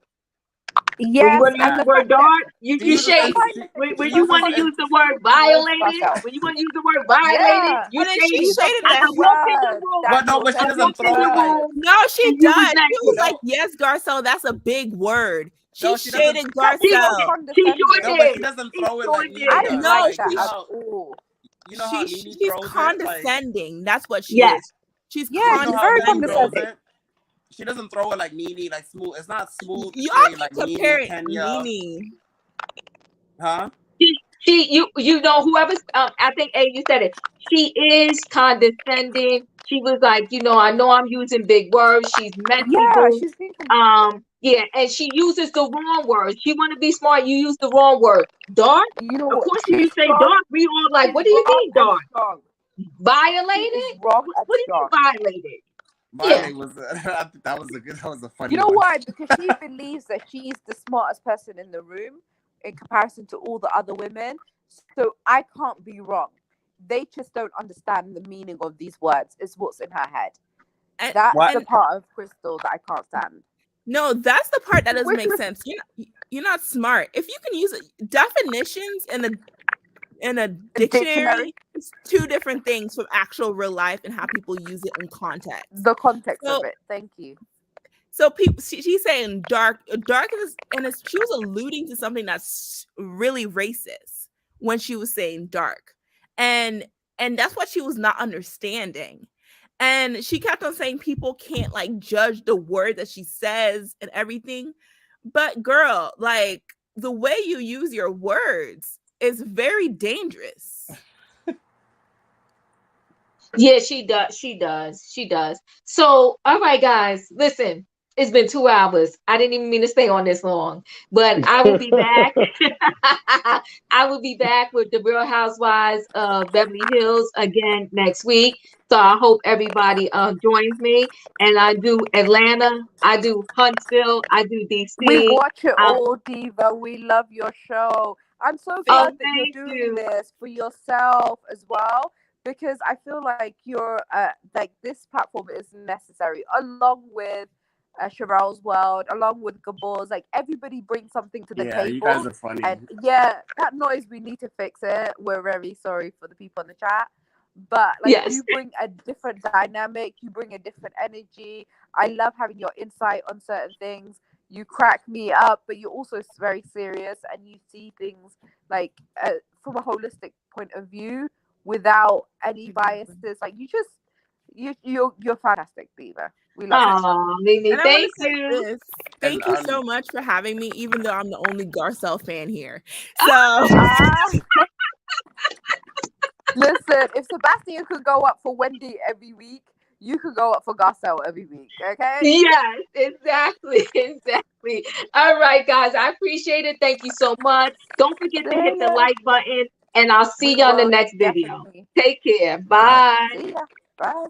When you Yes, want to use and the the that word fact that dark, she you uses I shady. find she, it that When she you uses want she's to use the word condescending towards violated, Garcelle. when you want to use the word violated, Yeah, you And then she shady. she's a shaded I that. big walked in the word, room. but no, Daniel. but she I That's a doesn't walked big in throw the it like word. room No, she and you was does. She was naked. like, no "Yes, Garcelle, that's a big word." She no she doesn't shaded That's She so Garcelle. she sure no condescending. but she did. doesn't She throw it sure like I Nene did. didn't does. No, like Like that at all. how Nene she's throws it like condescending. That's what she Yes. is. She's Yeah, you know she's how very Nene condescending. throws condescending. it. She doesn't throw it like Nene, like smooth. It's not smooth Y'all shade keep like Nene, comparing Kenya, Nene. huh? You know whoever I think you said it. She is condescending. She was like, I know I'm using big words. She's Yeah, messable. she's been. Yeah, and she uses the wrong words. She want to be smart. You use the wrong word. Dark. You know Of what? course, when She's you say strong. dark, we all like, She's what do you wrong mean and dark? strong. She is Violated? wrong What and do you strong. mean violated? Yeah. Violet was I think that was a You funny know one. why? Because she believes that she's the smartest person in the room in comparison to all the other women. So I can't be wrong. They just don't understand the meaning of these words, is what's in her head. And That's What? the and part of Crystal that I can't stand. no, that's the part that doesn't Which make was sense. You're not smart. If you can use definitions in a a dictionary, dictionary, it's two different things from actual real life and how people use it in context. the context of So it. Thank you. so people she's saying dark is and it's, she was alluding to something that's really racist when she was saying dark. And that's what she was not understanding. And she kept on saying people can't like judge the word that she says and everything. But girl, like the way you use your words is very dangerous. Yeah, she does. She does. She does. So, all right, guys, listen. It's been 2 hours. I didn't even mean to stay on this long, but I will be back. I will be back with the Real Housewives of Beverly Hills again next week. So I hope everybody joins me. And I do Atlanta, I do Huntsville, I do We DC. watch it Uh, all, Diva. We love your show. I'm so oh, glad that you're thank doing you. this for yourself as well, because I feel like you're like this platform is necessary along with Sherelle's world, along with Gabor's. Like everybody brings something to the Yeah, you guys table, are funny. and yeah, that noise we need to fix it. We're very sorry for the people in the chat, but like Yes. you bring a different dynamic, you bring a different energy. I love having your insight on certain things. You crack me up, but you're also very serious, and you see things like from a holistic point of view without any biases. Like you just you're fantastic, Diva. We love you. Oh, Mimi, And I want thank to say you. this. And Thank you so much for having me, even though I'm the only Garcelle fan here. So Ah, listen, if Sebastian could go up for Wendy every week, you could go up for Garcelle every week, okay? Yes, exactly, exactly. All right, guys, I appreciate it. Thank you so much. Don't forget to hit See the ya. like button, and I'll see We you on the will next video. definitely. Take care. bye. Bye. See ya. Bye.